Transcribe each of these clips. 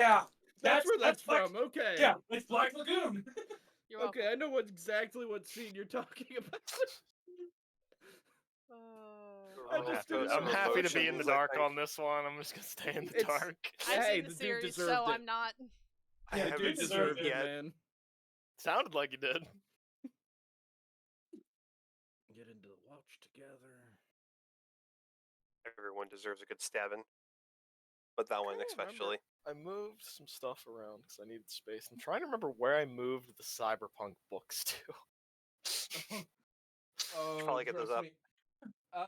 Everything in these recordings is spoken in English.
Yeah, That's where that's Black, from. Okay. Yeah, it's Black Lagoon. You're welcome. Okay, I know exactly what scene you're talking about. I'm happy to be in the dark on this one. I'm just gonna stay in the dark. I've Hey, seen the the dude series, deserved so it. I'm not. Yeah, The dude deserved it, man. Sounded like you did. Get into the watch together. Everyone deserves a good stabbing, but that one especially. I moved some stuff around because I needed space. I'm trying to remember where I moved the Cyberpunk books to. Probably get those up.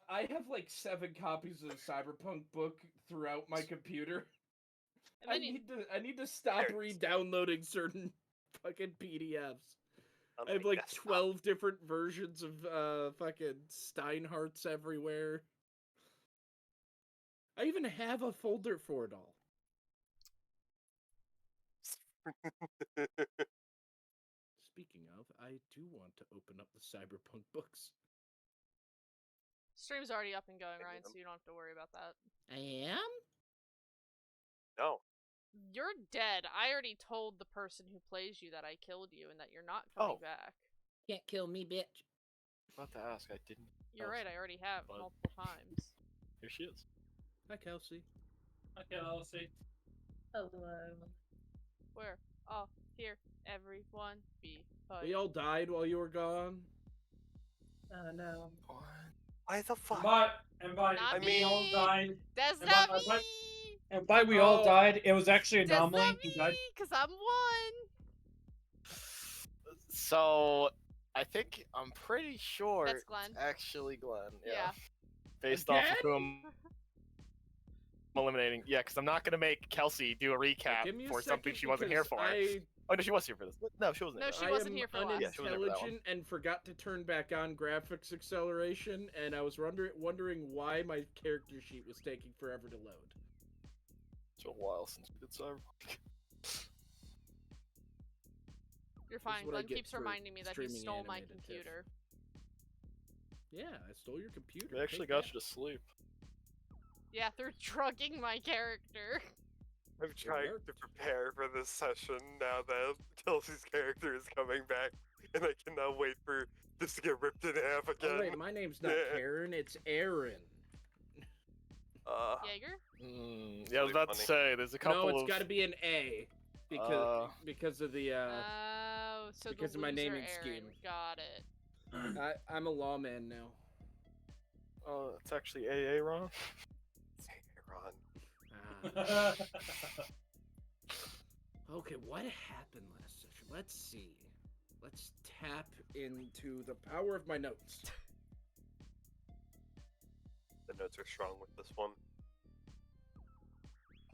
I have like 7 copies of the Cyberpunk book throughout my computer. I need to stop re-downloading certain fucking PDFs. I have like 12 different versions of fucking Steinhardt's everywhere. I even have a folder for it all. Speaking of, I do want to open up the Cyberpunk books. Stream's already up and going, Ryan, so you don't have to worry about that. I am? No. You're dead. I already told the person who plays you that I killed you and that you're not coming back. Can't kill me, bitch. About to ask, I didn't. You're right, I already have multiple times. Here she is. Hi, Kelsey. Hi, Kelsey. Hello. Where? Oh, here. Everyone be. We all died while you were gone. No. Why the fuck? And by we all died. That's not me! And by we all died, it was actually an anomaly. That's not me, because I'm one! So, I think, I'm pretty sure That's Glenn. it's actually Glenn. Yeah. Based off of who I'm eliminating. Yeah, because I'm not going to make Kelsey do a recap for something she wasn't here for. Oh, no, she was here for this. No, she wasn't. No, she wasn't here for the last. Yeah, she wasn't here for that one. And forgot to turn back on graphics acceleration, and I was wondering why my character sheet was taking forever to load. It's a while since we did Cyberpunk. You're fine. Glenn keeps reminding me that he stole my computer. Yeah, I stole your computer. We actually got you to sleep. Yeah, they're drugging my character. I'm trying to prepare for this session now that Kelsey's character is coming back, and I cannot wait for this to get ripped in half again. Oh, wait, my name's not Karen, it's Aaron. Jaeger? Yeah, I was about to say, there's a couple of... No, it's gotta be an A. Because of the, so because the of my naming Aaron. scheme. Got it. I'm a lawman now. Oh, it's actually AA, Ron? Okay, what happened last session? Let's see. Let's tap into the power of my notes. The notes are strong with this one.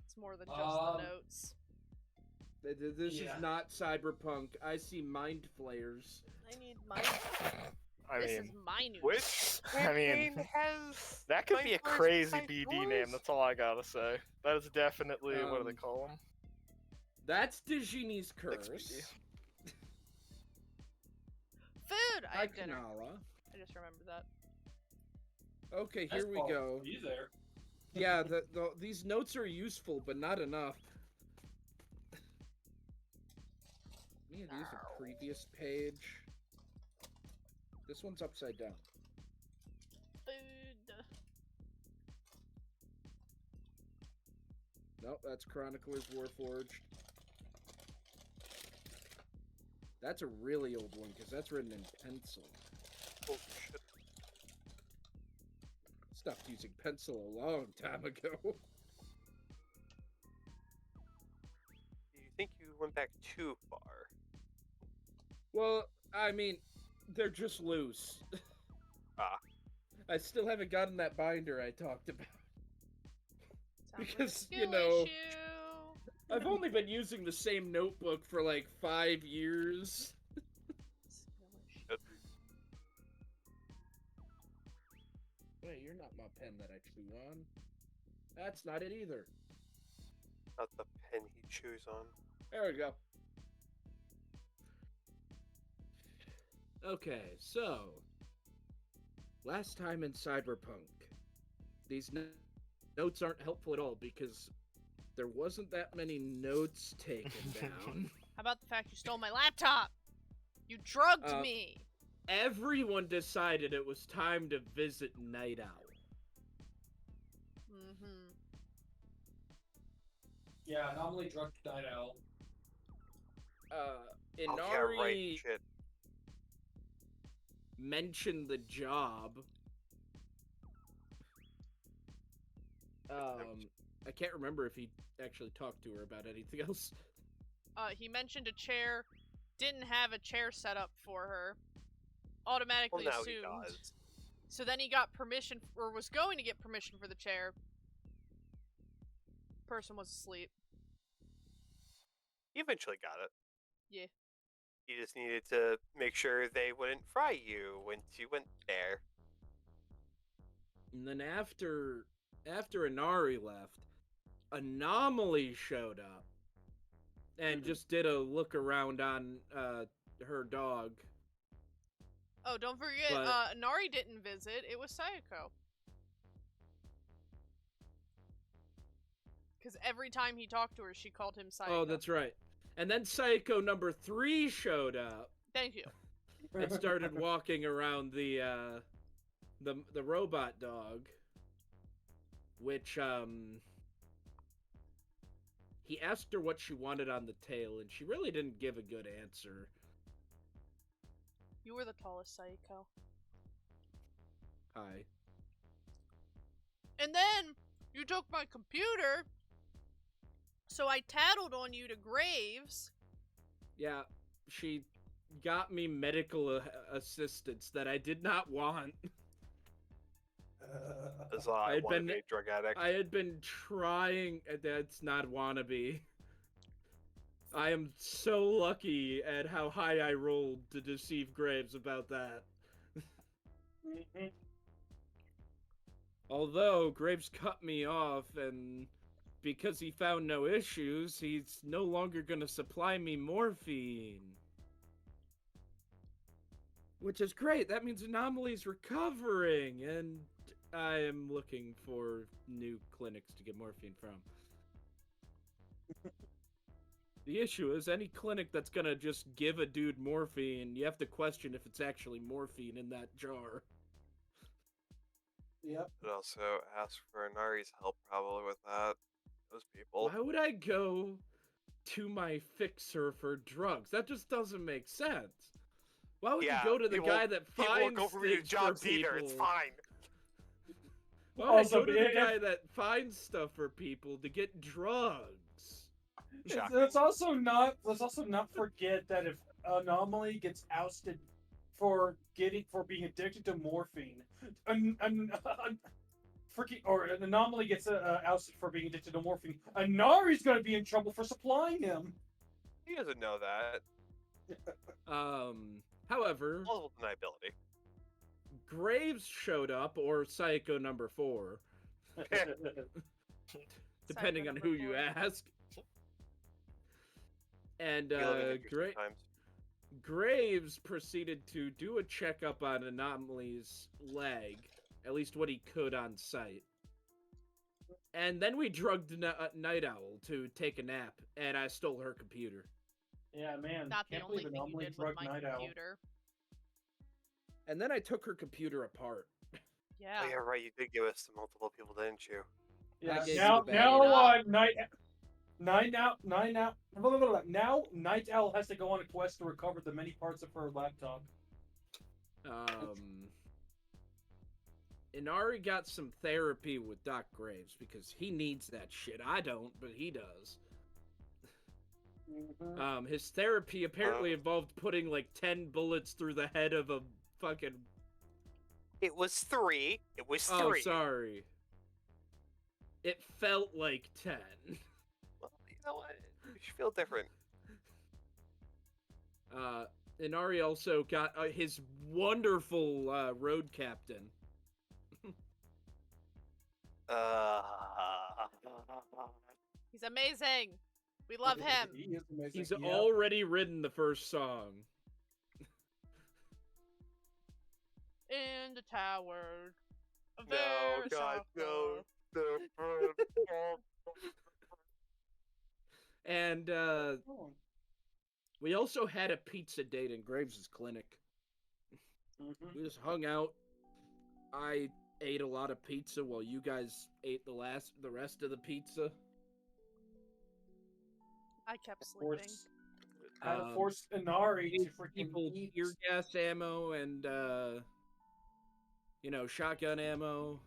It's more than just the notes. This is not Cyberpunk. I see mind flayers. I need mind. This is my news. Which that could be a crazy BD name. That's all I gotta say. That is definitely what do they call them? That's Digini's curse. Food. I have dinner. Kanala. I just remembered that. Okay, here we go. You there? Yeah, these notes are useful, but not enough. Me and use the previous page. This one's upside down. Food. Nope, that's Chronicler's Warforged. That's a really old one, because that's written in pencil. Oh, shit. Stopped using pencil a long time ago. Do you think you went back too far? Well, I mean, they're just loose. I still haven't gotten that binder I talked about. Because, you know, I've only been using the same notebook for like 5 years. Wait, you're not my pen that I chew on. That's not it either. Not the pen he chews on. There we go. Okay, so last time in Cyberpunk, these notes aren't helpful at all because there wasn't that many notes taken down. How about the fact you stole my laptop? You drugged me! Everyone decided it was time to visit Night Owl. Mm-hmm. Yeah, anomaly drug Night Owl. Inari Oh, yeah, right. Shit. mentioned the job. I can't remember if he actually talked to her about anything else. He mentioned a chair, didn't have a chair set up for her. Automatically Well, now assumed. he does. So then he got permission, or was going to get permission for the chair. Person was asleep. He eventually got it. Yeah. You just needed to make sure they wouldn't fry you once you went there. And then after Inari left, Anomaly showed up and just did a look around on her dog. Oh, don't forget, But- Nari didn't visit. It was Sayako. Because every time he talked to her, she called him Sayako. Oh, that's right. And then Psycho number 3 showed up Thank you. and started walking around the robot dog, which he asked her what she wanted on the tail, and she really didn't give a good answer. You were the tallest Sayako. Hi. And then you took my computer, so I tattled on you to Graves. Yeah, she got me medical assistance that I did not want. That's all I I'd want to been- be a drug addict. I had been trying. That's not wannabe. I am so lucky at how high I rolled to deceive Graves about that. Although Graves cut me off, and because he found no issues, he's no longer gonna supply me morphine. Which is great. That means Anomaly's recovering, and I am looking for new clinics to get morphine from. The issue is, any clinic that's gonna just give a dude morphine, you have to question if it's actually morphine in that jar. Yep. But also ask for Inari's help probably with that. Those people. Why would I go to my fixer for drugs? That just doesn't make sense. Why would Yeah, you go to the people- guy that People finds won't go for me to things jobs for either. people? It's fine. Why would Also, I go to the if- guy that finds stuff for people to get drugs? Shocking. Let's also not forget that if Anomaly gets ousted for being addicted to morphine, an Anomaly gets ousted for being addicted to morphine, Anari's gonna be in trouble for supplying him. He doesn't know that. However, Plausible deniability. Graves showed up, or Psycho number 4, depending Psycho on number who you 4. ask. And We live in interesting times. Graves proceeded to do a checkup on Anomaly's leg, at least what he could on site. And then we drugged Night Owl to take a nap, and I stole her computer. Yeah, man. Not the can't only believe thing you Anomaly did with drugged my Night Owl. computer. And then I took her computer apart. Yeah. Oh, yeah, right. You did give us to multiple people, didn't you? Yeah, gave now, you the now, bad now Night Owl has to go on a quest to recover the many parts of her laptop. Inari got some therapy with Doc Graves because he needs that shit. I don't, but he does. His therapy apparently involved putting like 10 bullets through the head of a fucking... It was 3. It was 3. Oh, sorry. It felt like 10. Well, you know what? You should feel different. Inari also got his wonderful road captain. He's amazing. We love him. He is amazing. He's yeah. already written the first song. In the tower. No, God, no. And we also had a pizza date in Graves' clinic. We just hung out. I ate a lot of pizza while you guys ate the rest of the pizza. I kept sleeping. Forced Inari to Gave freaking people eat. tear gas ammo and shotgun ammo.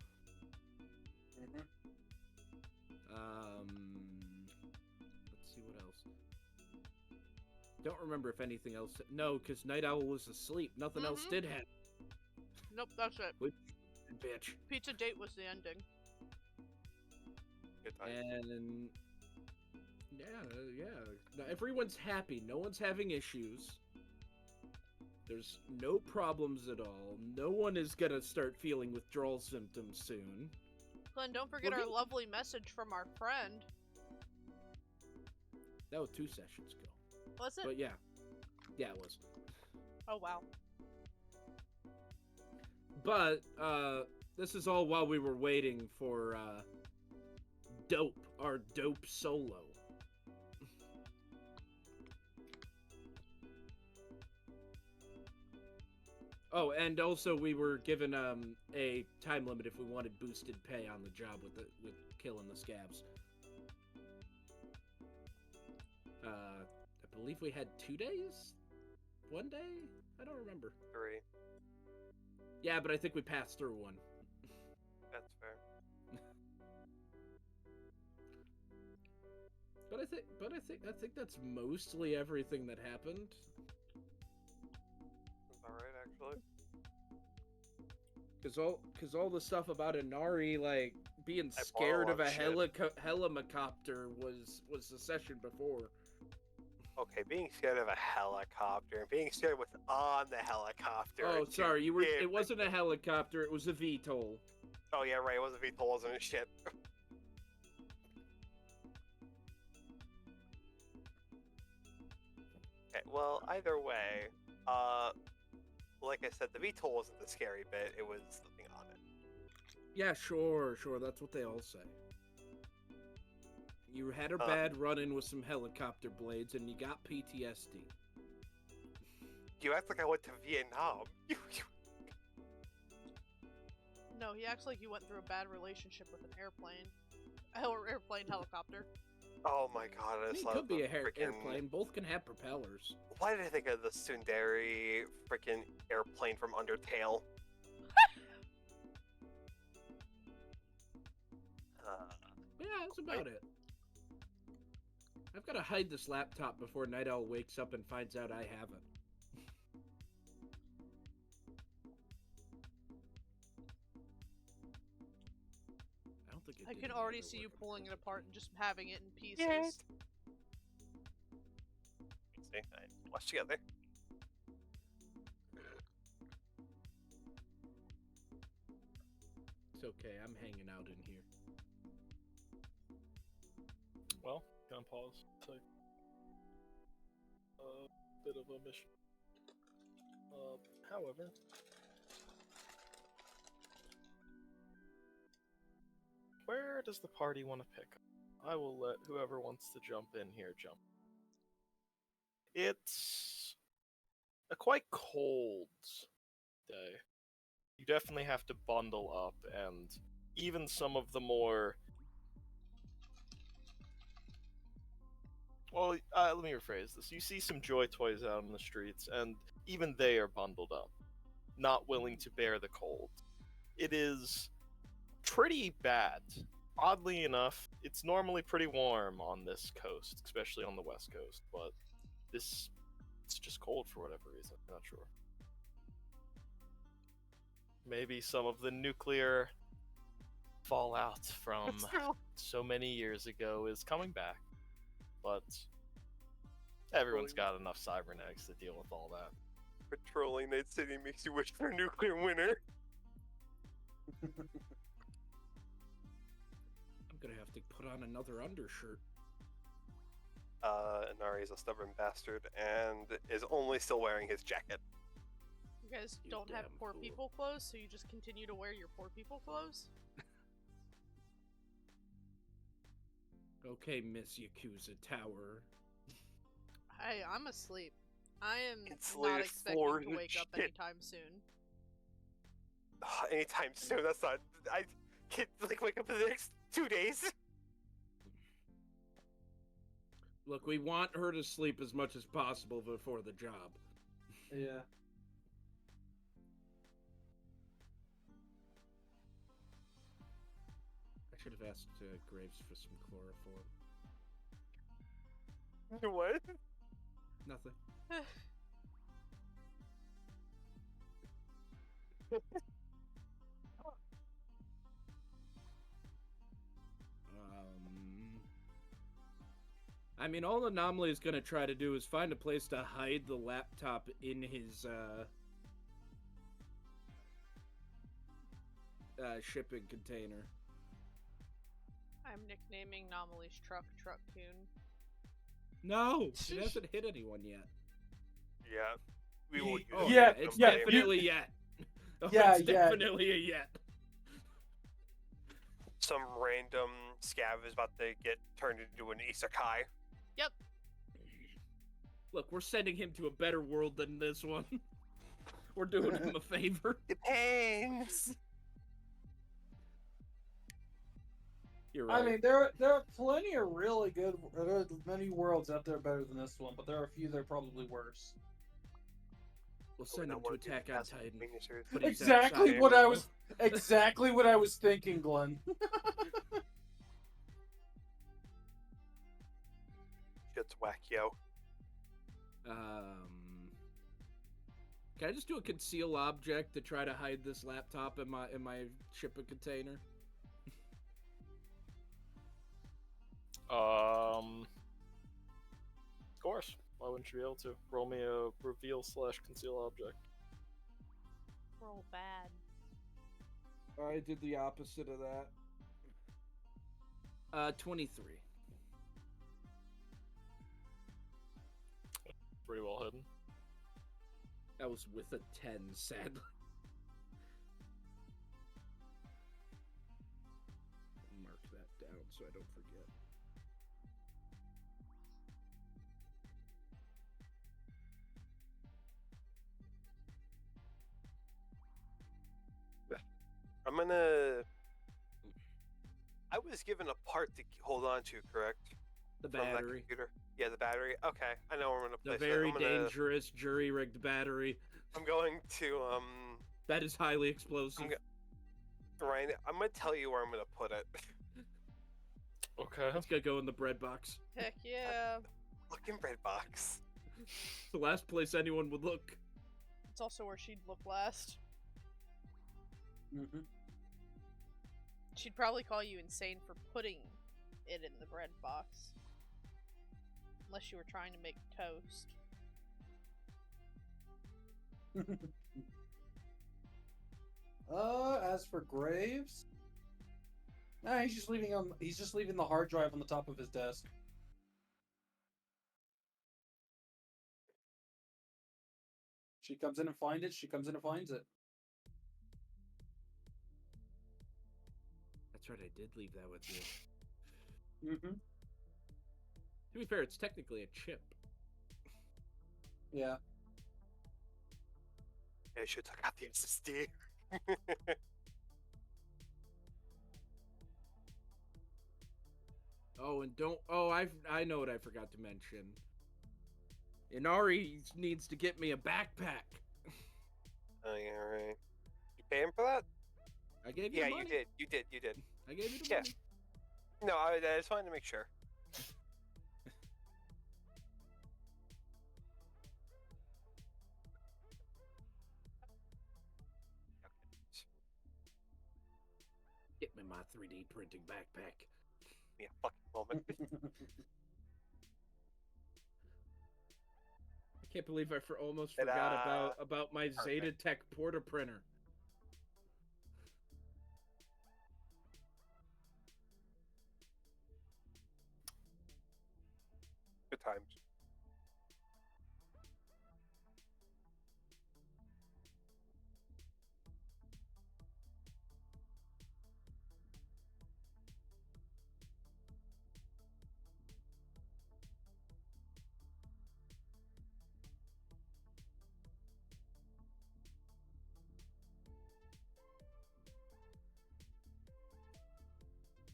Let's see what else. Don't remember if anything else. No, because Night Owl was asleep. Nothing else did happen. Nope, that's it. Bitch. Pizza date was the ending. Good time. And yeah. Now, everyone's happy. No one's having issues. There's no problems at all. No one is gonna start feeling withdrawal symptoms soon. Glenn, don't forget our lovely message from our friend. That was 2 sessions ago. Was it? But yeah. Yeah, it was. Oh, wow. But, this is all while we were waiting for, our dope solo. Oh, and also we were given, a time limit if we wanted boosted pay on the job with killing the scabs. I believe we had 2 days? 1 day? I don't remember. 3. Yeah, but I think we passed through one. That's fair. I think that's mostly everything that happened. That's alright, actually. Cause all the stuff about Inari, like being scared of a helicopter was the session before. Okay, being scared of a helicopter and being scared what's on the helicopter. Oh, sorry, different. it wasn't a helicopter, it was a VTOL. Oh yeah, right. It wasn't VTOL, wasn't a ship. Okay, well, either way, like I said, the VTOL wasn't the scary bit. It was the thing on it. Yeah, sure. That's what they all say. You had a bad run-in with some helicopter blades, and you got PTSD. You act like I went to Vietnam. No, he acts like you went through a bad relationship with an airplane. Or airplane helicopter. Oh my god, I just It love could be the a frickin- airplane. Both can have propellers. Why did I think of the Sundari freaking airplane from Undertale? Yeah, that's about it. I've got to hide this laptop before Night Owl wakes up and finds out I have it. I don't think I can already see you pulling it apart and just having it in pieces. Yes. See, I watch together. It's okay, I'm hanging out in here. Well, gonna pause. It's like a bit of a mission. However, where does the party want to pick up? I will let whoever wants to jump in here jump. It's a quite cold day. You definitely have to bundle up, and even some of the more... Well, let me rephrase this. You see some Joy Toys out in the streets, and even they are bundled up, not willing to bear the cold. It is pretty bad. Oddly enough, it's normally pretty warm on this coast, especially on the west coast, but it's just cold for whatever reason. I'm not sure. Maybe some of the nuclear fallout from so many years ago is coming back. But everyone's got enough cybernetics to deal with all that. Patrolling Night City makes you wish for a nuclear winter. I'm gonna have to put on another undershirt. Inari is a stubborn bastard and is only still wearing his jacket. You guys You don't have damn poor fool. people clothes, so you just continue to wear your poor people clothes? Okay, Miss Yakuza Tower. Hey, I'm asleep. I am not Insulated expecting floors to and wake up shit. anytime soon. Anytime soon. That's not. I can't like wake up in the next 2 days. Look, we want her to sleep as much as possible before the job. Yeah. I should have asked Graves for some chloroform. What? Nothing. I mean, all Anomaly is going to try to do is find a place to hide the laptop in his shipping container. I'm nicknaming Nomaly's truck Truck-Coon. No! It hasn't hit anyone yet. Yeah. We will use Oh, Yeah, it it's yeah, definitely yet. Oh, Yeah, it's yeah. definitely a yet. Some random scav is about to get turned into an isekai. Yep. Look, we're sending him to a better world than this one. We're doing him a favor. Depends. You're right. I mean, there are plenty of really good. There are many worlds out there better than this one, but there are a few that are probably worse. We'll send him to Attack on Titan. But he's Exactly outside what I world. was. Exactly what I was thinking, Glenn. Shit's whack, yo. Can I just do a conceal object to try to hide this laptop in my shipping container? Of course. Why wouldn't you be able to? Roll me a reveal/conceal object. Roll bad. I did the opposite of that. 23. Pretty well hidden. That was with a 10, sadly. Mark that down so I don't forget. I'm gonna. I was given a part to hold on to, correct? The From that battery. computer. Yeah, the battery. Okay, I know where I'm gonna The place it. very I'm gonna, dangerous jury-rigged battery. I'm going to That is highly explosive. Ryan, I'm gonna tell you where I'm gonna put it. Okay. It's gonna go in the bread box. Heck yeah. Fucking bread box. The last place anyone would look. It's also where she'd look last. Mm-hmm. She'd probably call you insane for putting it in the bread box. Unless you were trying to make toast. As for Graves, nah, he's just leaving the hard drive on the top of his desk. She comes in and finds it. She comes in and finds it. That's right, I did leave that with you. Mm-hmm. To be fair, it's technically a chip. Yeah. Yeah, I should have got the SSD. Oh, and don't. Oh, I know what I forgot to mention. Inari needs to get me a backpack. Oh yeah, right. You pay him for that? I gave you Yeah, the money. you did. I gave you the Yeah. money. No, I just wanted to make sure. Get me my 3D printing backpack. Yeah, fucking moment. I can't believe I almost Ta-da. forgot about my Perfect. Zeta Tech Porta printer. Good times.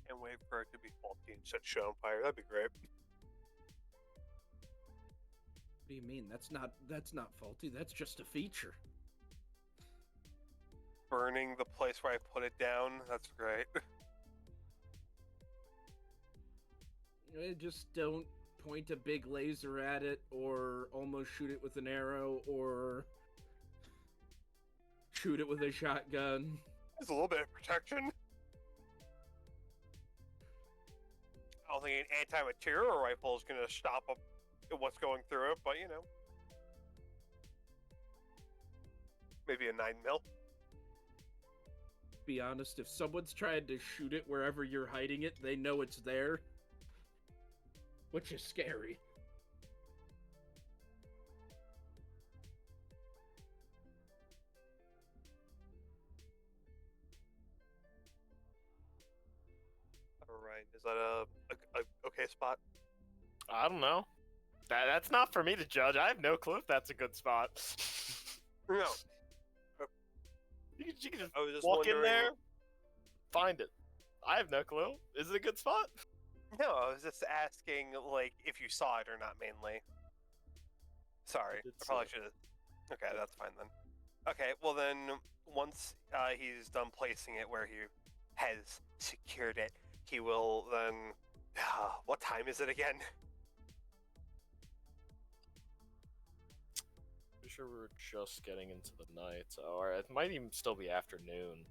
Can't wait for it to be faulty and set shit on fire. That'd be great. What do you mean? That's not faulty. That's just a feature. Burning the place where I put it down. That's great. Just don't point a big laser at it, or almost shoot it with an arrow, or shoot it with a shotgun. There's a little bit of protection. I don't think an anti-material rifle is going to stop what's going through it, but you know. Maybe a 9mm. Be honest, if someone's trying to shoot it wherever you're hiding it, they know it's there. Which is scary. Alright, is that a okay spot? I don't know. That's not for me to judge. I have no clue if that's a good spot. No. You can just I was just walk in wondering- there, find it. I have no clue. Is it a good spot? No, I was just asking, like, if you saw it or not, mainly. Sorry, did I probably see should have. Okay, that's fine then. Okay, well then, once he's done placing it where he has secured it, he will then. What time is it again? Pretty sure we're just getting into the night, or it might even still be afternoon.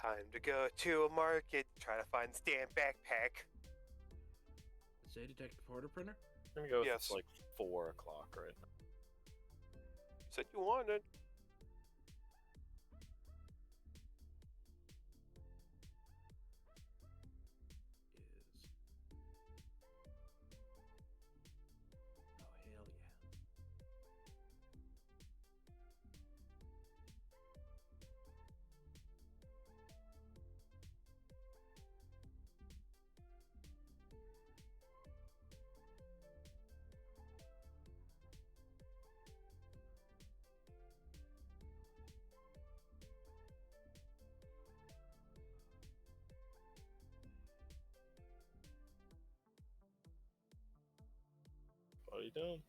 Time to go to a market, try to find Stan backpack. Say Detective Porter Printer? I'm gonna go with Yes. it's like 4 o'clock right now. Said you wanted. Is... Oh, hell yeah. What are you doing?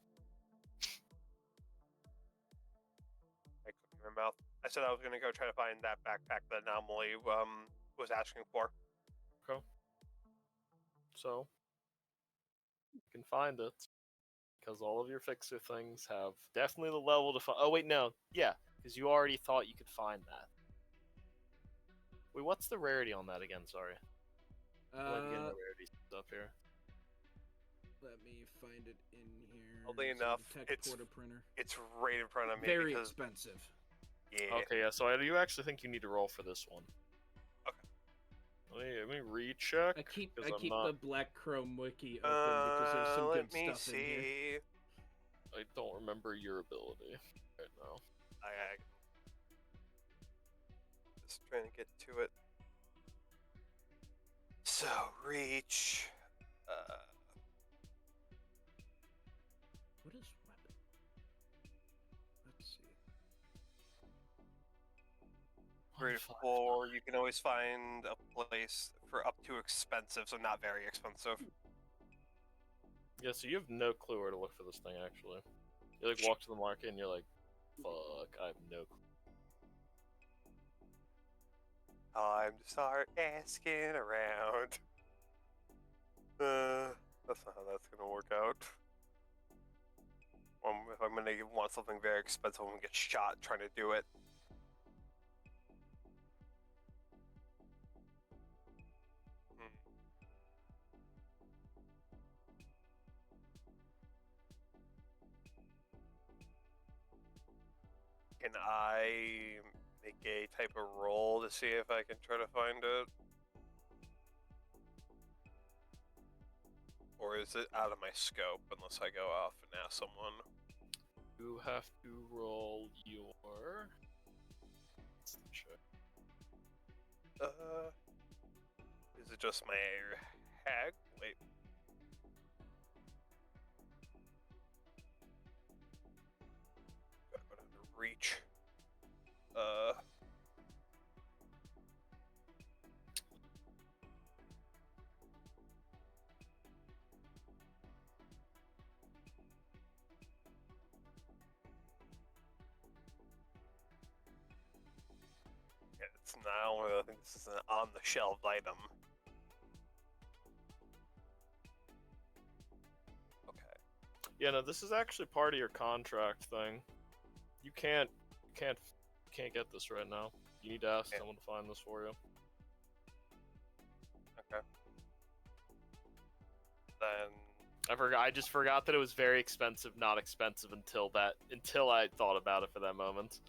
I cooking my mouth. I said I was gonna go try to find that backpack that Anomaly was asking for. Okay. So, you can find it. Because all of your fixer things have definitely the level to find. Oh, wait, no. Yeah, because you already thought you could find that. Wait, what's the rarity on that again? Sorry. I'll get the rarity up here. Let me find it in here. Oddly It's a enough, Detect it's- Porter Printer. It's right in front of me Very because expensive. yeah. Okay, yeah, so I do actually think you need to roll for this one. Okay. Let me recheck. I keep 'cause I'm the not- Black Chrome wiki open because there's some Let good me stuff in here. see. I don't remember your ability right now. I just trying to get to it. So reach. What is weapon? Let's see. Grade 4, you can always find a place for up to expensive, so not very expensive. Yeah, so you have no clue where to look for this thing, actually. You like walk to the market and you're like, fuck, I have no clue. Time to start asking around. That's not how that's gonna work out. If I'm gonna want something very expensive, I'm gonna get shot trying to do it. Hmm. Can I make a type of roll to see if I can try to find it? Or is it out of my scope unless I go off and ask someone? You have to roll your... Let's check. Is it just my hag? Wait. Gotta go down to reach. It's not. I don't really think this is an on-the-shelf item. Okay. Yeah, no, this is actually part of your contract thing. You can't get this right now. You need to ask someone to find this for you. Okay. Then I just forgot that it was very expensive, not expensive until I thought about it for that moment.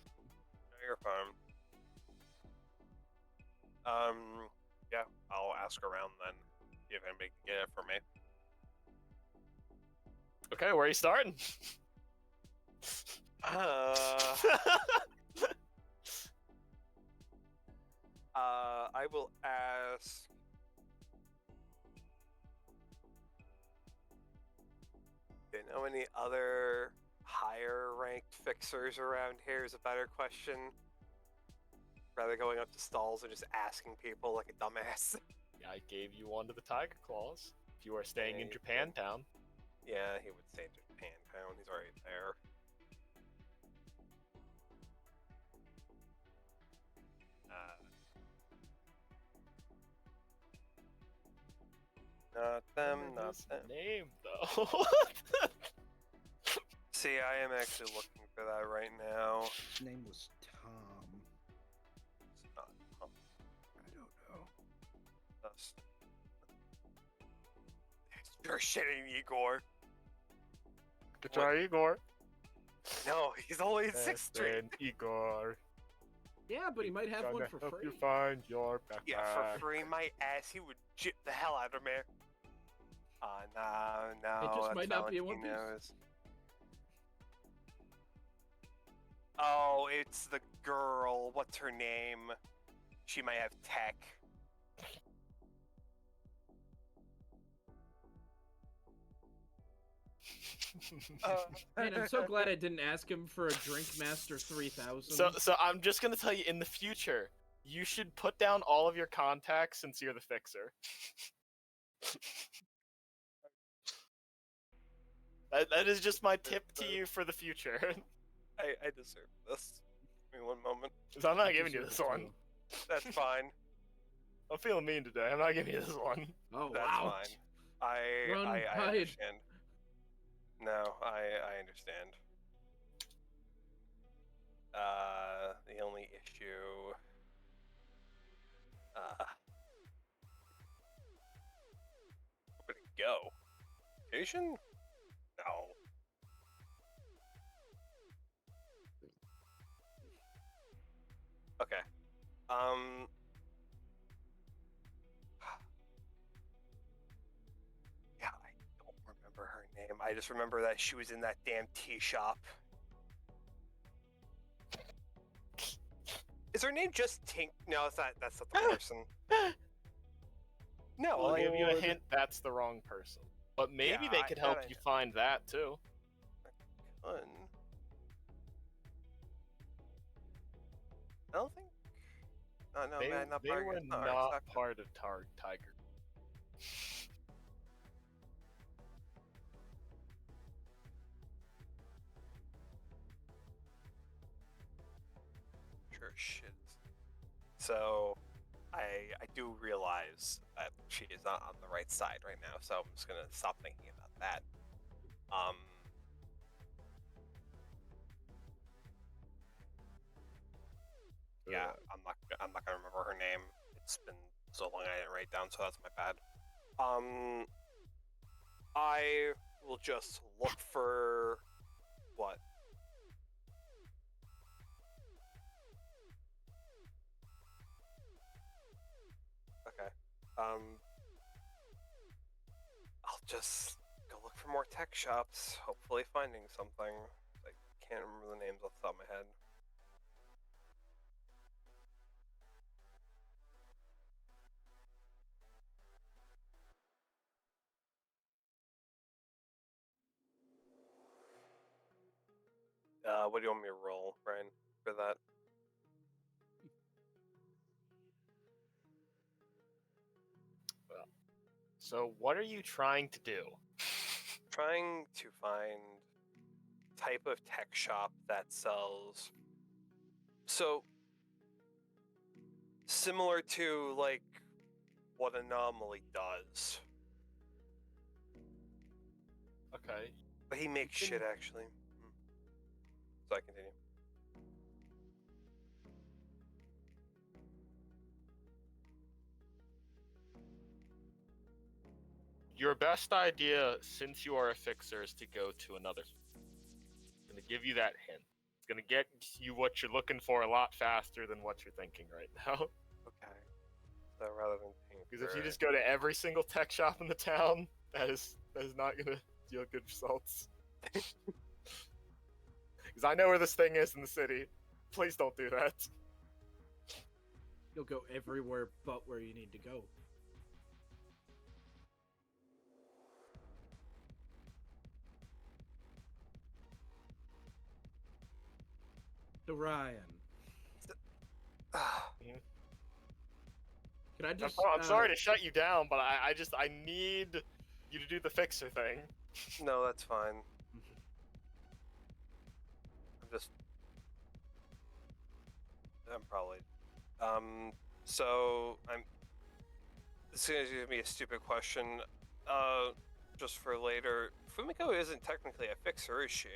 you're fine. Yeah, I'll ask around then. See if anybody can get it for me. Okay, where are you starting? I will ask. Do you know any other higher ranked fixers around here? Is a better question. Rather going up to stalls and just asking people like a dumbass. I gave you one to the Tiger Claws. If you are staying in Japantown. Yeah, he would stay in Japantown. He's already there. Not them, not them. Name though. See, I am actually looking for that right now. His name was Tom. It's not Tom. I don't know. That's... You're shitting, Igor. Try Igor. No, he's only in 6th Street. Igor. Yeah, but he might have one for help free. you find your backpack. Yeah, for free, my ass, he would jip the hell out of me. No, It just that's might not be a One Piece. knows. Oh, it's the girl. What's her name? She might have tech. Man, I'm so glad I didn't ask him for a Drinkmaster 3000. So I'm just gonna tell you, in the future, you should put down all of your contacts since you're the fixer. That is just my tip to you for the future. I deserve this. Give me one moment. So I'm not giving you this one. That's fine. I'm feeling mean today. I'm not giving you this one. Oh, That's wow. fine. Run, I hide. understand. No, I understand. The only issue. Where'd it go? Station? No. Okay. Yeah, I don't remember her name. I just remember that she was in that damn tea shop. Is her name just Tink? No, it's not. That's not the person. No, I'll like, give you a hint. That's the wrong person. But maybe Yeah, they could help that I you know. find that too. Fun. I don't think. Oh, no, They, man, not they part of were your- not exactly. part of Tiger. Sure shit. So, I do realize that she is not on the right side right now, so I'm just gonna stop thinking about that. Yeah, I'm not gonna remember her name. It's been so long I didn't write down, so that's my bad. I will just look for what? Okay. I'll just go look for more tech shops, hopefully finding something. I can't remember the names off the top of my head. What do you want me to roll, Brian, for that? So what are you trying to do? Trying to find type of tech shop that sells. So similar to like what Anomaly does. Okay. But he makes You can- shit actually. So I continue. Your best idea, since you are a fixer, is to go to another. I'm gonna give you that hint. It's gonna get you what you're looking for a lot faster than what you're thinking right now. Okay. So rather than paying Because if for you it- just go to every single tech shop in the town, that is not gonna yield good results. Because I know where this thing is in the city. Please don't do that. You'll go everywhere but where you need to go. So Ryan, can I just? I'm sorry to shut you down, but I need you to do the fixer thing. No, that's fine. I'm probably. So I'm. This is gonna be a stupid question. Just for later. Fumiko isn't technically a fixer, is she?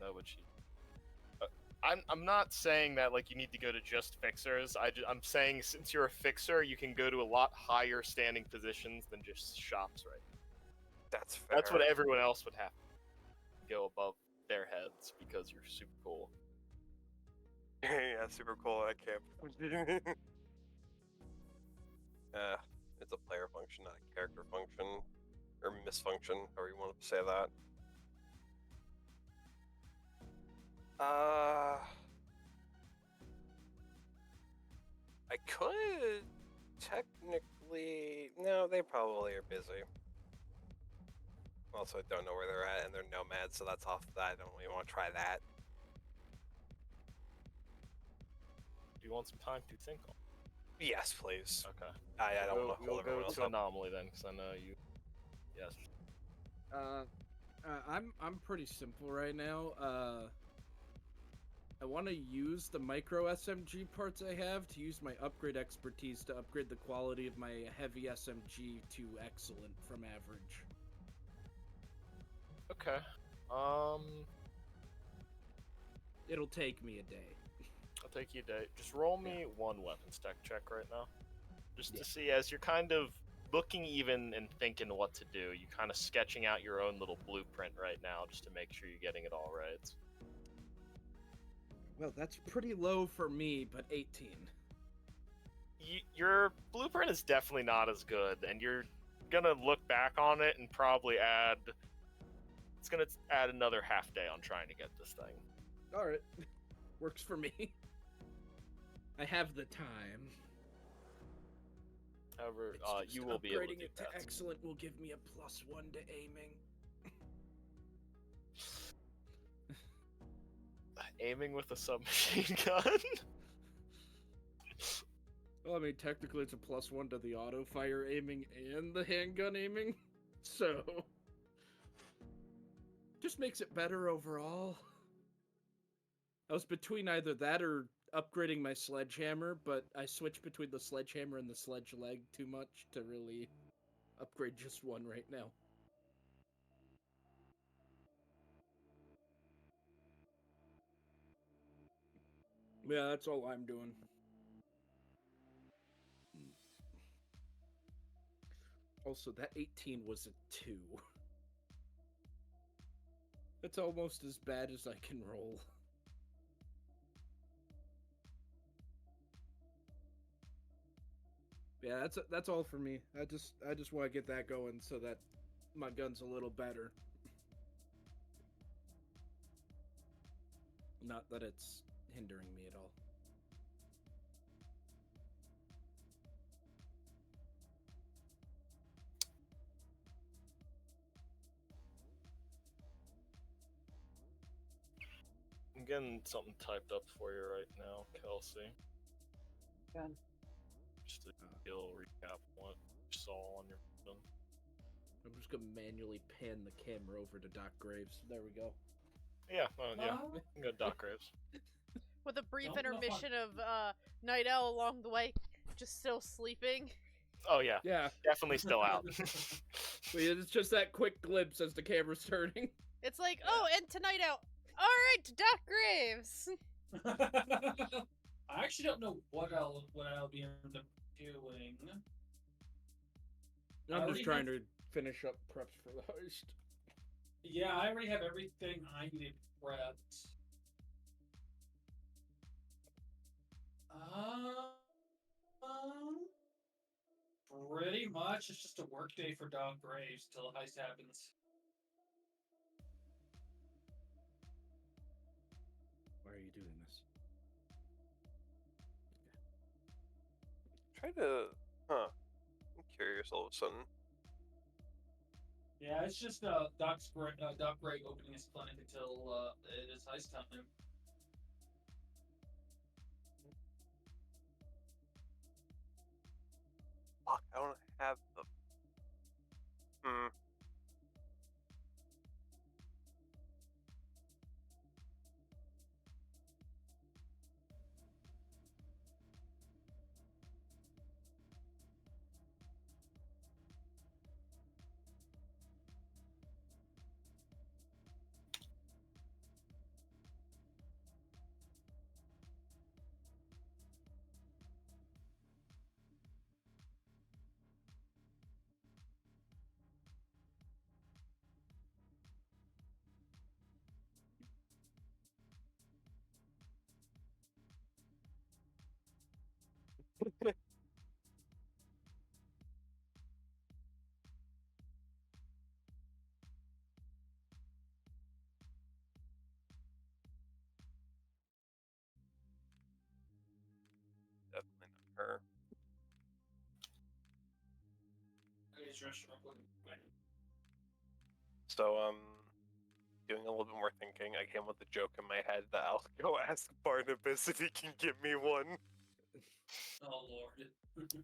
No, but she. I'm not saying that like you need to go to just fixers. I'm saying since you're a fixer, you can go to a lot higher standing positions than just shops, right? That's fair. That's what everyone else would have to go above their heads because you're super cool. Yeah, super cool. I can't. It's a player function, not a character function. Or misfunction, however you want to say that. I could technically. No, they probably are busy. Also, I don't know where they're at, and they're nomads, so that's off that. I don't really want to try that. Do you want some time to think on? Yes, please. Okay. I don't want to We'll hold go everyone else to up. anomaly then, because I know you. Yes. I'm pretty simple right now. I want to use the micro SMG parts I have to use my upgrade expertise to upgrade the quality of my heavy SMG to excellent from average. Okay. It'll take me a day. I'll take you a day. Just roll me one weapon stack check right now. Just Yeah. to see, as you're kind of looking even and thinking what to do, you kind of sketching out your own little blueprint right now just to make sure you're getting it all right. Well, that's pretty low for me, but 18. Your blueprint is definitely not as good, and you're gonna look back on it and probably add... It's gonna add another half day on trying to get this thing. Alright. Works for me. I have the time. However, It's just you will be able to upgrading do it to that. excellent will give me a +1 to aiming. Aiming with a submachine gun? Well, I mean, technically it's a +1 to the auto fire aiming and the handgun aiming, so just makes it better overall. I was between either that or upgrading my sledgehammer, but I switched between the sledgehammer and the sledge leg too much to really upgrade just one right now. Yeah, that's all I'm doing. Also, that 18 was a 2. That's almost as bad as I can roll. Yeah, that's all for me. I just want to get that going so that my gun's a little better. Not that it's hindering me at all. I'm getting something typed up for you right now, Kelsey. Good. Just a skill recap of what you saw on your phone. I'm just gonna manually pan the camera over to Doc Graves. There we go. Yeah, yeah. You can go to Doc Graves. With a brief No, no, intermission of Night Owl along the way, just still sleeping. Oh yeah, Yeah, definitely still out. it's just that quick glimpse as the camera's turning. It's like, oh, and to Night Owl. Alright, to Doc Graves! I actually don't know what I'll be end up doing. I I'm already just trying have- to finish up preps for the heist. Yeah, I already have everything I needed prepped. Pretty much. It's just a work day for Doc Graves till the heist happens. Why are you doing this? Try to. Huh. I'm curious all of a sudden. Yeah, it's just Doc Gray opening his clinic until it is heist time. Fuck, I don't have the. Definitely not her. So, doing a little bit more thinking, I came with a joke in my head that I'll go ask Barnabas if he can give me one. Oh lord.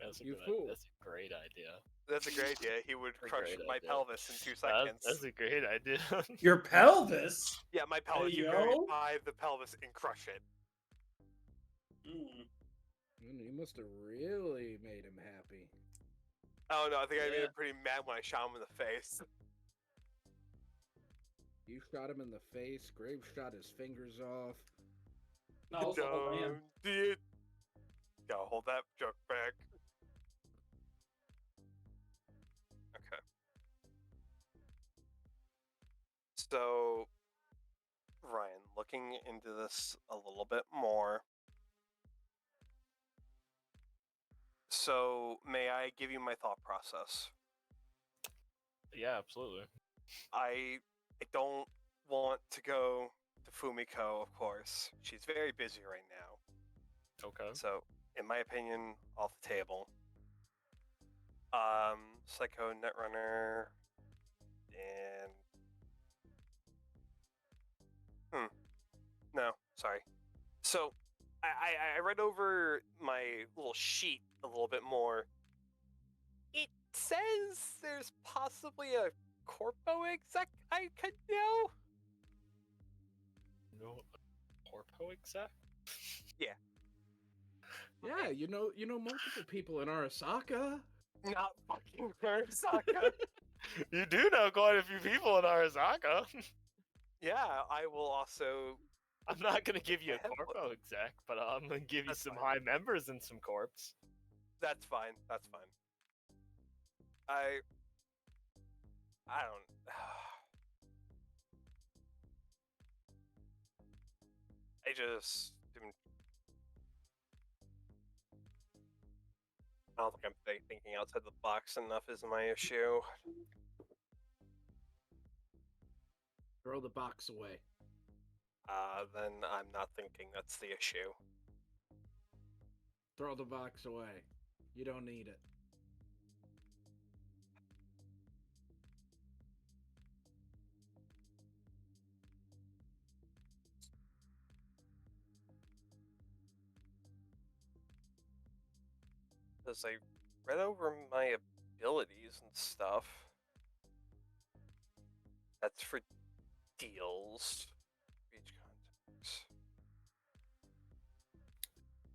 That's a You good. fool. That's a great idea. That's a great idea. He would A crush great my idea. pelvis in 2 seconds. That's a great idea. Your pelvis? Yeah, my pelvis. Hey, You yo. buy the pelvis and crush it. You must have really made him happy. Oh no, I think I made Yeah. him pretty mad when I shot him in the face. You shot him in the face. Graves shot his fingers off. No, it's the whole man. Dude. Gotta hold that joke back. Okay. So, Ryan, looking into this a little bit more. So, may I give you my thought process? Yeah, absolutely. I don't want to go to Fumiko, of course. She's very busy right now. Okay. So, in my opinion, off the table. Psycho Netrunner and no, sorry. So I read over my little sheet a little bit more. It says there's possibly a corpo exec I could know. No, corpo exec. Yeah, you know multiple people in Arasaka. Not fucking Arasaka. You do know quite a few people in Arizaka. Yeah, I will also. I'm not gonna give you a Yeah, corpo exec, but I'm gonna give you That's some fine. high members and some corps. That's fine. That's fine. I don't. I just didn't. I don't think I'm thinking outside the box enough is my issue. Throw the box away. Then I'm not thinking that's the issue. Throw the box away. You don't need it. Because I read over my abilities and stuff. That's for deals. Reach contacts.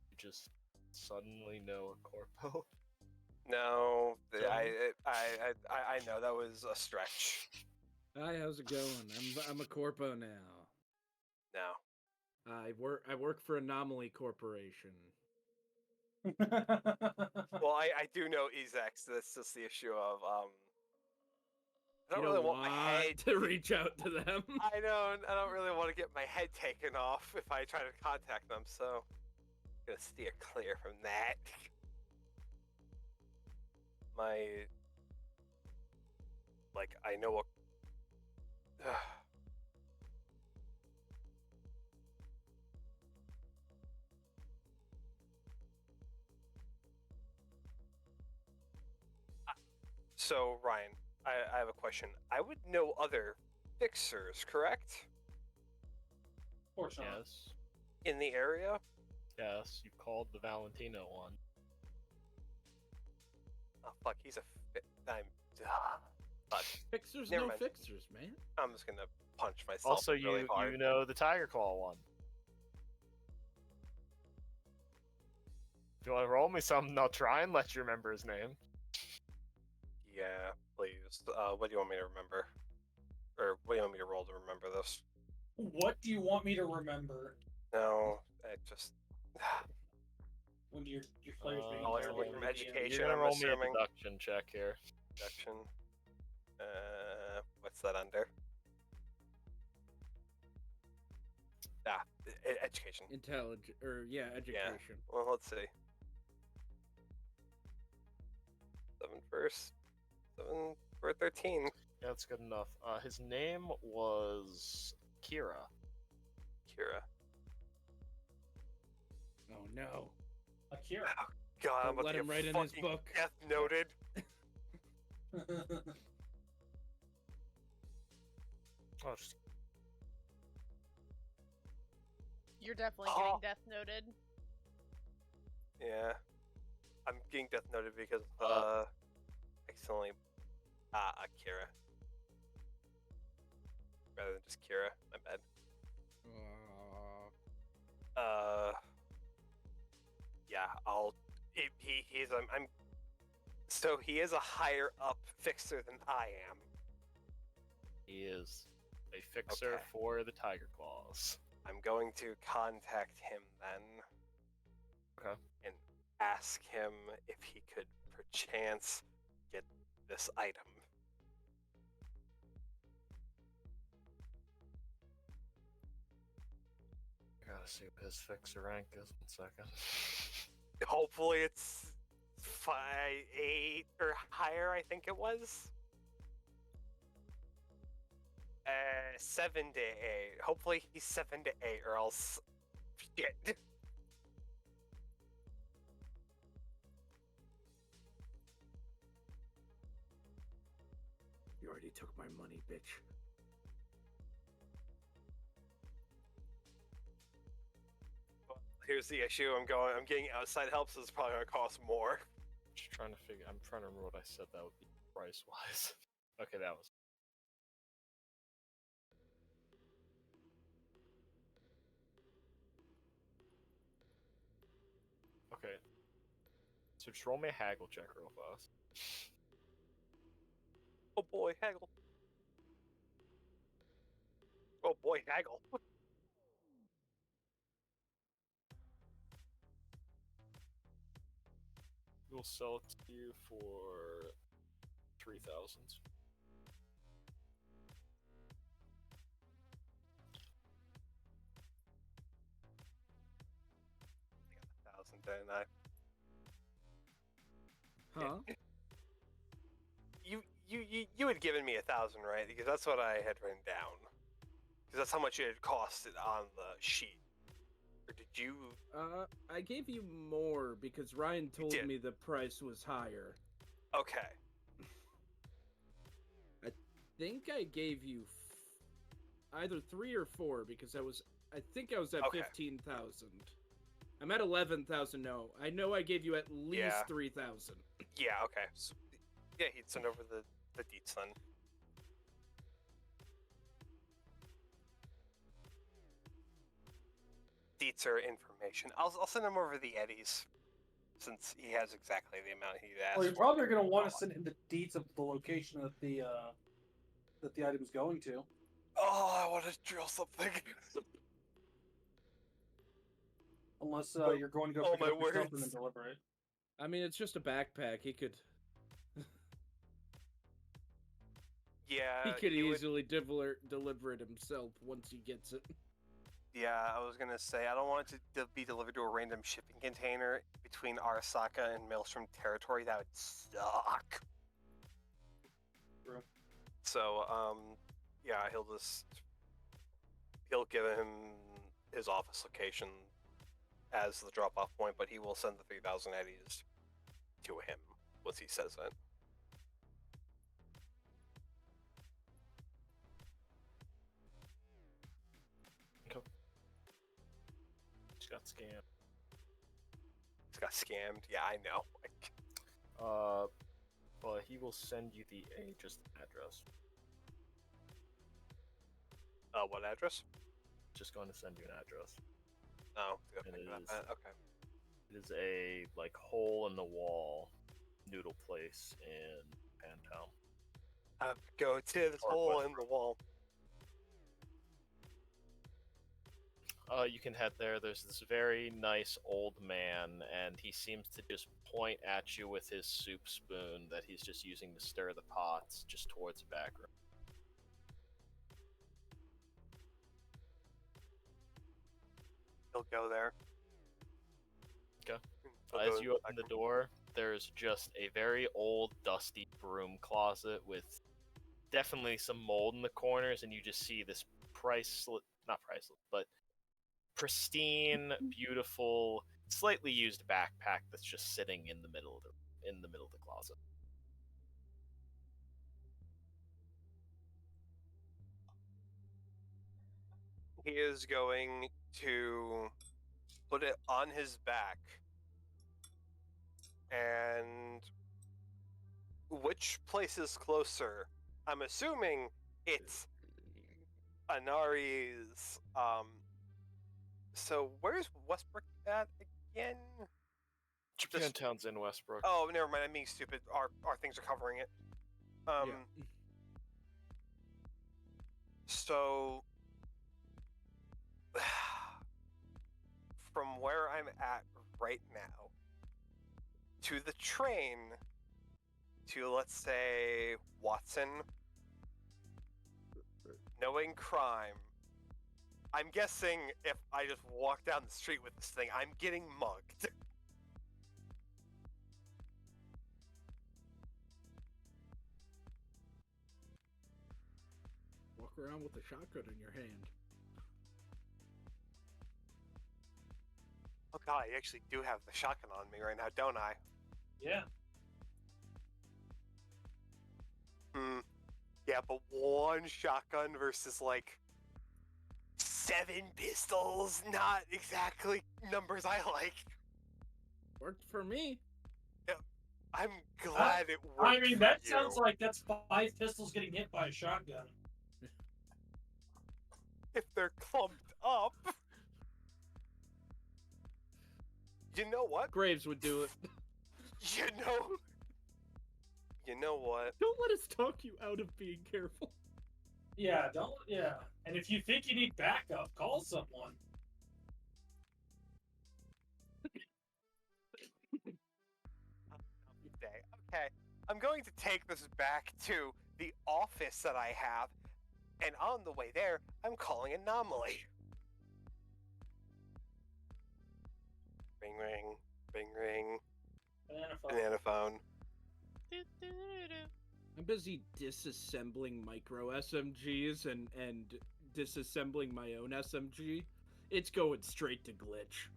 You just suddenly know a corpo. No, Don't. I know that was a stretch. Hi, how's it going? I'm a corpo now. No. I work for Anomaly Corporation. Well, I do know Ezex. That's just the issue of I don't really want my head to reach out to them. I don't really want to get my head taken off if I try to contact them, so I'm gonna steer clear from that. I know what. So, Ryan, I have a question. I would know other fixers, correct? Of course not. Yes. In the area? Yes, you called the Valentino one. Oh, fuck, he's a but Fixers, Never no mind. fixers, man. I'm just gonna punch myself Also, really hard. you know the Tiger Claw one. If you want to roll me something, I'll try and let you remember his name. Yeah, please. What do you want me to remember? Or what do you want me to roll to remember this? What do you want me to remember No, I just. when your players being Oh, interrogated you're from by the DM? education. You're gonna I'm roll me a assuming. deduction check here. Deduction. What's that under? Education. Intelligent, or yeah, education. Well, let's see. 7 first. 7 for 13. Yeah, that's good enough. His name was Kira. Kira. Oh no. Akira. Oh, God, I'm Don't about let to him get write in his fucking book. Death noted. Oh, just You're definitely Oh. getting death noted. Yeah. I'm getting death noted because accidentally Akira. Rather than just Kira. My bad. Yeah, so he is a higher up fixer than I am. he is a fixer Okay. for the Tiger Claws. I'm going to contact him then. Okay. And ask him if he could perchance get this item. I gotta see what his fixer rank is. 1 second. Hopefully it's 5, 8 or higher, I think it was. 7 to 8. Hopefully he's 7 to 8 or else shit. You already took my money, bitch. Here's the issue. I'm getting outside help, so it's probably gonna cost more. Just trying to figure. I'm trying to remember what I said that would be price wise. Okay, that was. Okay. So just roll me a haggle check real fast. Oh boy, haggle. Oh boy, haggle. We'll sell it to you for 3,000. I got 1,000, didn't I? Huh? You had given me 1,000, right? Because that's what I had written down. Because that's how much it had costed on the sheet. Or did you? I gave you more because Ryan told did. me the price was higher. Okay. I think I gave you either 3 or 4 because I think I was at Okay. 15,000. I'm at 11,000 now. I know I gave you at least Yeah. 3,000. Yeah. Okay. So, yeah, he'd send over the deets then. Deets are information. I'll send him over the eddies. since he has exactly the amount he asked. Well, you're for. probably going to want to send him the deeds of the location that the item's going to. Oh, I want to drill something. Unless you're going to go Oh, pick it my up yourself and then words. deliver it. I mean, it's just a backpack. He could Yeah, easily deliver it himself once he gets it. Yeah, I was gonna say I don't want it to be delivered to a random shipping container between Arasaka and Maelstrom territory. That would suck. True. So, yeah, he'll give him his office location as the drop-off point, but he will send the 3,000 eddies to him once he says it. Just got scammed. He's got scammed. Yeah, I know. But he will send you the just address. What address? Just going to send you an address. Oh, I gotta It think about is- that. Okay. It is a hole in the wall noodle place in Pantown. Go to this Or hole West in the wall. You can head there. There's this very nice old man, and he seems to just point at you with his soup spoon that he's just using to stir the pots just towards the back room. He'll go there. Okay. He'll As go you in open the back room. door, there's just a very old, dusty broom closet with definitely some mold in the corners, and you just see this not priceless, but pristine, beautiful, slightly used backpack that's just sitting in the middle of the closet. He is going to put it on his back. And which place is closer? I'm assuming it's Anari's. So where's Westbrook at again? Japantown's in Westbrook. Oh, never mind. I'm being stupid. Our things are covering it. Yeah. So from where I'm at right now to the train to, let's say, Watson, knowing crime, I'm guessing if I just walk down the street with this thing, I'm getting mugged. Walk around with a shotgun in your hand. Oh god, I actually do have the shotgun on me right now, don't I? Yeah. Yeah, but one shotgun versus like 7 pistols, not exactly numbers I like. Worked for me. I'm glad it worked. I mean, that for sounds you. like that's 5 pistols getting hit by a shotgun. If they're clumped up. You know what? Graves would do it. You know what? Don't let us talk you out of being careful. Yeah, don't. Yeah. And if you think you need backup, call someone. Okay, I'm going to take this back to the office that I have, and on the way there, I'm calling Anomaly. Ring, ring, ring, ring. Banana phone. I'm busy disassembling micro SMGs and disassembling my own SMG. It's going straight to Glitch.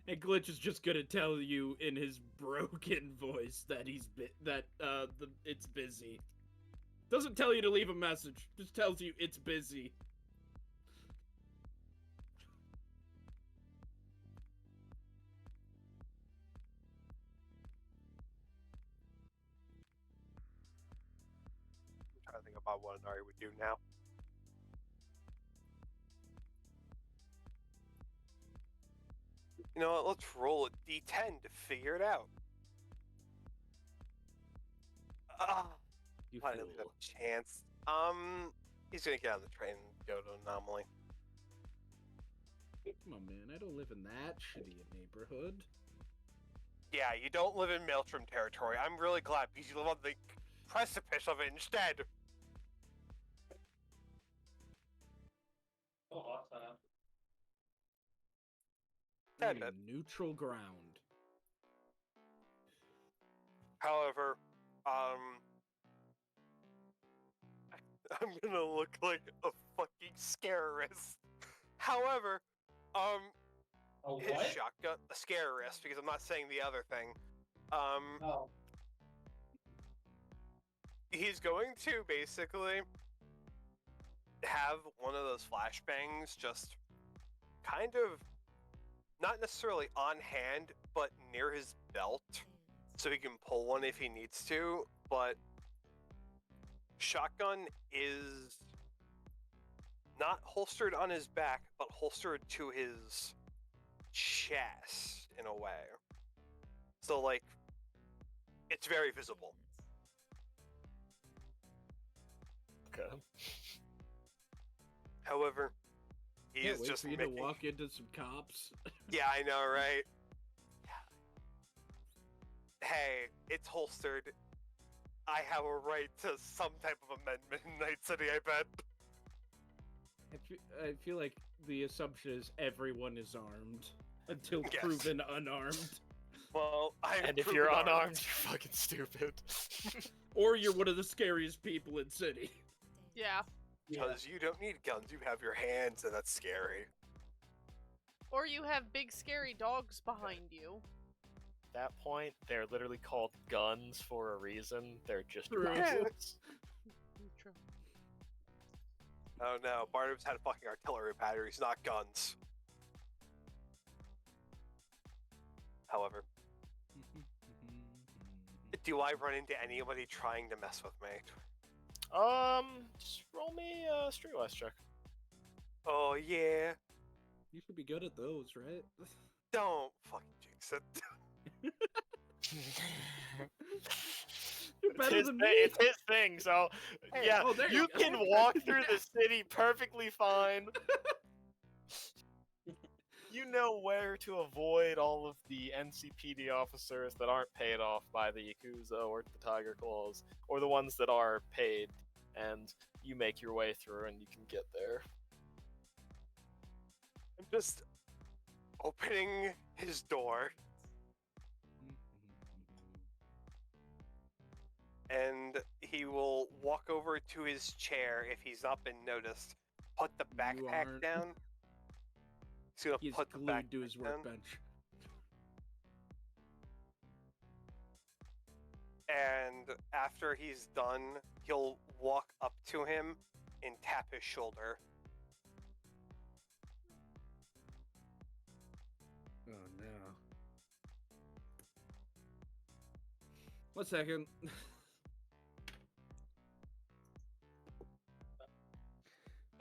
And Glitch is just gonna tell you in his broken voice that it's busy. Doesn't tell you to leave a message. Just tells you it's busy. I'm trying to think about what Anari would do now. You know what? Let's roll a d10 to figure it out. You I didn't have fool. a chance. He's gonna get on the train and go to Anomaly. Come on, man. I don't live in that shitty a neighborhood. Yeah, you don't live in Maelstrom territory. I'm really glad because you live on the precipice of it instead. Oh, awesome. Yeah, Hey, neutral ground. However, I'm gonna look like a fucking scarist. However, Oh, his what? shotgun, a scarist, because I'm not saying the other thing. Oh. He's going to basically have one of those flashbangs just kind of not necessarily on hand, but near his belt, so he can pull one if he needs to. But shotgun is not holstered on his back, but holstered to his chest in a way. So, like, it's very visible. Okay. However, he Can't is wait just for you making... to walk into some cops. Yeah, I know, right? Hey, it's holstered. I have a right to some type of amendment in Night City, I bet. I feel like the assumption is everyone is armed until Yes. proven unarmed. Well, And if you're unarmed, you're fucking stupid. Or you're one of the scariest people in city. Yeah. Because you don't need guns, you have your hands, and that's scary. Or you have big scary dogs behind you. At that point, they're literally called guns for a reason. They're just True. rifles. True. Oh no, Barnabas had fucking artillery batteries, not guns. However, do I run into anybody trying to mess with me? Just roll me a streetwise check. Oh yeah, You should be good at those, right? don't fucking jinx it. You're better It's than his, me. it's his thing, so Hey, yeah, oh, there you you go. can walk through the city perfectly fine. You know where to avoid all of the NCPD officers that aren't paid off by the Yakuza or the Tiger Claws, or the ones that are paid, and you make your way through and you can get there. I'm just opening his door, and he will walk over to his chair if he's not been noticed. Put the backpack aren't. down. He's gonna He's put the glued backpack to his down. workbench. And after he's done, he'll walk up to him and tap his shoulder. Oh no. 1 second.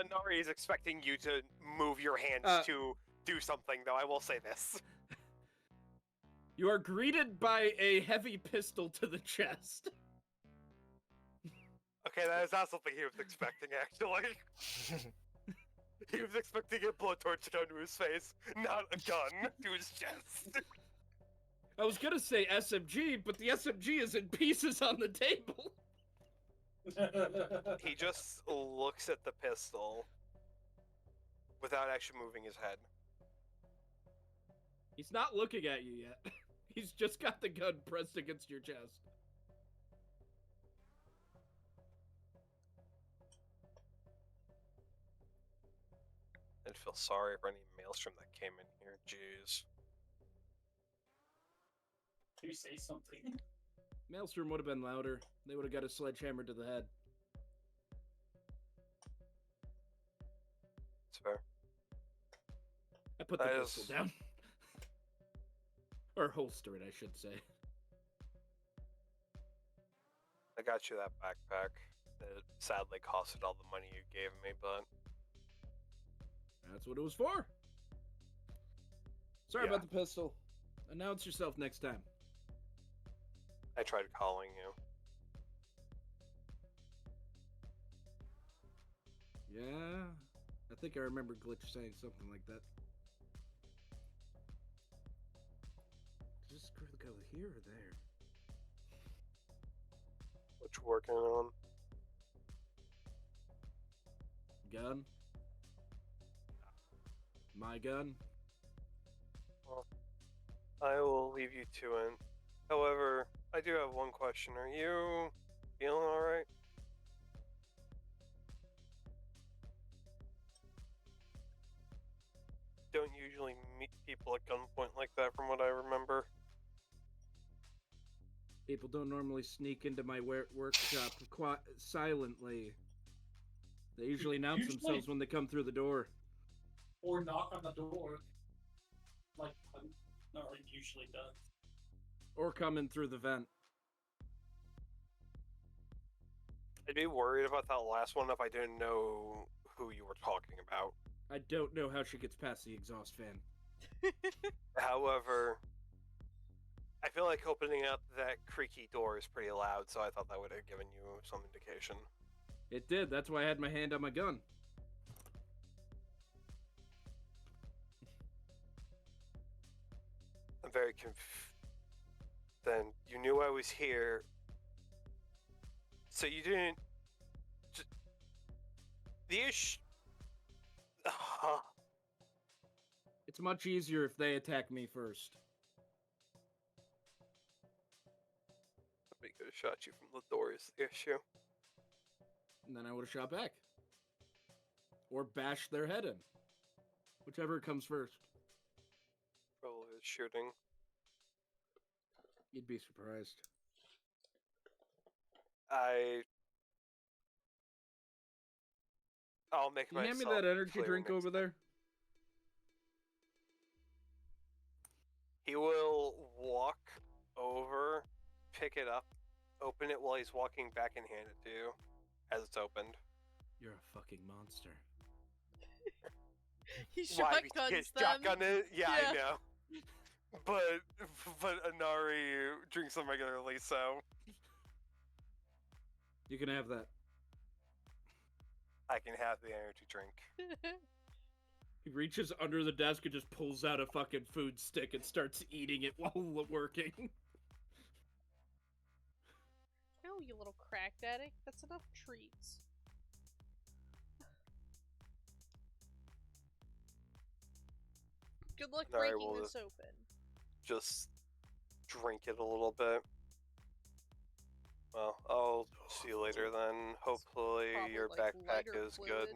Anari is expecting you to move your hands to do something, though. I will say this. You are greeted by a heavy pistol to the chest. Okay, that is not something he was expecting, actually. He was expecting a blowtorch to go to his face, not a gun to his chest. I was gonna say SMG, but the SMG is in pieces on the table. He just looks at the pistol without actually moving his head. He's not looking at you yet. He's just got the gun pressed against your chest. I'd feel sorry for any maelstrom that came in here. Jeez. You say something. Maelstrom would have been louder. They would have got a sledgehammer to the head. It's fair. I put the That pistol is- down. Or holster it, I should say. I got you that backpack. It sadly costed all the money you gave me, but That's what it was for. Sorry Yeah. about the pistol. Announce yourself next time. I tried calling you. Yeah, I think I remember Glitch saying something like that. Does this screw go here or there? What you working on? Gun? My gun? I will leave you to it. However, I do have one question. Are you feeling alright? Don't usually meet people at gunpoint like that from what I remember. People don't normally sneak into my workshop silently. They usually announce themselves when they come through the door. Or knock on the door. Like, Nari usually does. Or come in through the vent. I'd be worried about that last one if I didn't know who you were talking about. I don't know how she gets past the exhaust fan. However, I feel like opening up that creaky door is pretty loud, so I thought that would have given you some indication. It did. That's why I had my hand on my gun. I'm very Then you knew I was here, so you didn't. The issue. It's much easier if they attack me first. Somebody could have shot you from the door is the issue. And then I would have shot back. Or bashed their head in. Whichever comes first. Probably was shooting. You'd be surprised. I'll make Can you hand myself me that energy clear drink next over there? He will walk over, pick it up, open it while he's walking back and hand it to you as it's opened. You're a fucking monster. He Why? shotguns Because them. shotgun it? Yeah, Yeah. I know. But Anari drinks them regularly, so You can have that. I can have the energy drink. He reaches under the desk and just pulls out a fucking food stick and starts eating it while working. No, you little cracked addict. That's enough treats. Good luck Alright, breaking well, this open. Just drink it a little bit. Well, I'll see you later then. Hopefully Probably, your like, backpack lighter is fluid. good.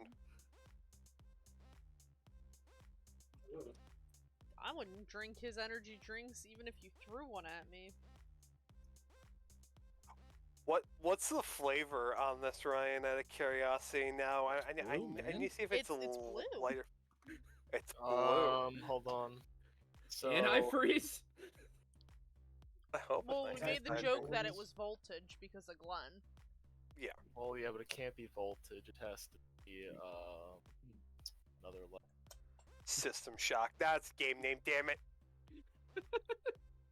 I wouldn't drink his energy drinks even if you threw one at me. What's the flavor on this, Ryan? Out of curiosity, now I blue, need to see if it's, It's blue. lighter. It's blue. Hold on. So Antifreeze? I hope Well, it's we nice. made the joke that it was voltage because of Glenn. well, yeah, but it can't be voltage. It has to be another level. System Shock. That's game name. Damn it.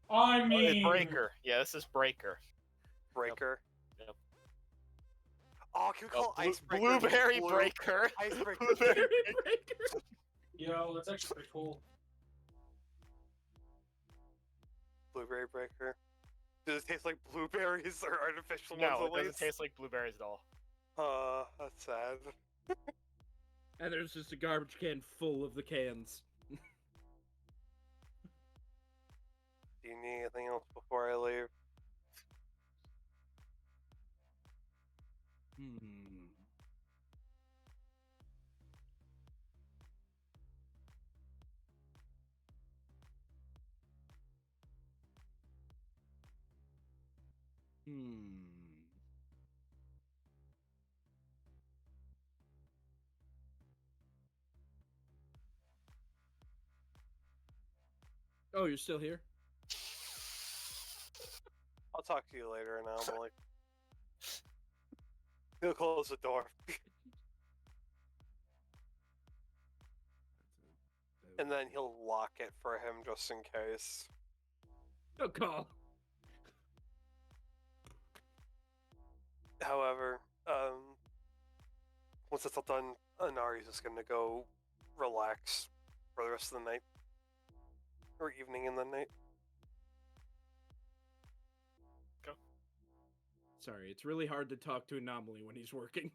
I mean, It's Breaker. Yeah, this is Breaker. Breaker. Yep. Oh, can we call Blue- Icebreaker? Blueberry Blue? Breaker. Icebreaker. Blueberry yo, that's actually pretty cool. Blueberry Breaker. Does it taste like blueberries or artificial No, ones it at doesn't least? taste like blueberries at all. That's sad. And there's just a garbage can full of the cans. Do you need anything else before I leave? Oh, you're still here? I'll talk to you later, and I'm like, he'll close the door. and then he'll lock it for him just in case. Good call. However, once it's all done, Anari's just gonna go relax for the rest of the night. Or evening and the night. Sorry, it's really hard to talk to Anomaly when he's working.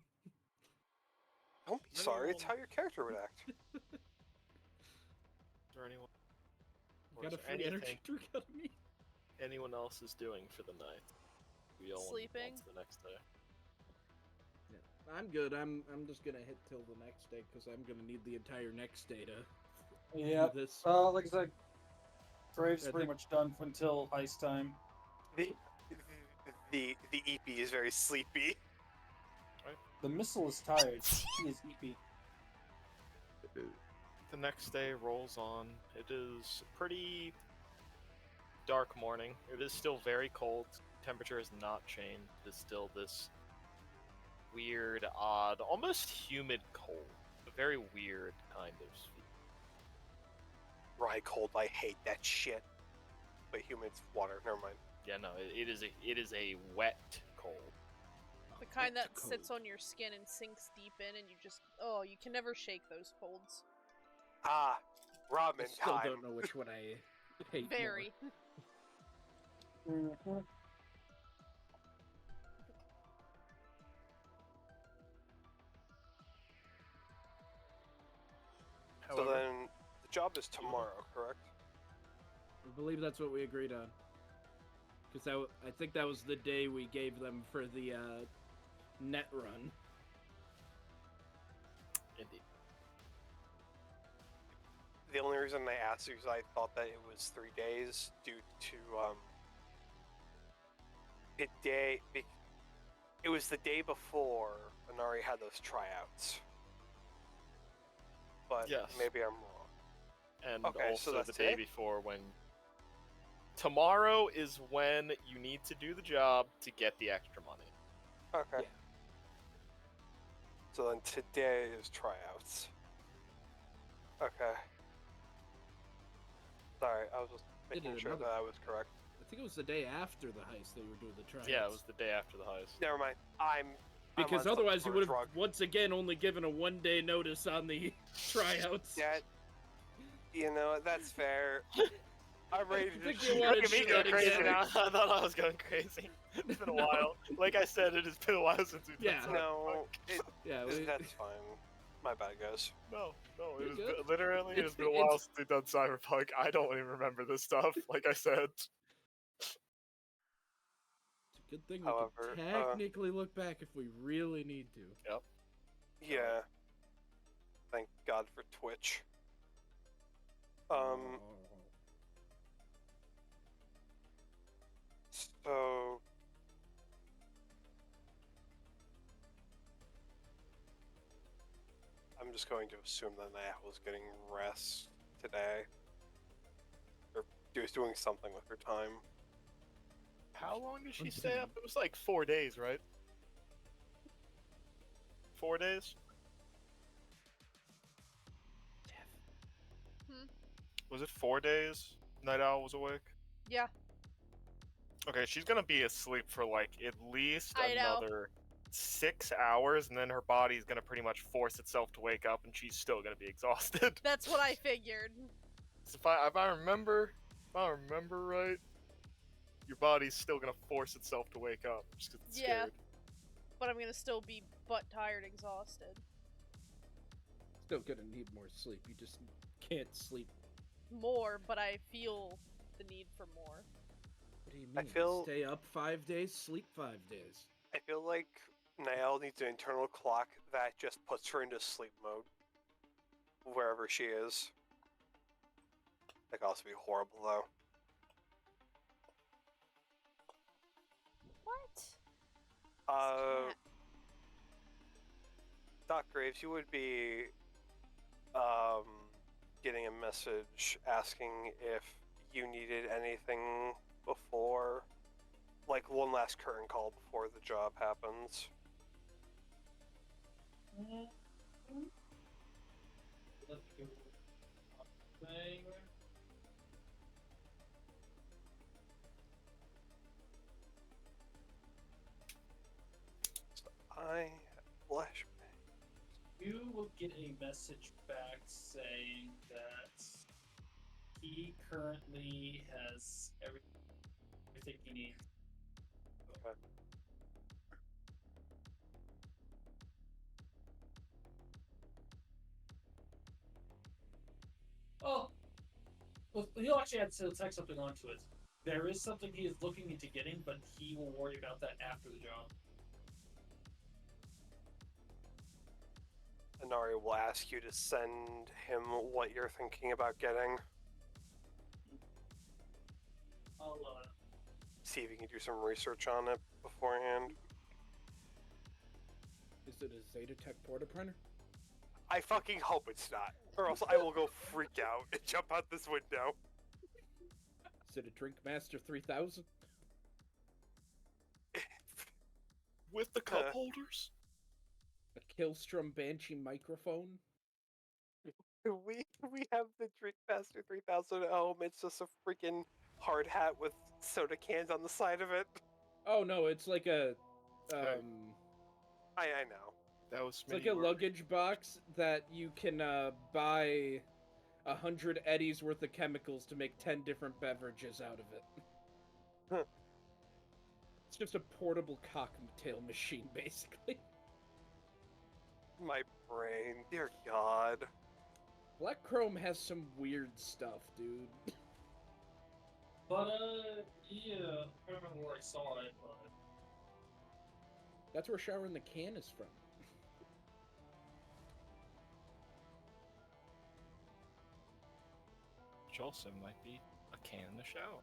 Don't be sorry, it's how your character would act. Is there anyone? You Or got a is there free energy anything drink out of me? anyone else is doing for the night? We all want to Sleeping. move on to the next day. Yeah, I'm good. I'm just gonna hit till the next day because I'm gonna need the entire next day to Yeah. do this. Like I said, Graves I pretty think- much done until heist time. The EP is very sleepy. The missile is tired. He is eepy. The next day rolls on. It is a pretty dark morning. It is still very cold. Temperature has not changed. It is still this weird, odd, almost humid cold. A very weird kind of feel. Rye cold, I hate that shit. But humid's water, never mind. Yeah, no, it is a wet cold. The kind that Cold. sits on your skin and sinks deep in, and you just you can never shake those colds. Ah, I ramen still time. don't know which one I hate Very. Mhm. So However, then, the job is tomorrow, correct? I believe that's what we agreed on. Because I think that was the day we gave them for the net run. indeed. The only reason I asked is I thought that it was 3 days due to it was the day before Anari had those tryouts. But Yes. maybe I'm wrong. And Okay, so also that's the day today? before when tomorrow is when you need to do the job to get the extra money. Okay. Yeah. So then today is tryouts. Okay. Sorry, I was just They did making sure another- that I was correct. I think it was the day after the heist they were doing the tryouts. Yeah, it was the day after the heist. Never mind. I'm Because on otherwise something you for would a have drug. once again only given a 1-day notice on the tryouts. That, you know, that's fair. I'm ready to think just you shoot. wanted Look at me shit going crazy again. now. I thought I was going crazy. It's been a while. Like I said, it has been a while since we've Yeah. done No, Yeah, that's fine. My bad, guys. No, You're it has good. been, literally it has been a It's- while since we've done Cyberpunk. I don't even remember this stuff. Like I said, it's a good thing we However, can technically look back if we really need to. Yeah. Thank God for Twitch. Oh. So I'm just going to assume that Naya was getting rest today. Or doing something with her time. how long did she One stay second. up? It was like 4 days, right? 4 days? Was it 4 days? Night Owl was awake? Yeah. Okay, she's gonna be asleep for like at least I know. another 6 hours, and then her body's gonna pretty much force itself to wake up, and she's still gonna be exhausted. That's what I figured. So if I remember right, your body's still gonna force itself to wake up just 'cause it's Yeah. scared. But I'm gonna still be butt tired, exhausted. Still gonna need more sleep. You just can't sleep. More, but I feel the need for more. What do you I mean? feel- Stay up 5 days, sleep 5 days. I feel like Nael needs an internal clock that just puts her into sleep mode. Wherever she is. That could also be horrible though. What? Uh, Doc Graves, you would be getting a message asking if you needed anything before, like one last curtain call before the job happens. Flashback. You will get a message back saying that he currently has everything he needs. Okay. Oh, well, he'll actually have to text something onto it. There is something he is looking into getting, but he will worry about that after the job. Inari will ask you to send him what you're thinking about getting. I'll See if you can do some research on it beforehand. Is it a Zetatech porta printer? I fucking hope it's not, or else I will go freak out and jump out this window. Is it a Drinkmaster 3000? With the cup holders? A Killstrom Banshee microphone? We have the Drinkmaster 3000 at home. It's just a freaking hard hat with soda cans on the side of it. Oh no, it's like a I know. That was it's like a luggage box that you can buy 100 eddies worth of chemicals to make 10 different beverages out of it. Huh. It's just a portable cocktail machine, basically. My brain, dear God. Black Chrome has some weird stuff, dude. But yeah, I don't remember where I saw it, but That's where Shower in the Can is from. Which also might be a can in the shower.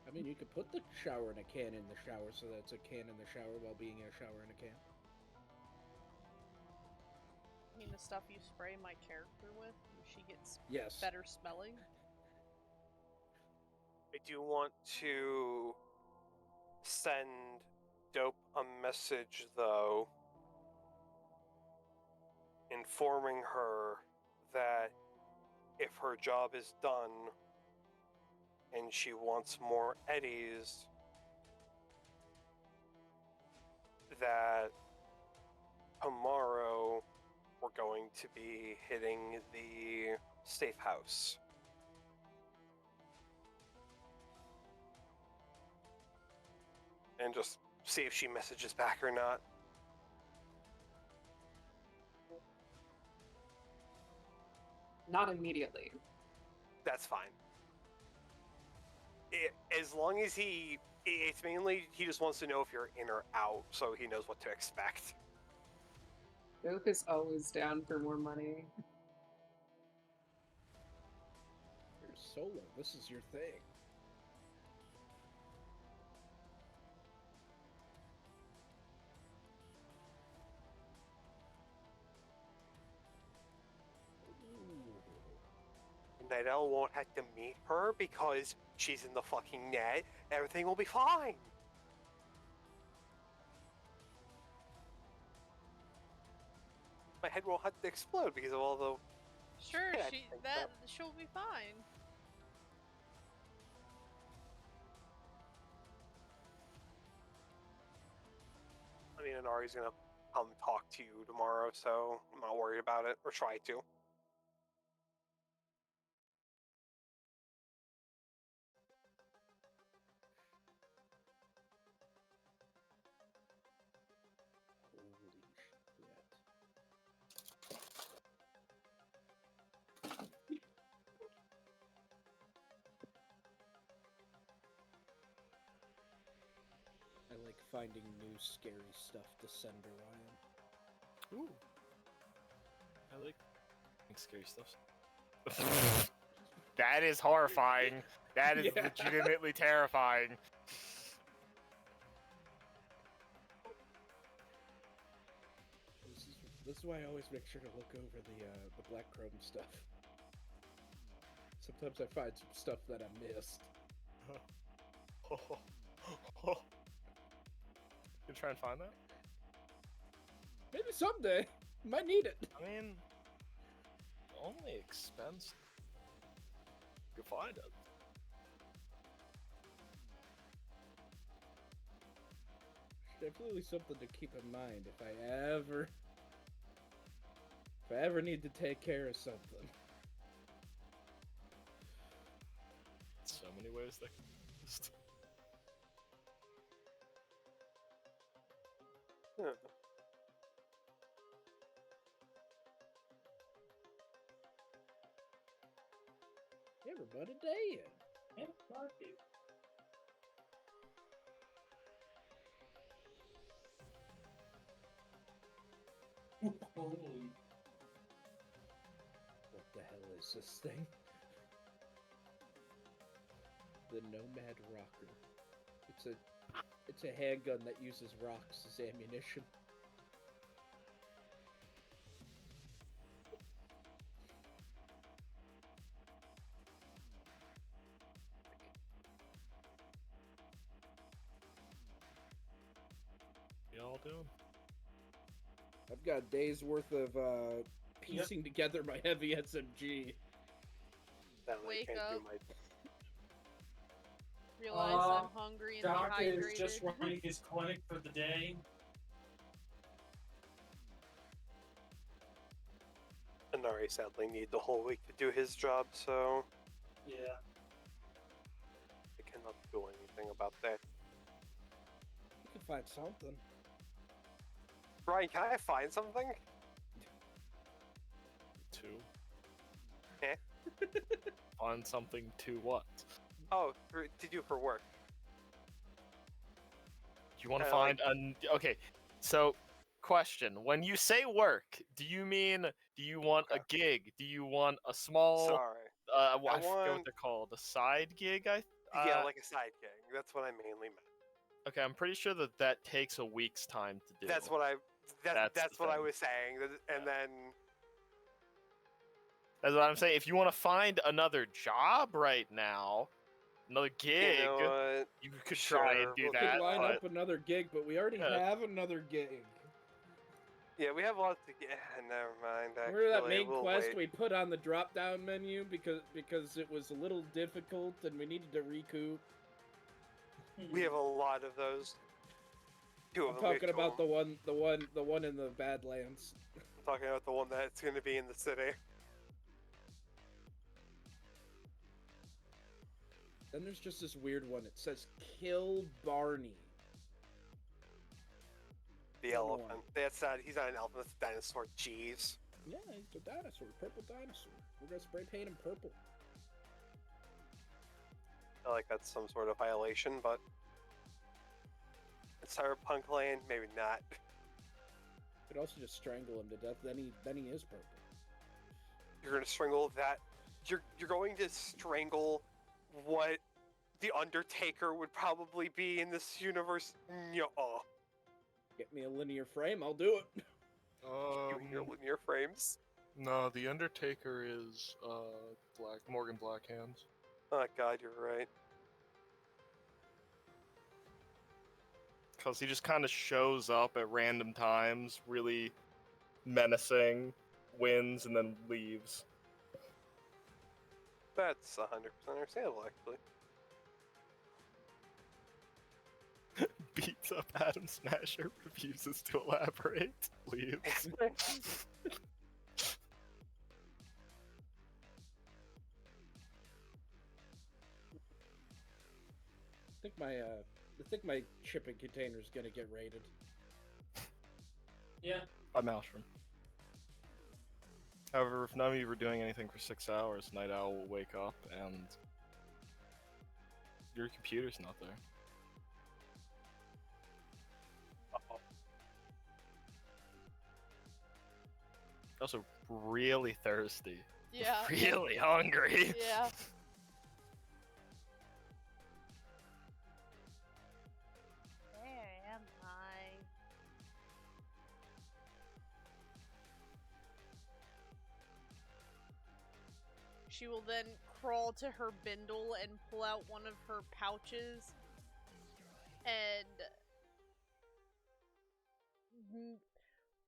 I mean, you could put the shower in a can in the shower, so that's a can in the shower while being in a shower in a can. I mean, the stuff you spray my character with, she gets Yes. better smelling. I do want to send Dope a message, though, informing her that if her job is done and she wants more eddies, that tomorrow we're going to be hitting the safe house. And just see if she messages back or not. Not immediately. That's fine. As long as it's mainly he just wants to know if you're in or out, so he knows what to expect. Dope is always down for more money. You're solo. This is your thing. Night Owl won't have to meet her because she's in the fucking net. Everything will be fine. My head won't have to explode because of all the. Sure, Yeah, I she think that she'll be fine. I mean, Inari's gonna come talk to you tomorrow, so I'm not worried about it, or try to. Holy shit. I like finding new scary stuff to send Orion. Ooh. I like scary stuff. That is horrifying. That is Yeah. legitimately terrifying. This is why I always make sure to look over the Black Chrome stuff. Sometimes I find some stuff that I missed. You try and find that? Maybe someday. Might need it. I mean, only expense. You can find it. definitely something to keep in mind if I ever need to take care of something. So many ways that can be used. Huh. Everybody dead. Yeah, fuck it. Holy. What the hell is this thing? The Nomad Rocker. It's a handgun that uses rocks as ammunition. Y'all doing? I've got days worth of piecing together my heavy SMG. That I Wake can't do up. my. Realize I'm hungry and Doc is dehydrated. just running his clinic for the day. Inari sadly need the whole week to do his job, so Yeah. I cannot do anything about that. You can find something. Brian, can I find something? 2. Eh? Find something to what? Oh, to do for work. You want to Kinda find okay, so question. When you say work, do you want a gig? Do you want a small Sorry. I forget what want- they're called, a side gig? Yeah, like a side gig. That's what I mainly meant. Okay, I'm pretty sure that takes a week's time to do. That's what I. That's That's the what I thing. was saying. And then That's what I'm saying. If you want to find another job right now, another gig, you know what? you could try and Sure, do we'll Could that. line but up another gig, but we already Yeah. have another gig. Yeah, we have lots to get. Never mind. Actually, Remember that main we'll quest wait. we put on the drop-down menu because it was a little difficult and we needed to recoup? We have a lot of those. 2 of I'm them. We have talking 2 of about them. the one in the Badlands. I'm talking about the one that's going to be in the city. Then there's just this weird one. It says kill Barney. The Come elephant. on. That's not. He's not an elephant. That's a dinosaur. Jeez. Yeah, he's the dinosaur, purple dinosaur. We're gonna spray paint him purple. I feel like that's some sort of violation, but in Cyberpunk land, maybe not. Could also just strangle him to death. Then he is purple. You're gonna strangle that. You're going to strangle what the Undertaker would probably be in this universe. Oh, Get me a linear frame, I'll do it. you and your linear frames. No, the Undertaker is Morgan Blackhands. Oh God, you're right. Because he just kind of shows up at random times, really menacing, wins, and then leaves. That's 100% understandable, actually. Beats up Adam Smasher, refuses to elaborate, leaves. I think my shipping container is gonna get raided. Yeah. By Maelstrom. However, if none of you were doing anything for 6 hours, Night Owl will wake up and your computer's not there. Uh-oh. Also, really thirsty. Yeah. Really hungry. Yeah. Where am I? She will then crawl to her bindle and pull out one of her pouches and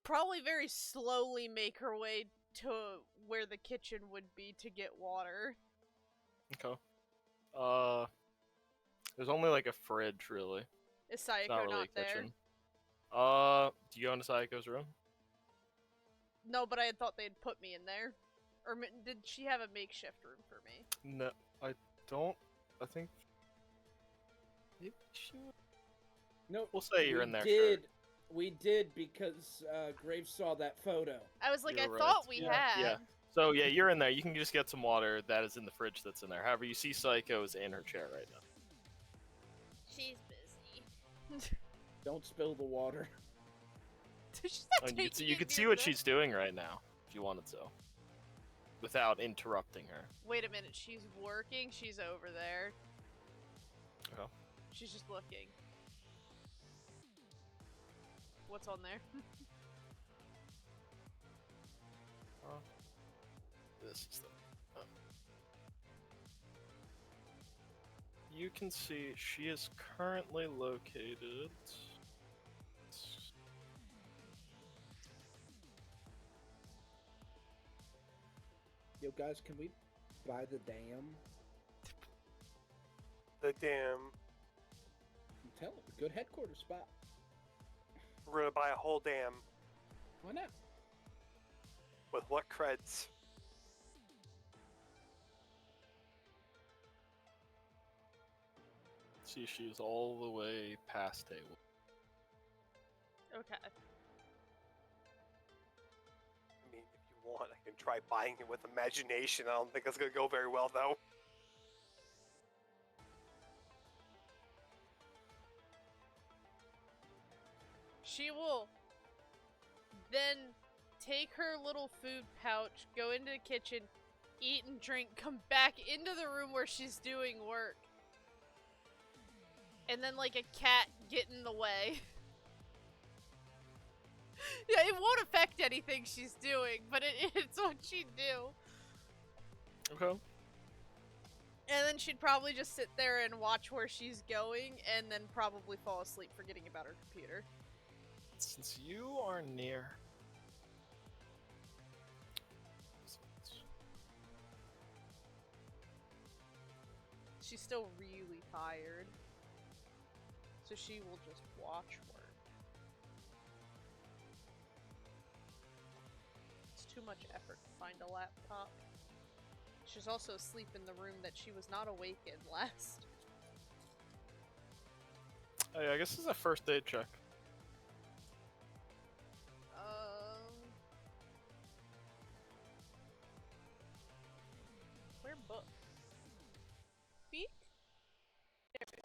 probably very slowly make her way to where the kitchen would be to get water. Okay. There's only like a fridge, really. Is It's not Sayako really not a there? kitchen. Do you go into Psycho's room? No, but I had thought they'd put me in there. Or did she have a makeshift room for me? No, I don't. I think. Maybe she. No, We'll say you're in there. We did because Graves saw that photo. I was like, You're I right. thought we had. Yeah. So yeah, you're in there. You can just get some water that is in the fridge that's in there. However, you see Psycho is in her chair right now. She's busy. Don't spill the water. She's Oh, not you can see, taking you it can see near what the- she's doing right now, if you wanted to, without interrupting her. Wait a minute, she's working? She's over there. Oh. She's just looking. What's on there? This is the. Oh. You can see she is currently located. Yo, guys, can we buy the dam? The dam. I'm telling you, good headquarters spot. We're gonna buy a whole dam. Why not? With what creds? See, she's all the way past table. Okay. I mean, if you want, I can try buying it with imagination. I don't think that's gonna go very well, though. She will then take her little food pouch, go into the kitchen, eat and drink, come back into the room where she's doing work. And then, like a cat, get in the way. Yeah, it won't affect anything she's doing, but it's what she'd do. Okay. And then she'd probably just sit there and watch where she's going, and then probably fall asleep forgetting about her computer. Since you are near. She's still really tired. So she will just watch work. It's too much effort to find a laptop. She's also asleep in the room that she was not awake in last. Oh, yeah, I guess this is a first aid check. Where books? Speak? There we go.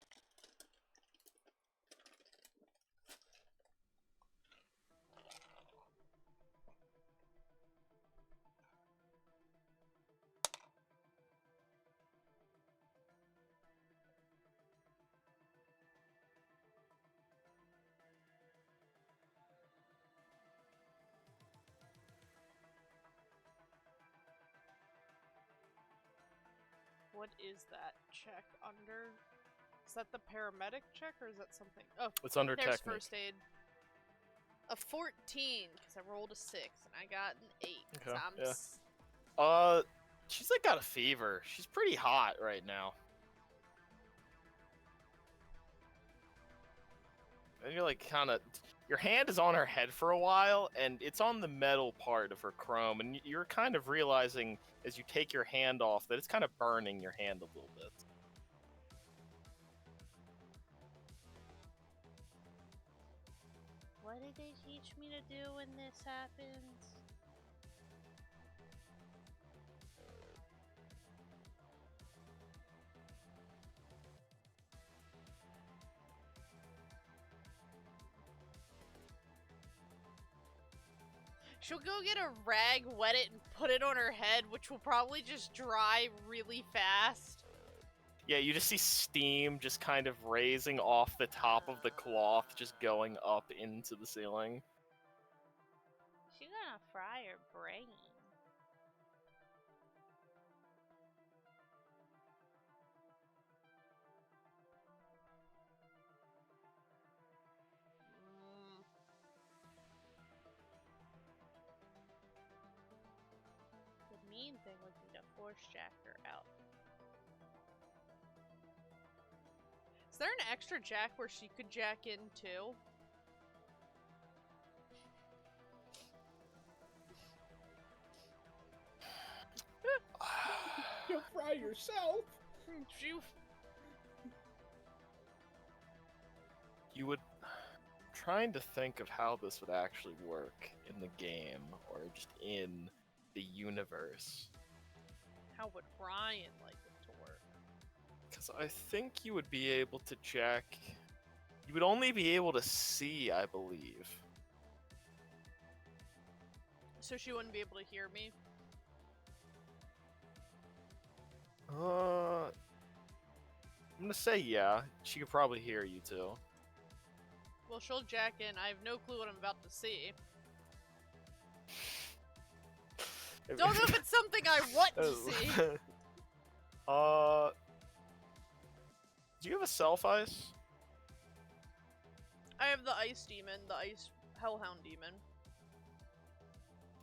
What is that check under? Is that the paramedic check or is that something? Oh, It's under there's technique. first aid. A 14 because I rolled a 6 and I got an 8. Okay, I'm yeah. She's like got a fever. She's pretty hot right now. And you're like kind of, your hand is on her head for a while, and it's on the metal part of her chrome, and you're kind of realizing as you take your hand off that it's kind of burning your hand a little bit. What did they teach me to do when this happens? She'll go get a rag, wet it, and put it on her head, which will probably just dry really fast. Yeah, you just see steam just kind of raising off the top of the cloth, just going up into the ceiling. She's gonna fry her brain. The mean thing would be to force jack her out. Is there an extra jack where she could jack in too? yourself. You would... Trying to think of how this would actually work in the game, or just in the universe. How would Ryan like it to work? Because I think you would be able to jack... You would only be able to see, I believe. So she wouldn't be able to hear me? I'm gonna say yeah. She could probably hear you too. Well, she'll jack in. I have no clue what I'm about to see. Don't know if it's something I want to see. Do you have a self ice? I have the ice demon, the ice hellhound demon.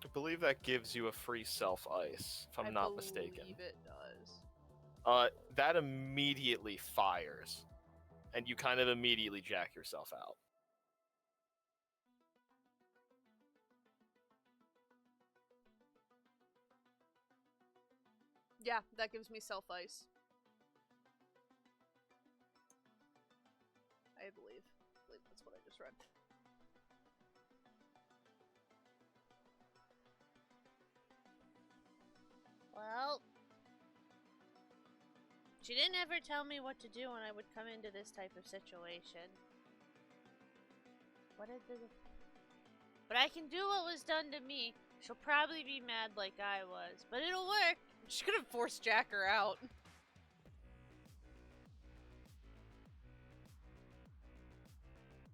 I believe that gives you a free self ice, if I'm not mistaken. I believe it does. That immediately fires, and you kind of immediately jack yourself out. Yeah, that gives me self ice. I believe that's what I just read. Well, she didn't ever tell me what to do when I would come into this type of situation. But I can do what was done to me. She'll probably be mad like I was, but it'll work. She's gonna force Jack her out.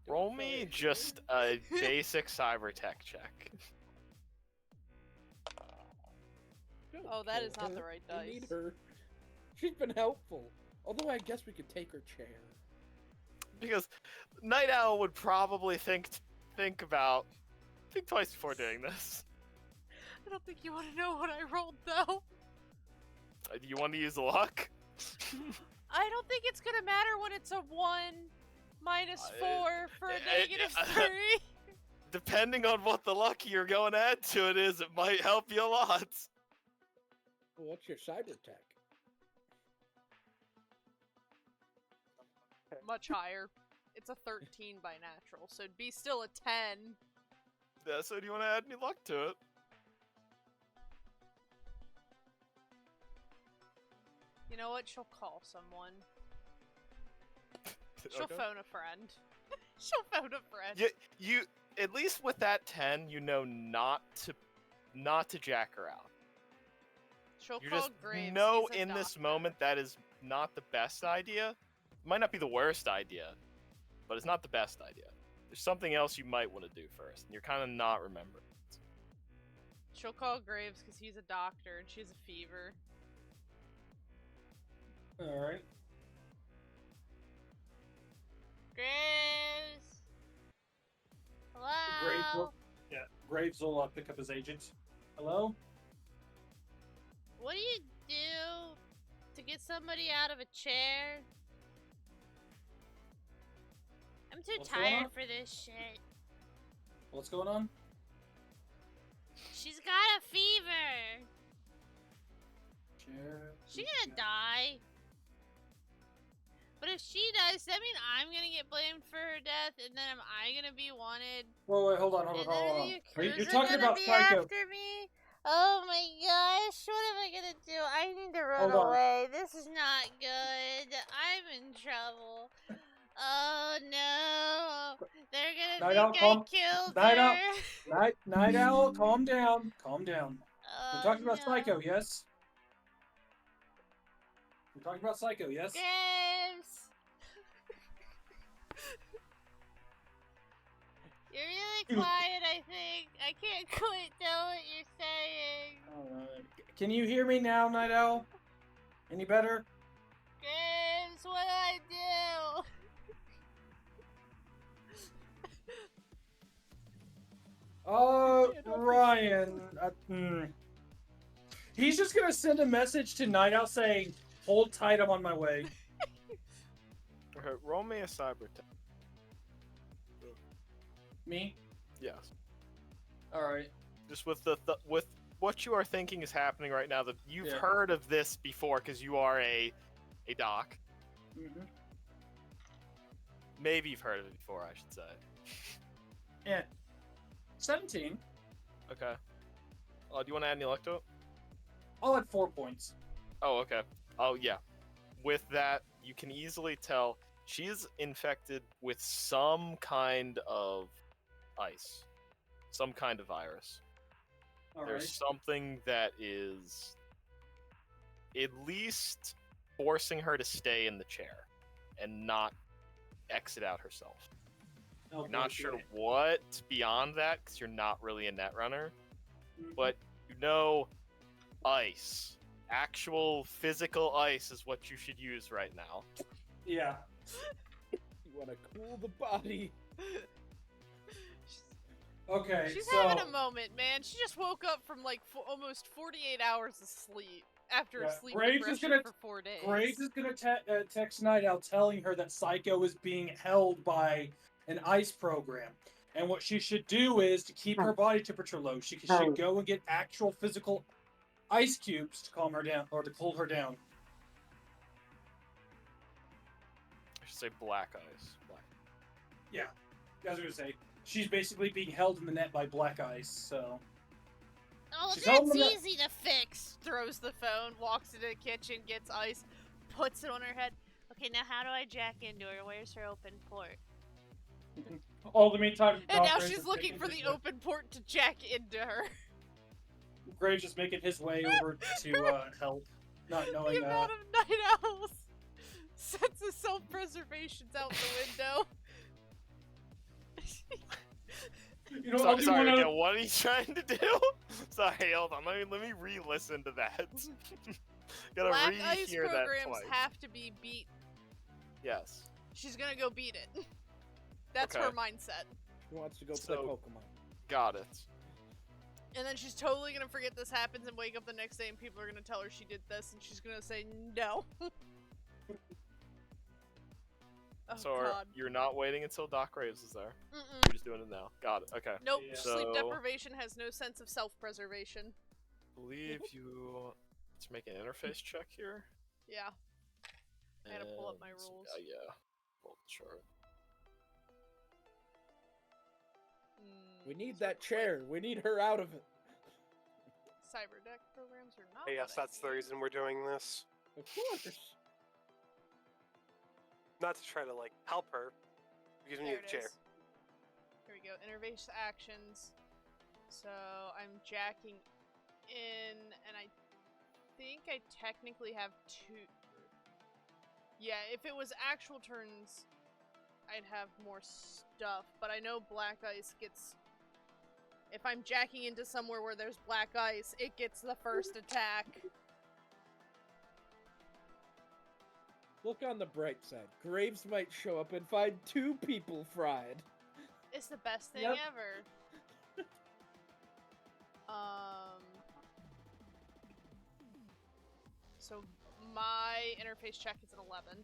Roll me just a basic cyber tech check. Oh, that is not the right dice. We need her. She's been helpful. Although I guess we could take her chair. Because Night Owl would probably think twice before doing this. I don't think you want to know what I rolled, though. Do you want to use luck? I don't think it's gonna matter when it's a 1 minus 4 for a negative 3. Depending on what the luck you're going to add to it is, it might help you a lot. Well, what's your cyber tech? Much higher. It's a 13 by natural, so it'd be still a 10. Yeah, so do you want to add any luck to it? You know what? She'll call someone. She'll Okay. phone a friend. She'll phone a friend. You at least with that 10, you know not to jack her out. She'll You call just Graves. know He's a in this doctor. moment that is not the best idea. It might not be the worst idea, but it's not the best idea. There's something else you might want to do first, and you're kind of not remembering. She'll call Graves because he's a doctor and she has a fever. Alright. Graves! Graves Hello? will, Graves will pick up his agent. Hello? What do you do to get somebody out of a chair? I'm too What's going on? tired for this shit. What's going on? She's got a fever. Chair. She's gonna die. But if she dies, that means I'm gonna get blamed for her death, and then am I gonna be wanted? Whoa, wait, hold on. And then the You're Yakuza talking gonna about be Psycho. after me? Oh my gosh, what am I gonna do? I need to run Hold on. away. This is not good. I'm in trouble. Oh no. They're gonna Night Owl, think I calm- killed Night Owl. her. Night Owl, calm down. Calm down. Oh, We're talking about no. Psycho, yes? We're talking about Psycho, yes? Graves! You're really quiet, I think. I can't quite tell what you're saying. Alright. Can you hear me now, Night Owl? Any better? Graves, what do I do? Ryan. He's just gonna send a message to Night Owl saying, "Hold tight, I'm on my way." Okay, roll me a cyber tech. Me? Yes. Alright. Just with the what you are thinking is happening right now, that you've Yeah. heard of this before because you are a doc. Mm-hmm. Maybe you've heard of it before, I should say. Yeah. 17. Okay. Do you want to add any luck to it? I'll add 4 points. Oh, okay. Oh, yeah. With that, you can easily tell she is infected with some kind of ice. Some kind of virus. All There's right. something that is at least forcing her to stay in the chair and not exit out herself. Okay, You're not sure what beyond that because you're not really a netrunner, but you know ice. Actual physical ice is what you should use right now. Yeah. You want to cool the body. Okay, She's so having a moment, man. She just woke up from like almost 48 hours of sleep after Yeah, sleep Graves is depression gonna- for 4 days. Graves is gonna text Night Owl telling her that Psycho is being held by an ice program, and what she should do is to keep her body temperature low. She should go and get actual physical ice cubes to calm her down or to cool her down. I should say black ice. Black. Yeah, I was gonna say she's basically being held in the net by black ice. So Oh, She's that's holding it- easy to fix. Throws the phone, walks into the kitchen, gets ice, puts it on her head. Okay, now how do I jack into her? Where's her open port? all the meantime, And now Graves she's is looking making for his the way- open port to jack into her. Graves is making his way over to help, not The knowing. amount of night owls sense of self-preservation's out the window. You know, I'll do Sorry, one again, other- what are you trying to do? Sorry, hold on. Let me re-listen to that. Gotta Black ice re-hear that programs twice. have to be beat. Yes. She's gonna go beat it. That's Okay. her mindset. Who wants to go play So- Pokemon? Got it. And then she's totally gonna forget this happens and wake up the next day and people are gonna tell her she did this and she's gonna say no. Oh So god. you're not waiting until Doc Graves is there. Mm-mm. You're just doing it now. Got it. Okay. Nope, Yeah. sleep So- deprivation has no sense of self-preservation. Believe you. Let's make an interface check here. Yeah. I gotta pull up my And- rules. Yeah. Pull the chart. We need So that chair. We need her out of it. Cyberdeck programs are not. Hey, yes, what I that's the need. reason we're doing this. Of course. Not to try to, like, help her. Because we There need it a chair. is. Here we go. Interface actions. So I'm jacking in, and I think I technically have 2. Yeah, if it was actual turns, I'd have more stuff. But I know black ice gets. If I'm jacking into somewhere where there's black ice, it gets the first attack. Look on the bright side. Graves might show up and find 2 people fried. It's the best thing Yep. ever. So my interface check is an 11,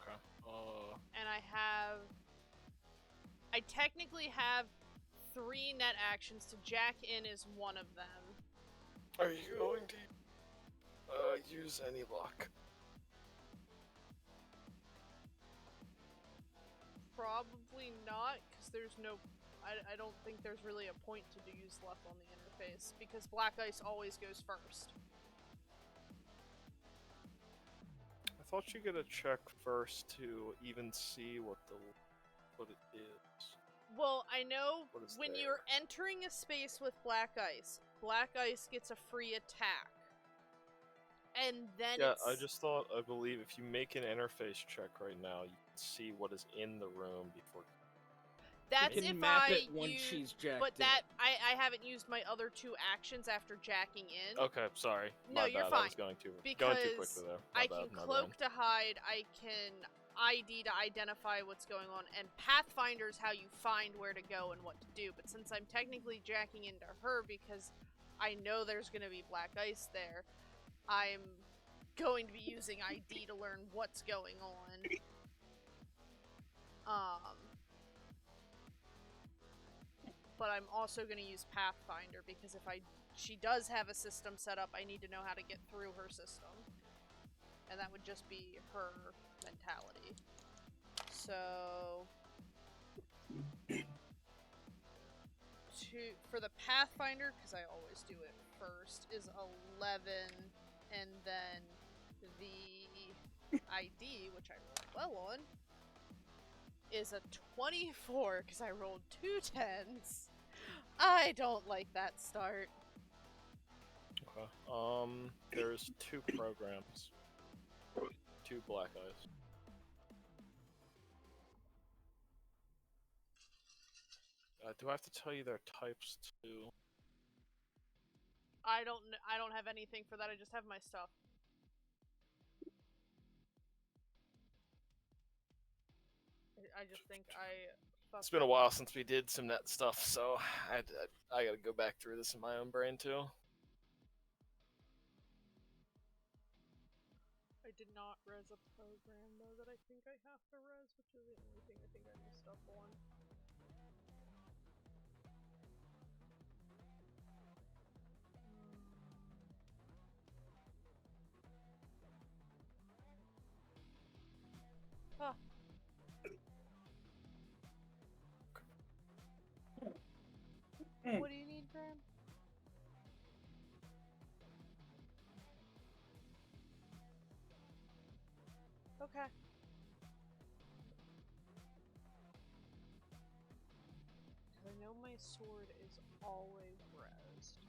Okay. and I technically have 3 net actions. To jack in is one of them. Are you going to use any luck? Probably not, because there's no. I don't think there's really a point to use luck on the interface because black ice always goes first. I thought you get a check first to even see what it is. Well, I know What is when there? you're entering a space with black ice gets a free attack. And then Yeah, it's... I believe if you make an interface check right now, you can see what is in the room before. That's You can if map I it once use... she's jacked But in. that, I haven't used my other 2 actions after jacking in. Okay, sorry. No, My you're bad. I was fine, going too because quickly there. I can cloak to hide, I can ID to identify what's going on, and Pathfinder's how you find where to go and what to do. But since I'm technically jacking into her because I know there's going to be black ice there, I'm going to be using ID to learn what's going on. But but I'm also going to use Pathfinder because if she does have a system set up, I need to know how to get through her system. And that would just be her mentality. So for the Pathfinder, because I always do it first, is 11, and then the ID, which I rolled well on, is a 24, because I rolled 2 10s. I don't like that start. Okay. There's 2 programs. 2 black eyes. Do I have to tell you their types too? I don't have anything for that. I just have my stuff. I just think It's been a while since we did some net stuff, so I gotta go back through this in my own brain too. I did not res a program though that I think I have to res, which is the only thing I think I messed up on. Huh. What do you need, Graham? Okay. I know my sword is always rezzed.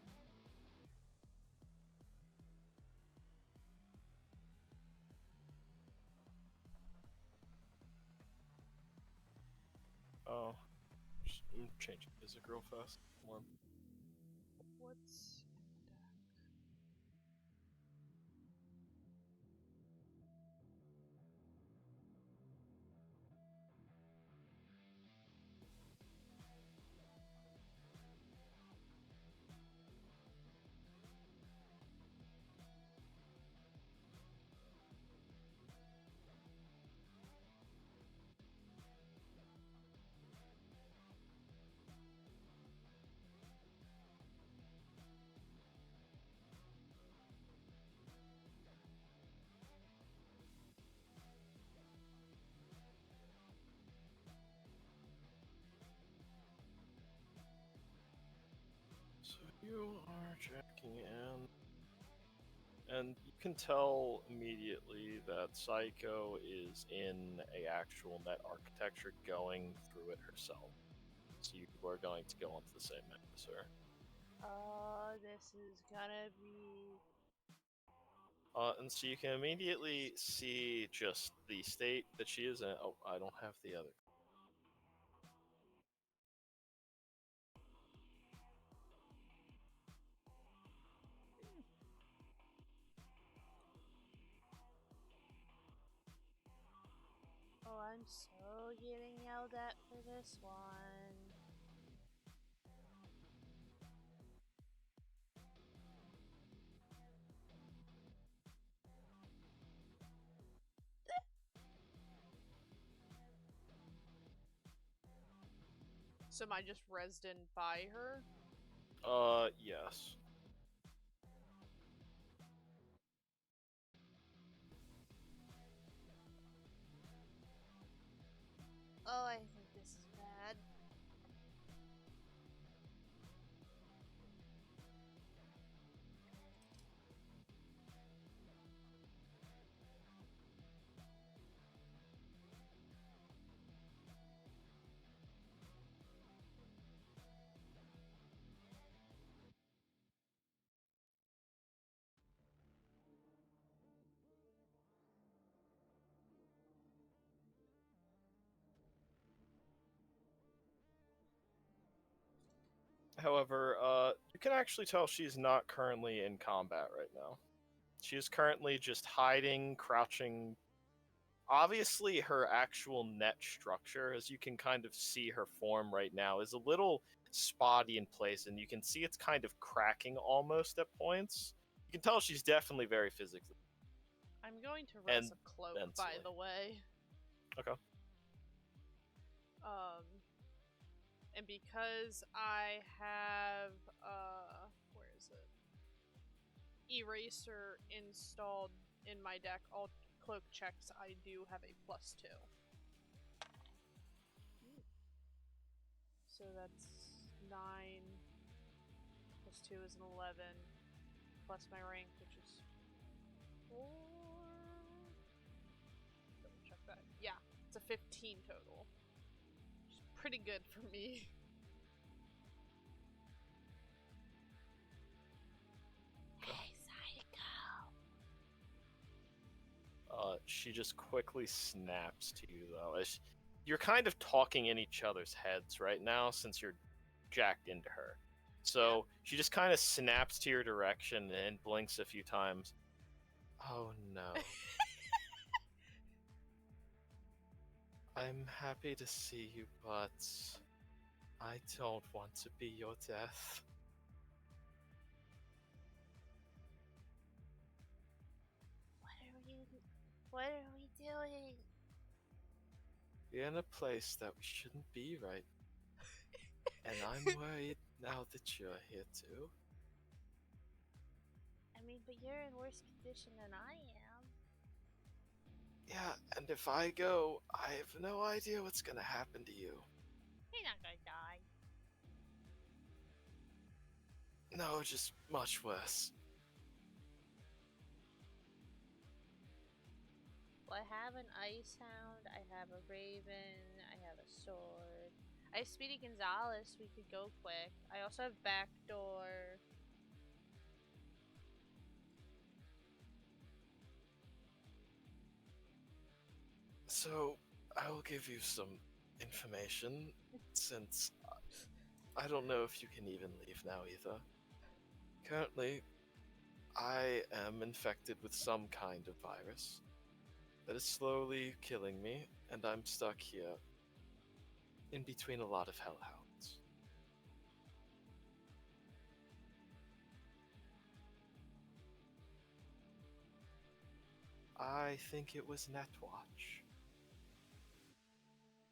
Oh. Just change music real fast. One. What's in deck? So you are checking in, and you can tell immediately that Psycho is in a actual net architecture going through it herself. So you are going to go onto the same map as her. This is gonna be... And so you can immediately see just the state that she is in. Oh, I don't have the other. Oh, I'm so getting yelled at for this one. So am I just rezzed in by her? Yes. Oh, I think this is bad. However, you can actually tell she's not currently in combat right now. She is currently just hiding, crouching. Obviously, her actual net structure, as you can kind of see her form right now, is a little spotty in place, and you can see it's kind of cracking almost at points. You can tell she's definitely very physically. I'm going to res a cloak, by mentally. the way. Okay. and because I have where is it? Eraser installed in my deck, all cloak checks I do have a +2. So that's 9 +2 is an 11, plus my rank, which is 4. Double check that. Yeah, it's a 15 total. Which is pretty good for me. Hey, Psycho! She just quickly snaps to you, though. You're kind of talking in each other's heads right now since you're jacked into her. So she just kind of snaps to your direction and blinks a few times. Oh no. I'm happy to see you, but I don't want to be your death. What are we doing? We're in a place that we shouldn't be right. And I'm worried now that you're here too. I mean, but you're in worse condition than I am. Yeah, and if I go, I have no idea what's gonna happen to you. You're not gonna die. No, just much worse. Well, I have an ice hound, I have a raven, I have a sword. I have Speedy Gonzalez, we could go quick. I also have backdoor. So, I will give you some information, since I don't know if you can even leave now either. Currently, I am infected with some kind of virus that is slowly killing me, and I'm stuck here in between a lot of hellhounds. I think it was Netwatch.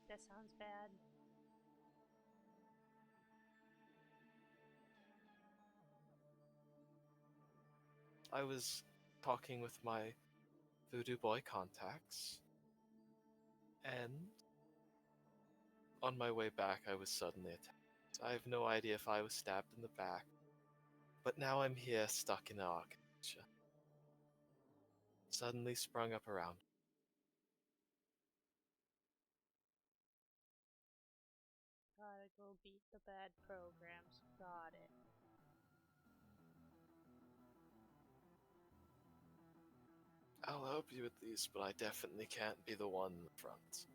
That sounds bad. I was talking with my voodoo boy contacts, and on my way back I was suddenly attacked. I have no idea if I was stabbed in the back, but now I'm here stuck in architecture. Suddenly sprung up around. Gotta go beat the bad programs. Got it. I'll help you with these, but I definitely can't be the one in the front.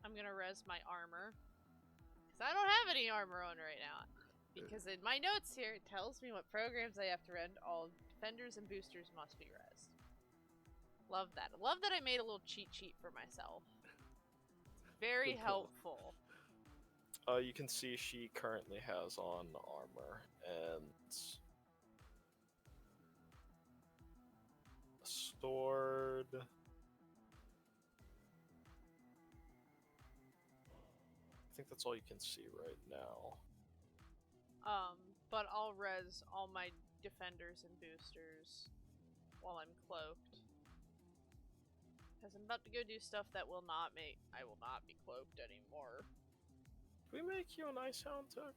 I'm gonna res my armor. Because I don't have any armor on right now. Because in my notes here, it tells me what programs I have to run. All defenders and boosters must be rezzed. Love that. Love that I made a little cheat sheet for myself. It's very helpful. You can see she currently has on armor and a sword. I think that's all you can see right now. But I'll res all my defenders and boosters while I'm cloaked. Because I'm about to go do stuff that will not make I will not be cloaked anymore. Did we make you an ice hound tech?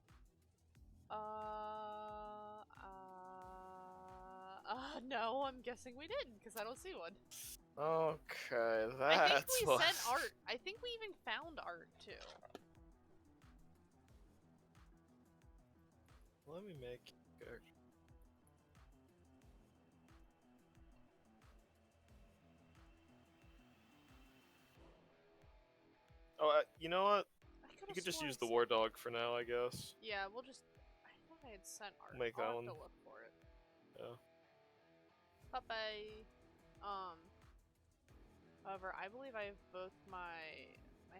No, I'm guessing we didn't, because I don't see one. Okay, I think that's we what... sent art. I think we even found art, too. Let me make a character. Oh, you know what? You could just use the war dog for now, I guess. Yeah, we'll just... I thought I had sent art. Make that I'll one. have to look for it. Yeah. Bye-bye. However, I believe I have both my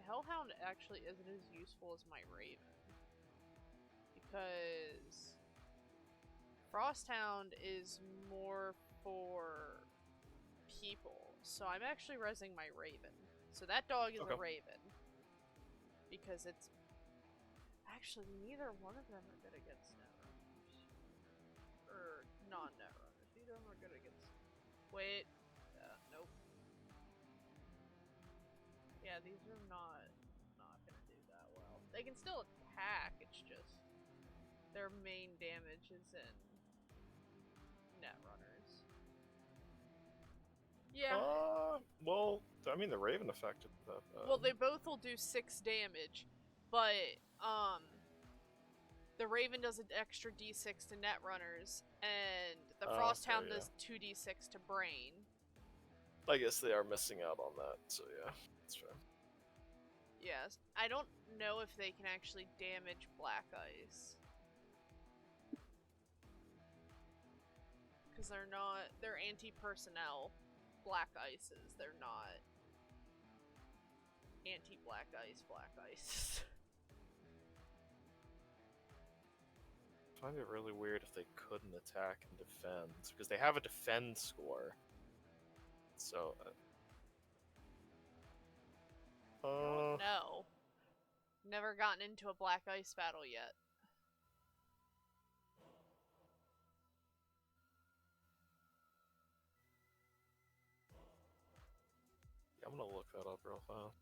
Hellhound actually isn't as useful as my Raven. Because Frosthound is more for people. So I'm actually rezzing my Raven. So that dog is a Raven. Because it's Actually, neither one of them are good against netrunners. Or non-netrunners. Neither of them are good against... Wait. Nope. Yeah, these are not gonna do that well. They can still attack, it's just... Their main damage is in netrunners. Yeah. Well, I mean, the Raven affected that. Well, they both will do 6 damage, but, the Raven does an extra d6 to Netrunners, and the Frosthound does 2d6 to Brain. I guess they are missing out on that, so yeah, that's fair. Yes. I don't know if they can actually damage Black Ice. Because they're anti-personnel Black Ices. They're not anti-Black Ice. I find it really weird if they couldn't attack and defend, because they have a defend score. So, No. Never gotten into a Black Ice battle yet. I'm gonna look that up real fast.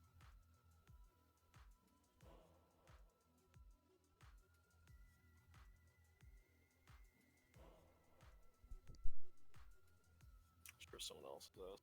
Sure, someone else does.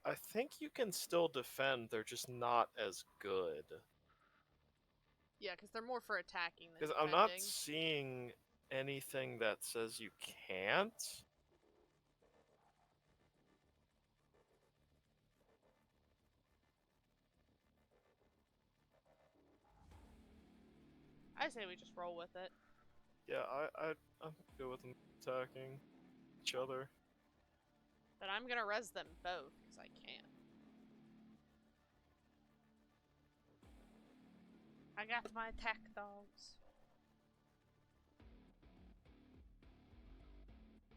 I think you can still defend, they're just not as good. Yeah, because they're more for attacking than Because defending. I'm not seeing anything that says you can't. I say we just roll with it. Yeah, I'm good with them attacking each other. But I'm gonna res them both, because I can. I got my attack dogs.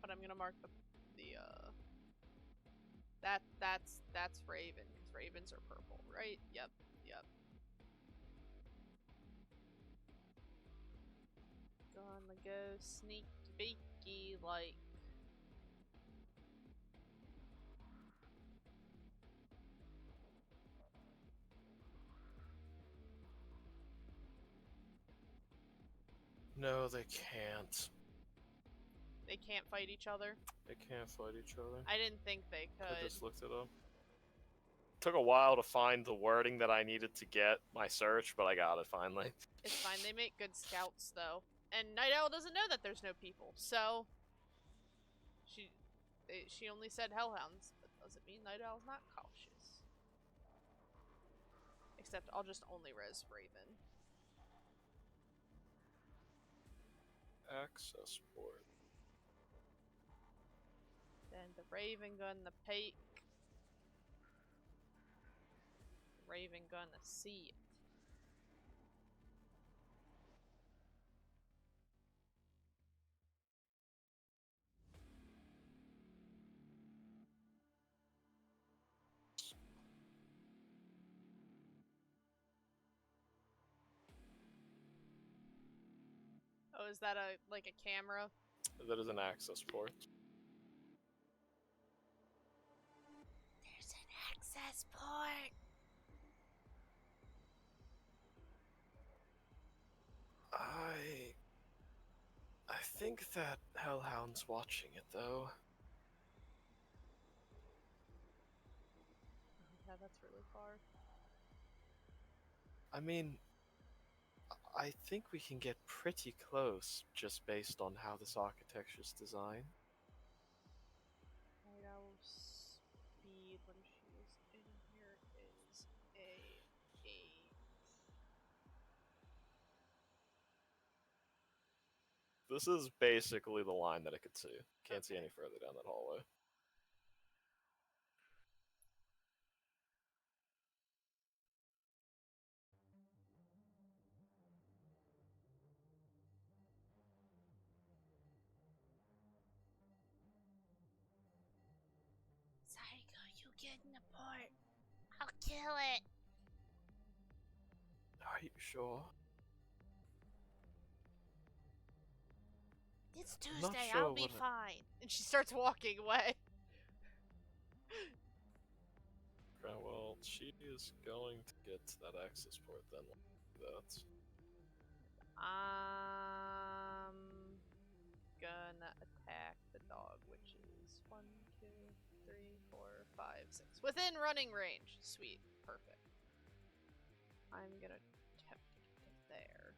But I'm gonna mark that's Raven, because Ravens are purple, right? Yep. Gonna go sneaky beaky like. No, they can't. They can't fight each other? They can't fight each other. I didn't think they could. I just looked it up. Took a while to find the wording that I needed to get my search, but I got it finally. It's fine, they make good scouts though. And Night Owl doesn't know that there's no people, so she only said hellhounds, but doesn't mean Night Owl's not cautious. Except I'll just only res Raven. Access port. Then the Raven gun, the Pake. Raven gun, the Sea. Oh, is that like a camera? That is an access port. There's an access port! I think that Hellhound's watching it, though. Yeah, that's really far. I mean, I think we can get pretty close, just based on how this architecture's designed. Night Owl's speed when she is in here is a 8. This is basically the line that I could see. Can't see any further down that hallway. Psycho, you get in the port. I'll kill it. Are you sure? It's I'm not Tuesday, sure I'll be what fine. And she starts walking away. Okay, well, she is going to get to that access port then. That's Gonna attack the dog, which is 1, 2, 3, 4, 5, 6. Within running range. Sweet. Perfect. I'm gonna attempt to get to there.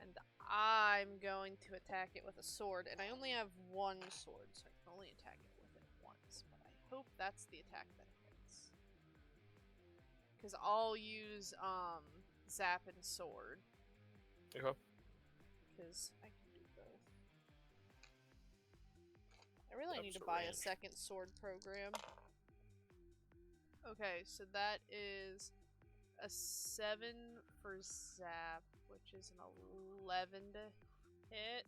And I'm going to attack it with a sword. And I only have one sword, so I can only attack it with it once. But I hope that's the attack that hits. Because I'll use, Zap and Sword. okay. Because I can do both. I really need to That's buy a range. second sword program. Okay, so that is a 7 for Zap, which is an 11 to hit.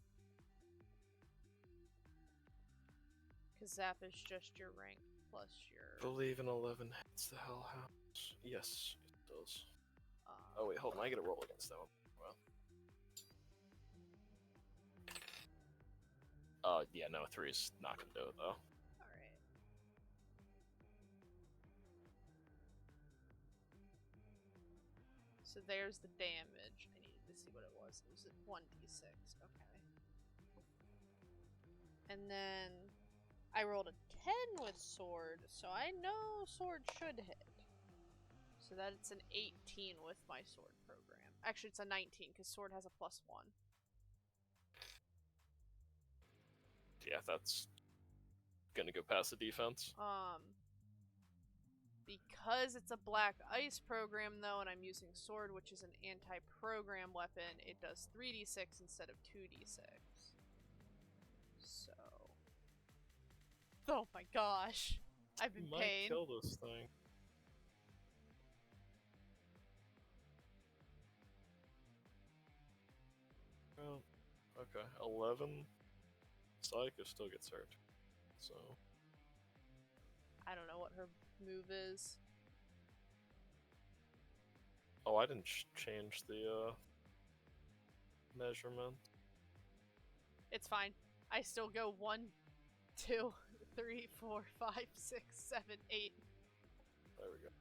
Because Zap is just your rank plus your... Believe an 11 hits the Hellhounds. Yes, it does. Oh wait, hold on. I get a roll against that one. Well. Yeah, no, 3's not gonna do it though. Alright. So there's the damage. I needed to see what it was. It was at 1d6. Okay. And then I rolled a 10 with sword, so I know sword should hit. So that's an 18 with my sword program. Actually, it's a 19 because sword has a +1. Yeah, that's gonna go past the defense. Because it's a black ice program though, and I'm using sword, which is an anti-program weapon, it does 3d6 instead of 2d6. So, oh my gosh, I've been Might pain. kill this thing. Well, okay, 11. Psycho still gets hurt. So. I don't know what her move is. Oh, I didn't change the measurement. It's fine. I still go 1, 2, 3, 4, 5, 6, 7, 8. There we go.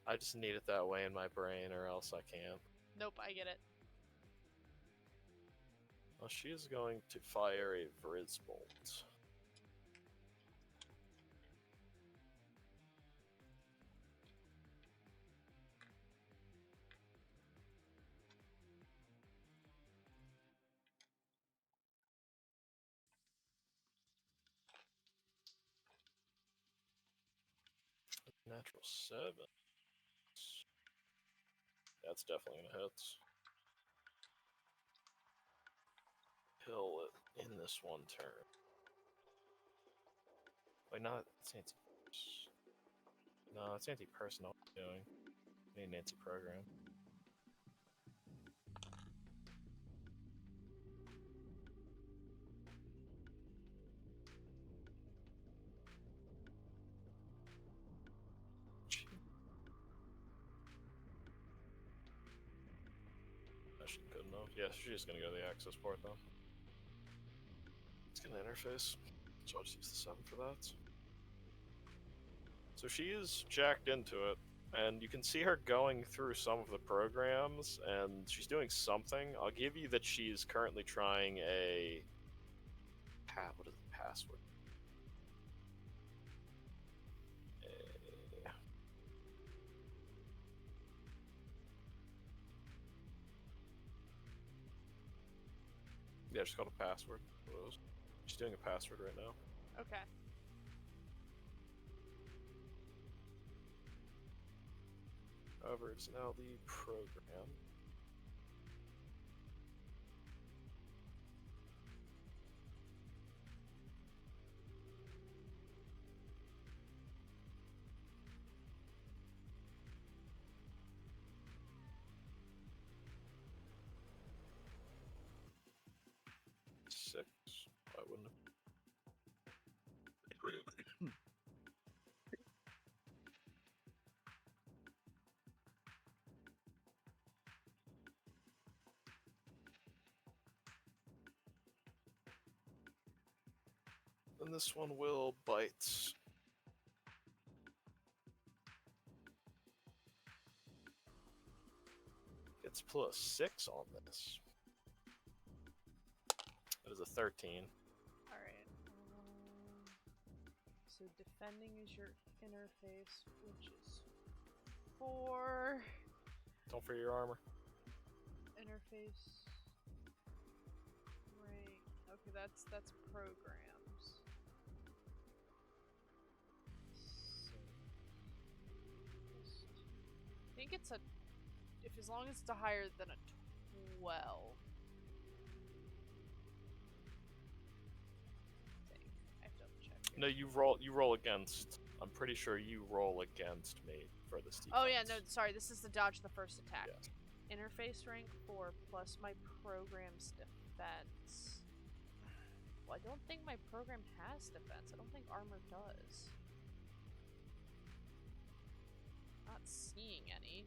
I just need it that way in my brain, or else I can't. Nope, I get it. Well, she is going to fire a Vriz bolt. Natural 7. That's definitely gonna hit. Kill it in this one turn. Wait, not it's anti. No, it's anti-personal. Doing. I need an anti-program. That should be good enough. Yeah, she's just gonna go to the access port though. It's gonna interface. So I'll just use the 7 for that. So she is jacked into it, and you can see her going through some of the programs, and she's doing something. I'll give you that she's currently trying a... What is the password? Yeah, just called a password. She's doing a password right now. Okay. However, it's now the program. And this one will bite. Gets +6 on this. That is a 13. Alright. So defending is your interface, which is 4. Don't forget your armor. Interface. Right. Okay, that's programs. I think it's as long as it's a higher than a 12. I have to double check here. No, you roll against. I'm pretty sure you roll against me for this defense. Oh yeah, no, sorry, this is the dodge the first attack. Yes. Interface rank 4 plus my program's defense. Well, I don't think my program has defense. I don't think armor does. Not seeing any.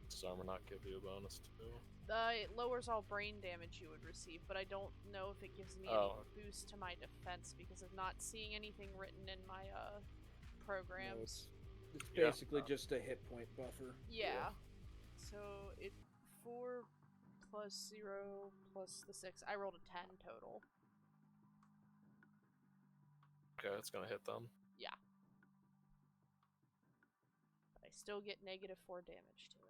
Does armor not give you a bonus too? It lowers all brain damage you would receive, but I don't know if it gives me any boost to my defense because of not seeing anything written in my programs. No, it's basically just a hit point buffer. Yeah. So it 4 plus 0 plus the 6. I rolled a 10 total. Okay, it's gonna hit them. Yeah. But I still get -4 damage to it.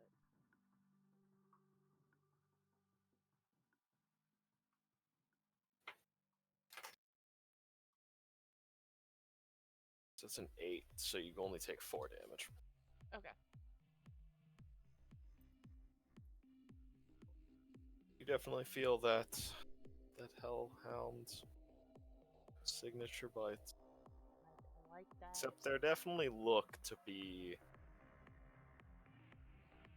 So it's an 8, so you only take 4 damage. Okay. You definitely feel that Hellhound's signature bite. I like that. Except they definitely look to be.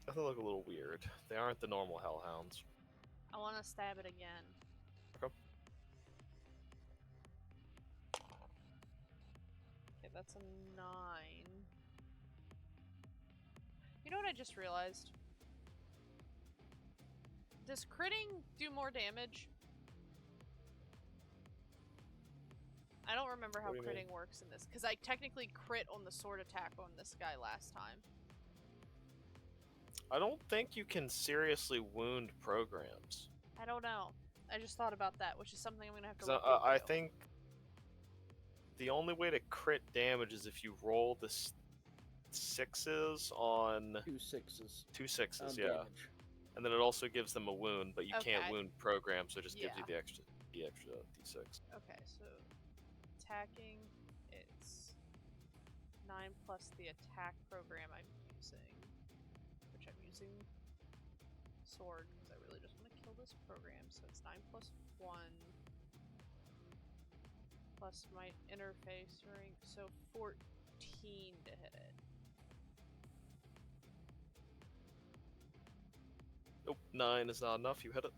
They look a little weird. They aren't the normal Hellhounds. I want to stab it again. Okay. Okay, that's a 9. You know what I just realized? Does critting do more damage? I don't remember how What do you mean? critting works in this, because I technically crit on the sword attack on this guy last time. I don't think you can seriously wound programs. I don't know. I just thought about that, which is something I'm gonna have to 'Cause look I into. think the only way to crit damage is if you roll the 6s on 2 6s. 2 6s, on yeah. damage. And then it also gives them a wound, but you can't Okay. wound programs, so it just gives you Yeah. the extra d6. Okay, so attacking, it's 9 plus the attack program I'm using, which I'm using sword because I really just want to kill this program. So it's 9 plus 1 plus my interface rank, so 14 to hit it. Nope, 9 is not enough. You hit it.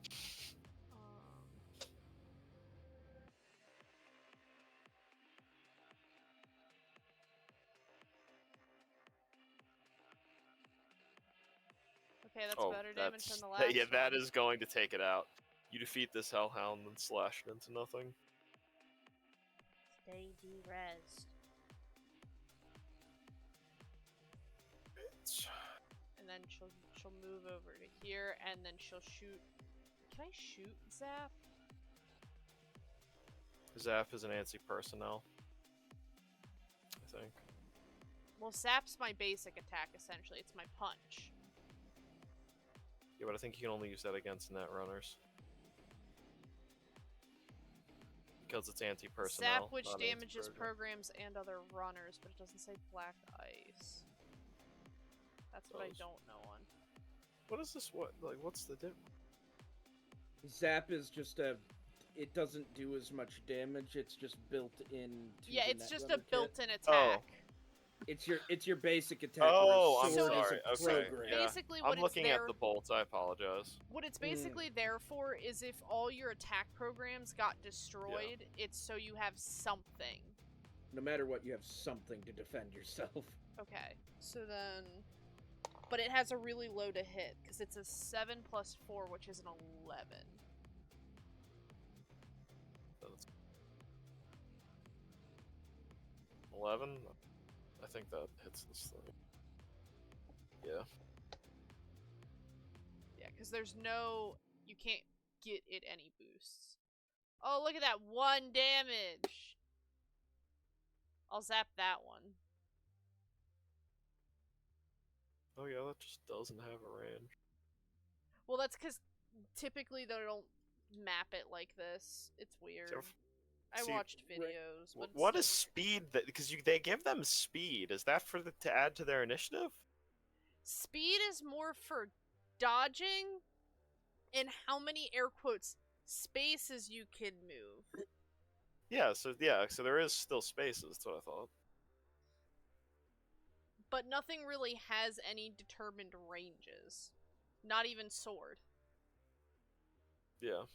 Okay, that's better damage than the last yeah, that one. is going to take it out. You defeat this Hellhound and slash it into nothing. Stay de-rezzed. And then she'll move over to here, and then she'll shoot. Can I shoot Zap? Zap is an anti-personnel, I think. Well, Zap's my basic attack, essentially. It's my punch. Yeah, but I think you can only use that against net runners. Because it's anti-personnel. Zap, which not damages anti-program. programs and other runners, but it doesn't say black ice. That's what I don't know on. What is this? What's the difference? Zap is just a. It doesn't do as much damage. It's just built in. Yeah, it's just a kit. built-in attack. It's your basic attack. Oh, where I'm a sword sorry. is a Okay, program. yeah. Basically, what I'm looking at the bolts. I apologize. What it's basically there for is if all your attack programs got destroyed, it's so you have something. No matter what, you have something to defend yourself. Okay, so then... But it has a really low to hit, because it's a 7 plus 4, which is an 11. 11? I think that hits this thing. Yeah. Yeah, because there's no... You can't get it any boosts. Oh, look at that 1 damage! I'll zap that one. Oh yeah, that just doesn't have a range. Well, that's because typically they don't map it like this. It's weird. I watched videos, but what is speed? That because they give them speed. Is that for to add to their initiative? Speed is more for dodging and how many air quotes spaces you can move. Yeah. So there is still spaces. That's what I thought. But nothing really has any determined ranges. Not even sword. Yeah.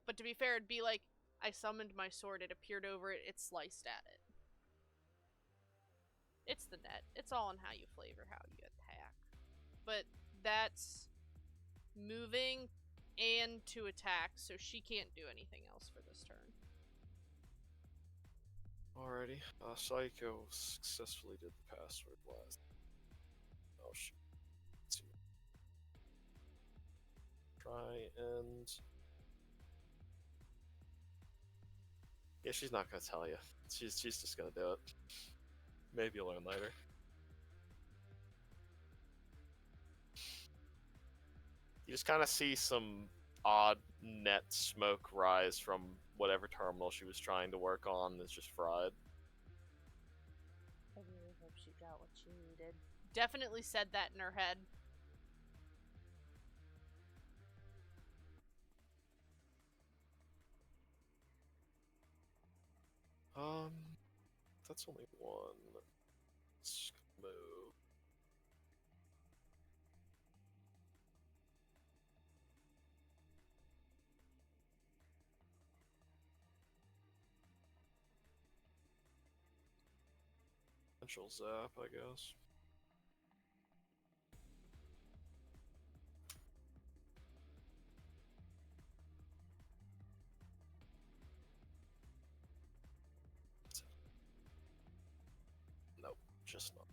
But to be fair, it'd be like, I summoned my sword, it appeared over it, it sliced at it. It's the net. It's all in how you flavor, how you attack. But that's moving and to attack, so she can't do anything else for this turn. Alrighty. Psycho successfully did the password blast. Oh shit. Let's see. Try and... Yeah, she's not gonna tell you. She's just gonna do it. Maybe you'll learn later. You just kind of see some odd net smoke rise from whatever terminal she was trying to work on that's just fried. I really hope she got what she needed. Definitely said that in her head. That's only one. Let's move. Potential zap, I guess. Nope, just not.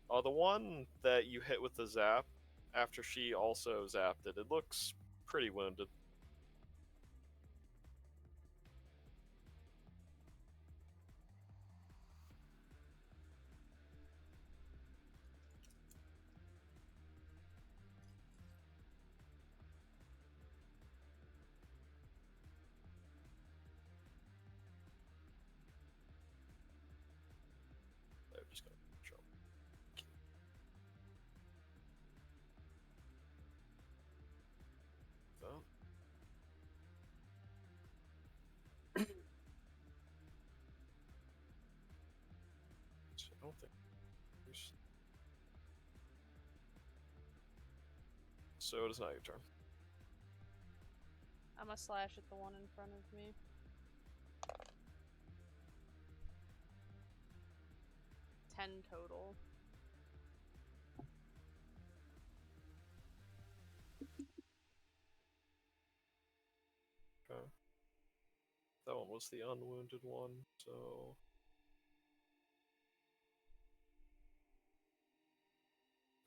Oh, the one that you hit with the zap after she also zapped it, it looks pretty wounded. They're just gonna jump. Well. I don't think there's... So it is not your turn. I'm gonna slash at the one in front of me. $10 total. Okay. That one was the unwounded one, so...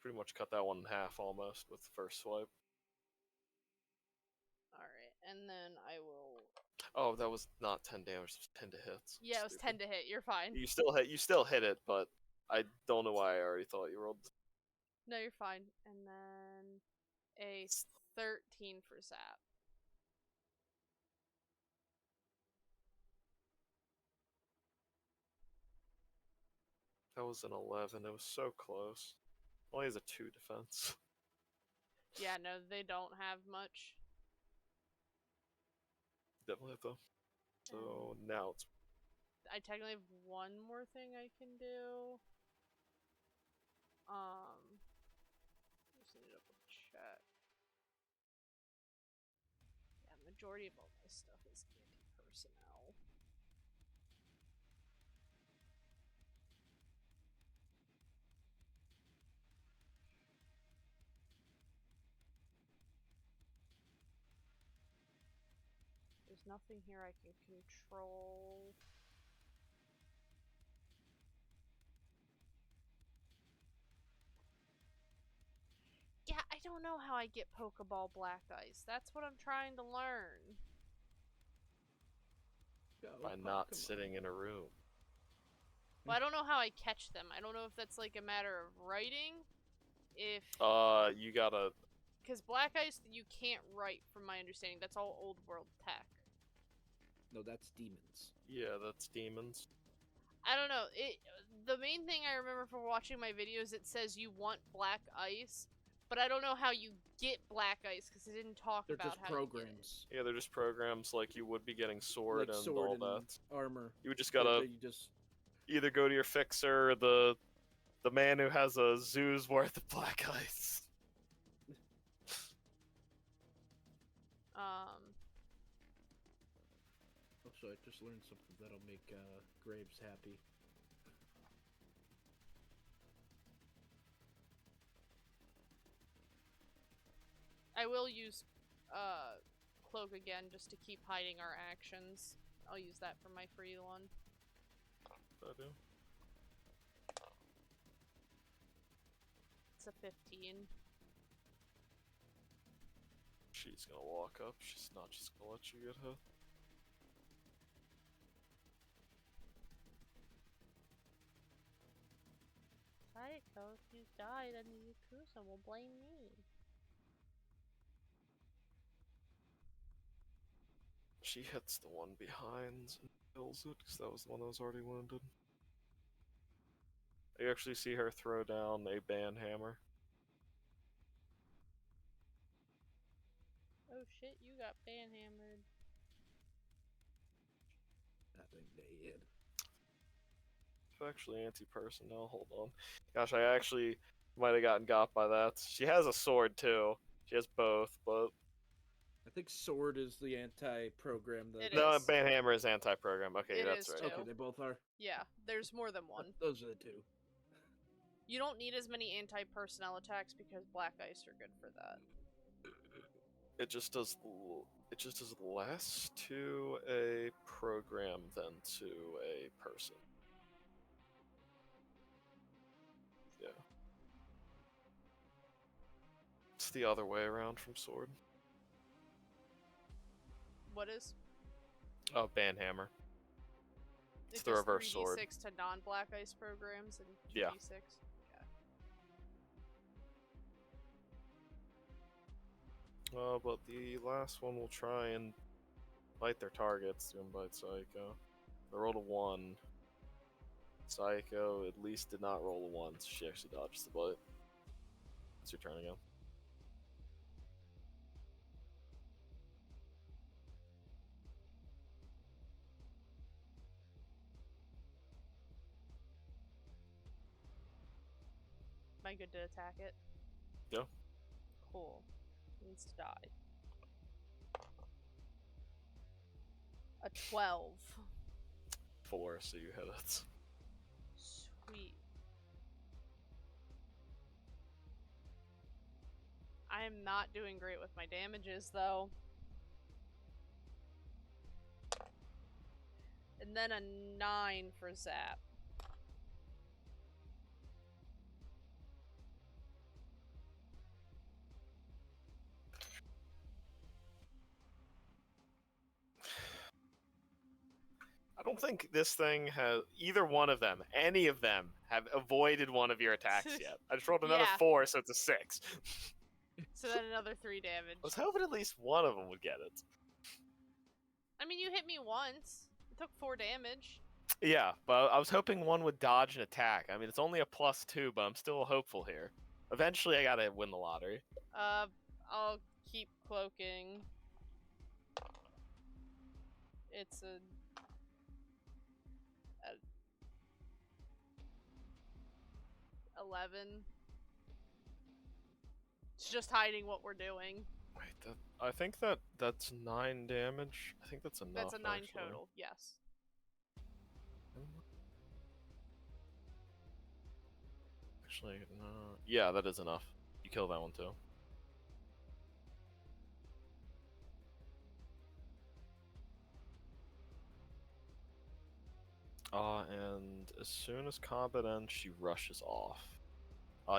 Pretty much cut that one in half almost with the first swipe. Alright, and then I will... Oh, that was not 10 damage, it was 10 to hit. Yeah, it was 10 to hit, you're fine. You still hit it, but I don't know why I already thought you rolled. No, you're fine. And then a 13 for zap. That was an 11, it was so close. Only has a 2 defense. Yeah, no, they don't have much. Definitely have to. So now it's... I technically have one more thing I can do. Just need to double check. Yeah, majority of all my stuff is anti-personnel. There's nothing here I can control. don't know how I get Pokeball Black Ice. That's what I'm trying to learn. By not sitting in a room. Well, I don't know how I catch them. I don't know if that's like a matter of writing. If you gotta. Because Black Ice, you can't write, from my understanding. That's all old world tech. No, that's demons. Yeah, that's demons. I don't know. The main thing I remember from watching my videos, it says you want Black Ice, but I don't know how you get Black Ice because it didn't talk They're about just how programs. Yeah, they're just programs like you would be getting sword Like and sword all and that. armor. You just gotta You just either go to your fixer or the man who has a zoo's worth of black ice. Also, I just learned something that'll make Graves happy. I will use Cloak again just to keep hiding our actions. I'll use that for my free one. I do. It's a 15. She's gonna walk up. She's not just gonna let you get her. Psycho, if you die, then the Yakuza will blame me. She hits the one behind and kills it, because that was the one that was already wounded. You actually see her throw down a banhammer. Oh shit, you got banhammered. I think they did. It's actually anti-personnel, hold on. Gosh, I actually might have gotten got by that. She has a sword too. She has both, but... I think sword is the anti-program. It No, is. banhammer is anti-program. Okay, It that's is, right. too. Okay, they both are. Yeah, there's more than one. Those are the two. You don't need as many anti-personnel attacks because Black Ice are good for that. It just does less to a program than to a person. Yeah. It's the other way around from sword. What is? Oh, banhammer. It's It the does reverse 3d6 sword. to non-Black Ice programs and 2d6. Yeah. Okay. But the last one will try and bite their targets to invite Psycho. They rolled a 1. Psycho at least did not roll a 1, so she actually dodges the bite. It's your turn again. Am I good to attack it? Yeah. Cool. Needs to die. A 12. 4, so you hit it. Sweet. I am not doing great with my damages, though. And then a 9 for Zap. I don't think this thing has either one of them, any of them, have avoided one of your attacks yet. I just rolled another Yeah. 4, so it's a 6. So then another 3 damage. I was hoping at least one of them would get it. I mean, you hit me once. It took 4 damage. Yeah, but I was hoping one would dodge an attack. I mean, it's only a +2, but I'm still hopeful here. Eventually, I gotta win the lottery. I'll keep cloaking. It's a 11. It's just hiding what we're doing. Wait, I think that's 9 damage. I think that's enough. That's a 9 actually. total, yes. Actually, no. Yeah, that is enough. You kill that one too. And as soon as combat ends, she rushes off.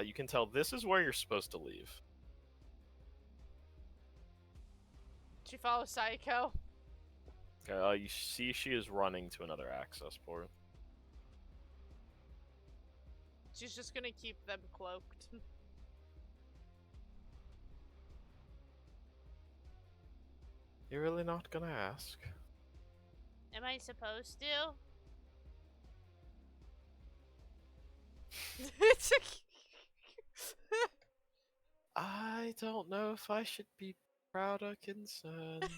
You can tell this is where you're supposed to leave. She follows Psycho. Okay, you see she is running to another access port. She's just gonna keep them cloaked. You're really not gonna ask? Am I supposed to? I don't know if I should be proud or concerned.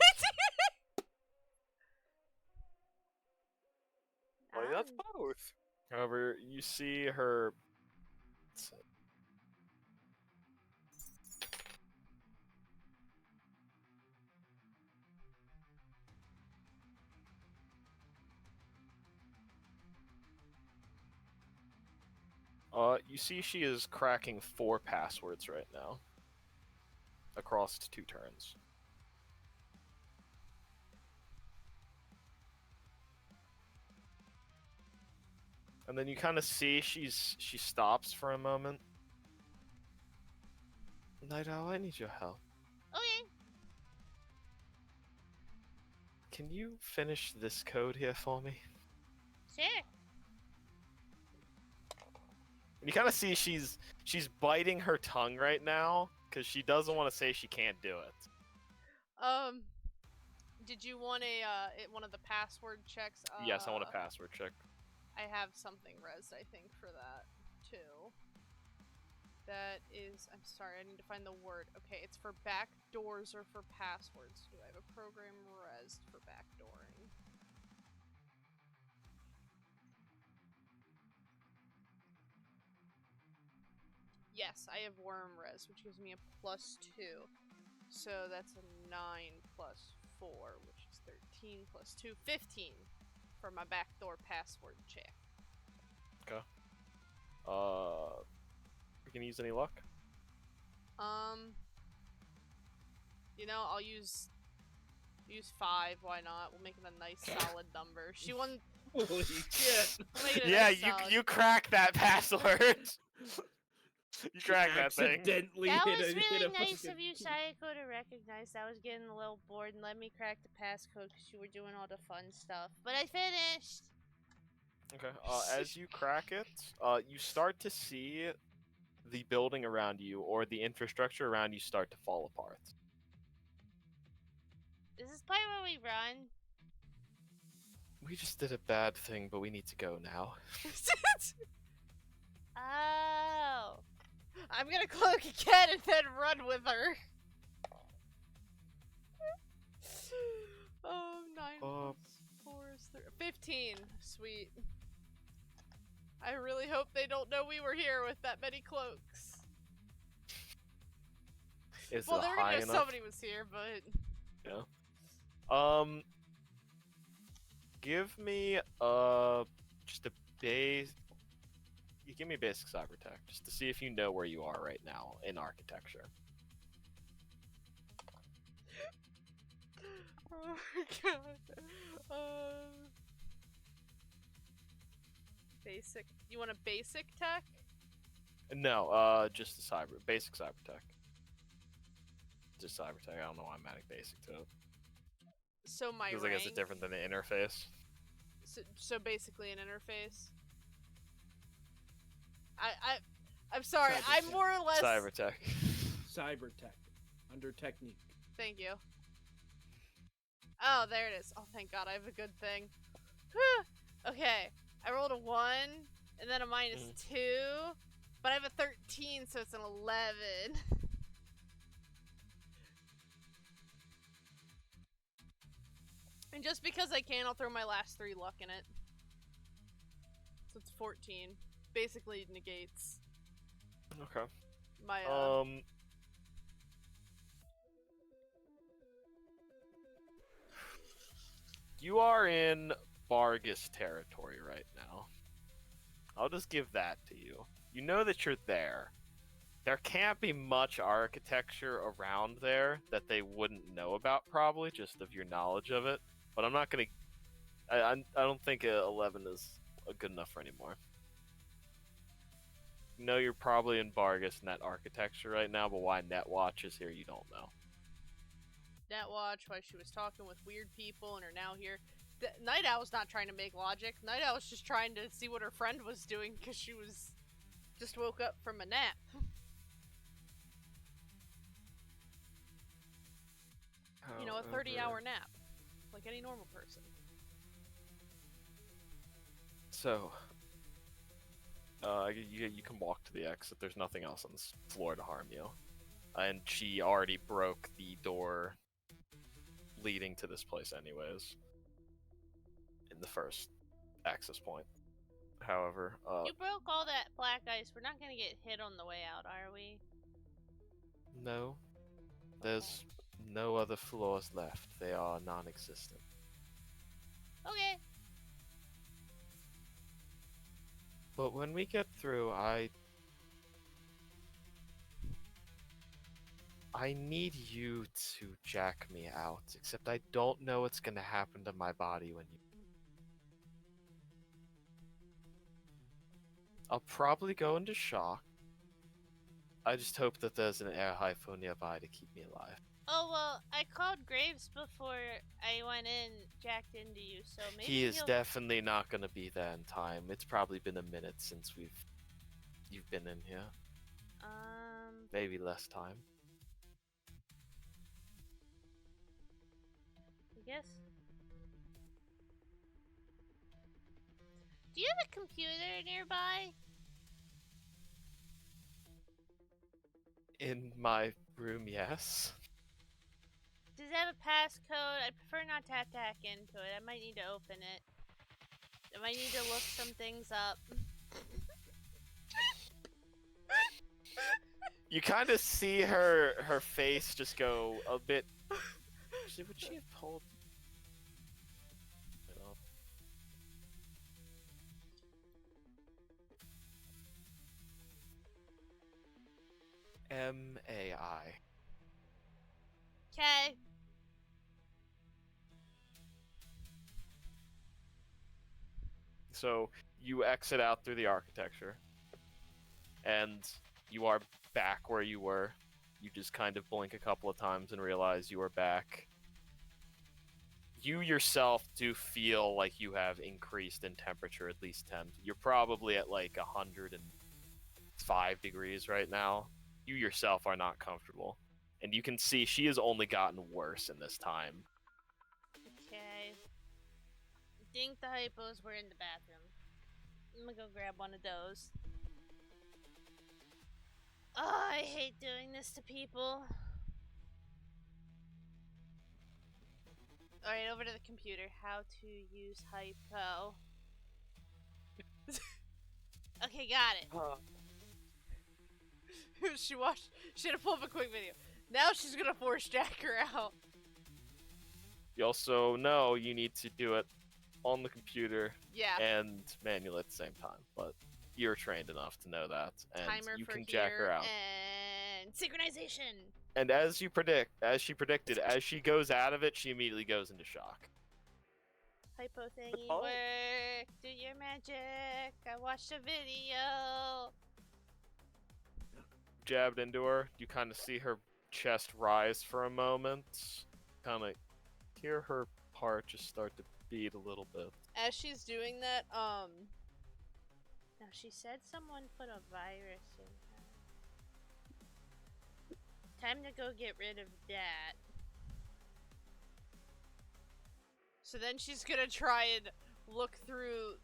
Well, that's both. However, you see her. You see she is cracking 4 passwords right now. Across 2 turns. And then you kind of see she stops for a moment. Night Owl, I need your help. Okay. Can you finish this code here for me? Sure. And you kind of see she's biting her tongue right now because she doesn't want to say she can't do it. Did you want one of the password checks? Yes, I want a password check. I have something res, I think, for that too. That is, I'm sorry, I need to find the word. Okay, it's for backdoors or for passwords. Do I have a program res for backdooring? Yes, I have worm res, which gives me a +2. So that's a 9 plus 4, which is 13 plus 2, 15 for my backdoor password check. Okay. You can use any luck? You know, I'll use 5, why not? We'll make it a nice solid number. She won. Holy shit! We'll make it a Yeah, nice solid. you cracked that password. You cracked that thing. Accidentally That hit was a, really hit a nice fucking of you, key. Sayako, to recognize. I was getting a little bored and let me crack the passcode because you were doing all the fun stuff. But I finished! Okay. As you crack it, you start to see the building around you or the infrastructure around you start to fall apart. Is this part where we run? We just did a bad thing, but we need to go now. Oh. I'm gonna cloak again and then run with her. Oh, 9 plus 4 is 15. Sweet. I really hope they don't know we were here with that many cloaks. Is Well, it they're high gonna know enough? somebody was here, but... Yeah. Give me just a base. You give me a basic cyber tech just to see if you know where you are right now in architecture. Oh my god. Basic. You want a basic tech? No, just the basic cyber tech. Just cyber tech. I don't know why I'm adding basic to it. So my Because I rank. guess it's different than the interface. So basically an interface. I'm sorry. Cyber I'm tech. more or less. Cyber tech. Cyber tech. Under technique. Thank you. Oh, there it is. Oh, thank God, I have a good thing. Whew. Okay, I rolled a 1 and then a -2, but I have a 13, so it's an 11. And just because I can, I'll throw my last 3 luck in it. So it's 14. Basically negates Okay. my You are in Bargus territory right now. I'll just give that to you. You know that you're there. There can't be much architecture around there that they wouldn't know about, probably, just of your knowledge of it. But I'm not gonna. I don't think 11 is good enough for anymore. You know you're probably in Bargus Net architecture right now, but why Netwatch is here, you don't know. net watch while she was talking with weird people and are now here. Night Owl's not trying to make logic. Night Owl's just trying to see what her friend was doing because she was just woke up from a nap. You know, a 30-hour nap, like any normal person. So, you can walk to the exit. There's nothing else on this floor to harm you. And she already broke the door leading to this place anyways. In the first access point. However, You broke all that black ice. We're not gonna get hit on the way out, are we? no. There's no other floors left. They are non-existent. Okay. But when we get through, I need you to jack me out, except I don't know what's gonna happen to my body when you... I'll probably go into shock. I just hope that there's an air hypho nearby to keep me alive. Oh, well, I called Graves before I went in, jacked into you, so maybe He is he'll... definitely not gonna be there in time. It's probably been a minute since you've been in here. Maybe less time. I guess. Do you have a computer nearby? In my room, yes. Does it have a passcode? I prefer not to have to hack into it. I might need to open it. I might need to look some things up. You kind of see her face just go a bit... Actually, would she have pulled... MAI. Okay. So you exit out through the architecture, and you are back where you were. You just kind of blink a couple of times and realize you are back. You yourself do feel like you have increased in temperature at least 10. You're probably at like 105 degrees right now. You yourself are not comfortable. And you can see she has only gotten worse in this time. Okay. I think the hypos were in the bathroom. I'm gonna go grab one of those. Oh, I hate doing this to people. Alright, over to the computer. How to use hypo. Okay, got it. She had to pull up a quick video. Now she's gonna force jack her out. You also know you need to do it on the computer and manual at the same time, but you're trained enough to know that, and Timer you for can jack her out. And synchronization. And as she predicted, as she goes out of it, she immediately goes into shock. Hypo thingy work. Do your magic. I watched a video. Jabbed into her, you kind of see her chest rise for a moment. Kind of hear her heart just start to beat a little bit. As she's doing that, now she said someone put a virus in her. Time to go get rid of that. So then she's gonna try and look through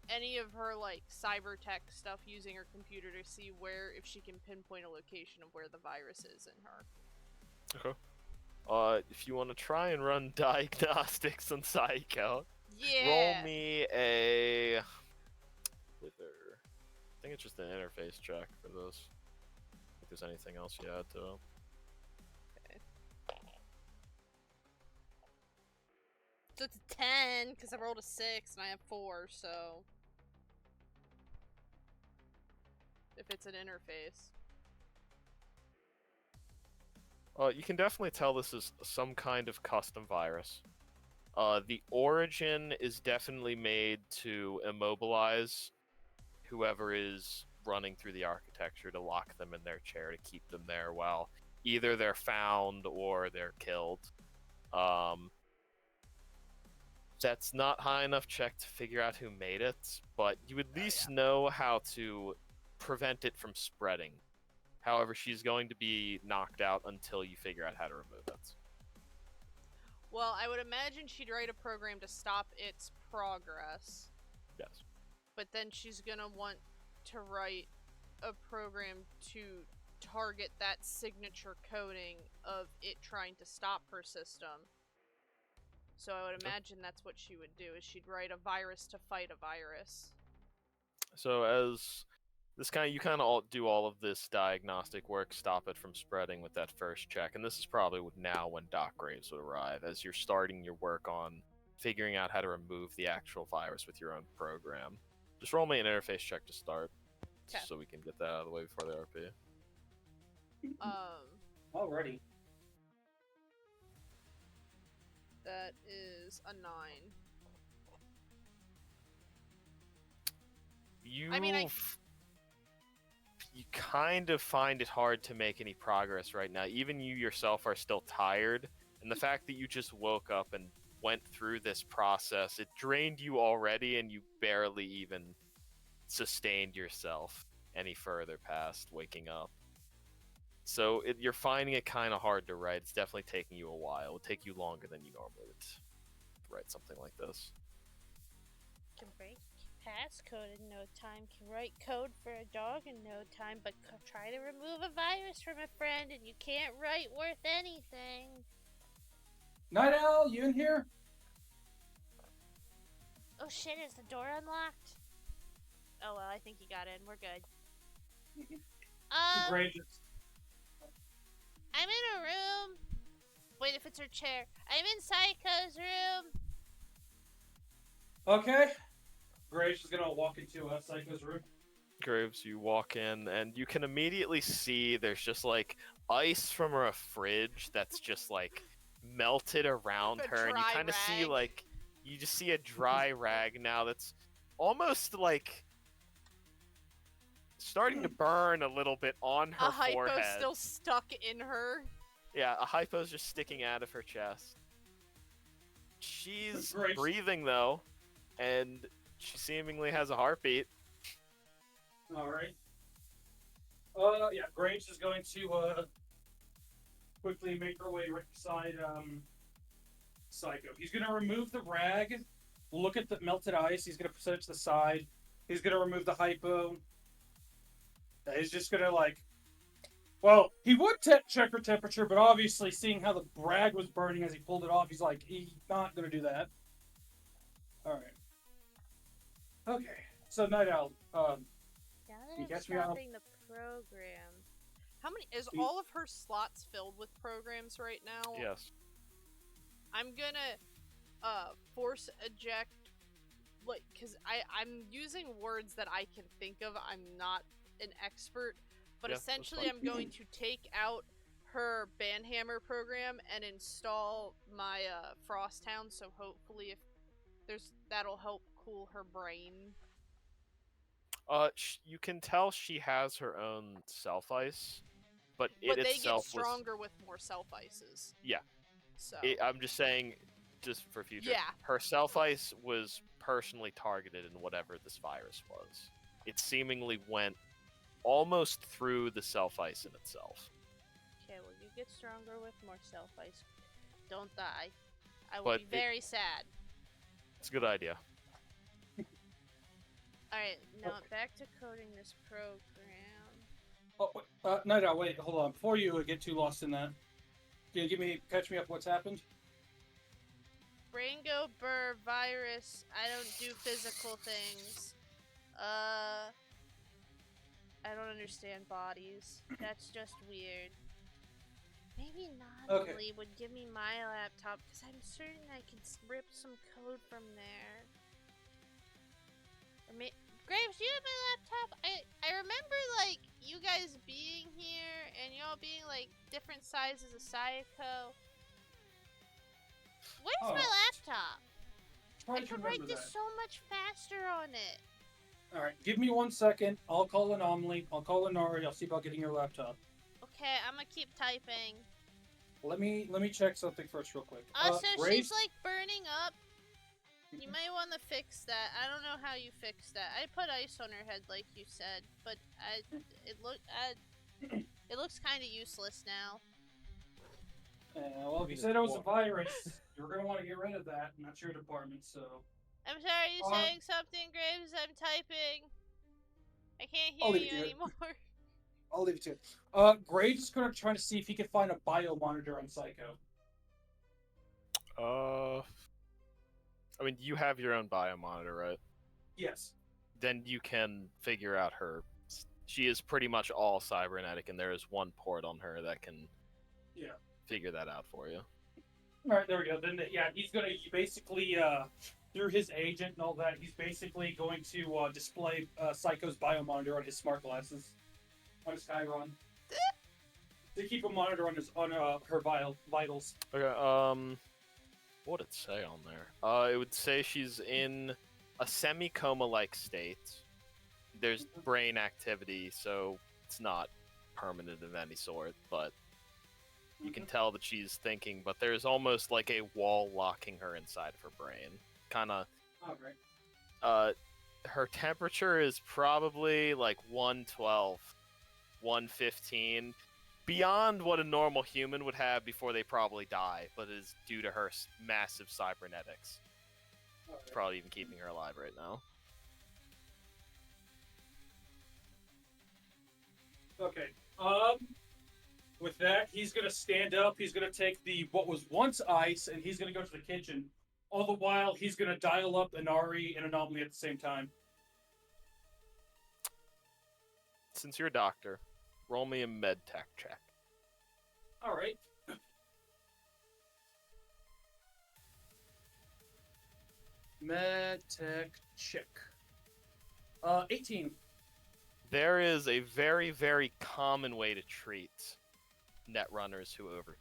any of her like cyber tech stuff using her computer to see if she can pinpoint a location of where the virus is in her. Okay. If you want to try and run diagnostics on Psycho, roll me a wither. I think it's just an interface check for this. If there's anything else you add to it. So it's a 10, because I rolled a 6 and I have 4, so... If it's an interface. You can definitely tell this is some kind of custom virus. The origin is definitely made to immobilize whoever is running through the architecture, to lock them in their chair, to keep them there while either they're found or they're killed. That's not high enough check to figure out who made it, but you at least know how to prevent it from spreading. However, she's going to be knocked out until you figure out how to remove it. Well, I would imagine she'd write a program to stop its progress. Yes. But then she's gonna want to write a program to target that signature coding of it trying to stop her system. So I would imagine that's what she would do, is she'd write a virus to fight a virus. So as this you kind of all do all of this diagnostic work, stop it from spreading with that first check, and this is probably now when Doc Graves would arrive, as you're starting your work on figuring out how to remove the actual virus with your own program. Just roll me an interface check to start, so we can get that out of the way before the RP. Alrighty. That is a 9. You kind of find it hard to make any progress right now. Even you yourself are still tired, and the fact that you just woke up and went through this process, it drained you already, and you barely even sustained yourself any further past waking up. So you're finding it kind of hard to write. It's definitely taking you a while. It would take you longer than you normally would to write something like this. Can break passcode in no time, can write code for a dog in no time, but try to remove a virus from a friend and you can't write worth anything. Night Owl, you in here? Oh shit, is the door unlocked? Oh well, I think he got in. We're good. Great. I'm in a room. Wait, if it's her chair. I'm in Psycho's room. Okay. Graves is gonna walk into Psycho's room. Graves, you walk in, and you can immediately see there's just like ice from a fridge that's just like melted around her, and you kind of see like you just see a dry rag now that's almost like starting to burn a little bit on her forehead. A hypo's still stuck in her. Yeah, a hypo's just sticking out of her chest. She's breathing though, and she seemingly has a heartbeat. Alright. Yeah, Graves is going to quickly make her way right beside Psycho. He's gonna remove the rag, look at the melted ice, he's gonna set it to the side, he's gonna remove the hypo. He's just gonna well, he would check her temperature, but obviously seeing how the rag was burning as he pulled it off, he's not gonna do that. Alright. Okay, so Night Owl, now that I'm stopping the program. How many, is all of her slots filled with programs right now? Yes. I'm gonna, force eject, cause I'm using words that I can think of, I'm not an expert, but essentially I'm going to take out her Banhammer program and install my Frosthound, so hopefully if that'll help cool her brain. You can tell she has her own self ice, but they itself get stronger with more self ices. Yeah. So I'm just saying, just for future. Yeah. Her self ice was personally targeted in whatever this virus was. It seemingly went almost through the self ice in itself. Okay, well you get stronger with more self ice. Don't die. I will be very sad. It's a good idea. Alright, now back to coding this program. Oh, Night Owl, wait, hold on. Before you get too lost in that, can you catch me up what's happened? Rango Burr virus. I don't do physical things. I don't understand bodies. That's just weird. Maybe Noddly would give me my laptop, because I'm certain I can rip some code from there. Graves, do you have my laptop? I remember, you guys being here, and y'all being, different sizes of Sayako. Where's my laptop? I could write this so much faster on it. Alright, give me 1 second. I'll call Anomaly. I'll call Inari. I'll see about getting your laptop. Okay, I'm gonna keep typing. Let me check something first, real quick. Also, Grace? she's like burning up. You might want to fix that. I don't know how you fix that. I put ice on her head, like you said, but it looks kind of useless now. Well, if you said it was a virus, you're gonna want to get rid of that, and that's your department. So. I'm sorry, are you saying something, Graves? I'm typing. I can't I'll hear leave you it. anymore. I'll leave it to you. Graves is gonna try to see if he can find a bio monitor on Psycho. I mean, you have your own biomonitor, right? Yes. Then you can figure out her. She is pretty much all cybernetic, and there is one port on her that can figure that out for you. All right, there we go. Then, he's gonna basically, through his agent and all that, he's basically going to display Psycho's biomonitor on his smart glasses, on his Skyron, to keep a monitor on her vitals. Okay. What would it say on there? It would say she's in a semi-coma-like state. There's brain activity, so it's not permanent of any sort, but you can tell that she's thinking, but there's almost like a wall locking her inside of her brain. Kinda. Alright. Her temperature is probably like 112, 115. Beyond what a normal human would have before they probably die, but it is due to her massive cybernetics. It's probably even keeping her alive right now. Okay. With that, he's gonna stand up. He's gonna take what was once ice, and he's gonna go to the kitchen. All the while, he's gonna dial up Inari and Anomaly at the same time. Since you're a doctor, roll me a med tech check. All right. Med tech check. 18. There is a very, very common way to treat netrunners who overheat.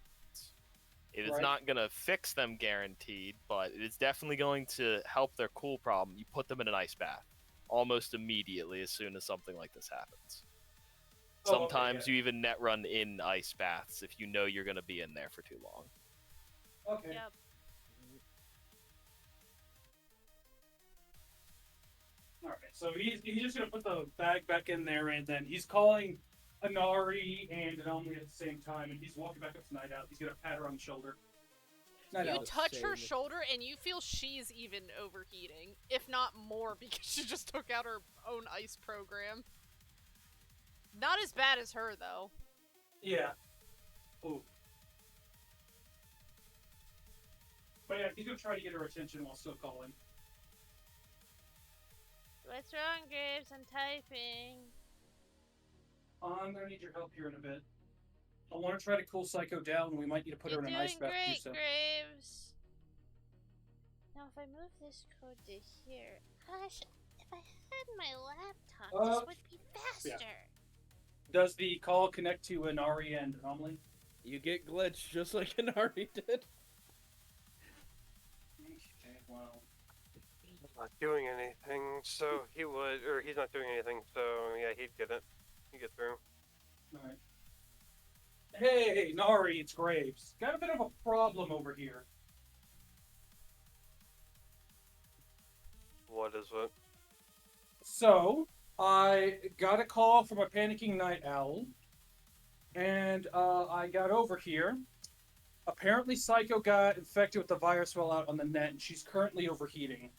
It is not going to fix them guaranteed, but it is definitely going to help their cool problem. You put them in an ice bath almost immediately as soon as something like this happens. Sometimes you even net run in ice baths if you know you're going to be in there for too long. Okay. Yep. Alright, so he's just going to put the bag back in there, and then he's calling Inari and Anomaly at the same time, and he's walking back up to Night Out. He's going to pat her on the shoulder. You touch her shoulder, and you feel she's even overheating, if not more, because she just took out her own ice program. Not as bad as her, though. Yeah. Ooh. But yeah, he's gonna try to get her attention while still calling. What's wrong, Graves? I'm typing. I'm gonna need your help here in a bit. I want to try to cool Psycho down. We might need to put her in an ice bath to do so. Graves. Now, if I move this code to here, gosh, if I had my laptop, this would be faster. Yeah. Does the call connect to Inari and Anomaly? You get glitched just like Inari did. Okay, well. He's not doing anything, so he would, or he's not doing anything, so yeah, he'd get it. He'd get through. Alright. Hey, Nari, it's Graves. Got a bit of a problem over here. What is it? So, I got a call from a panicking night owl, and I got over here. Apparently, Psycho got infected with the virus while out on the net, and she's currently overheating.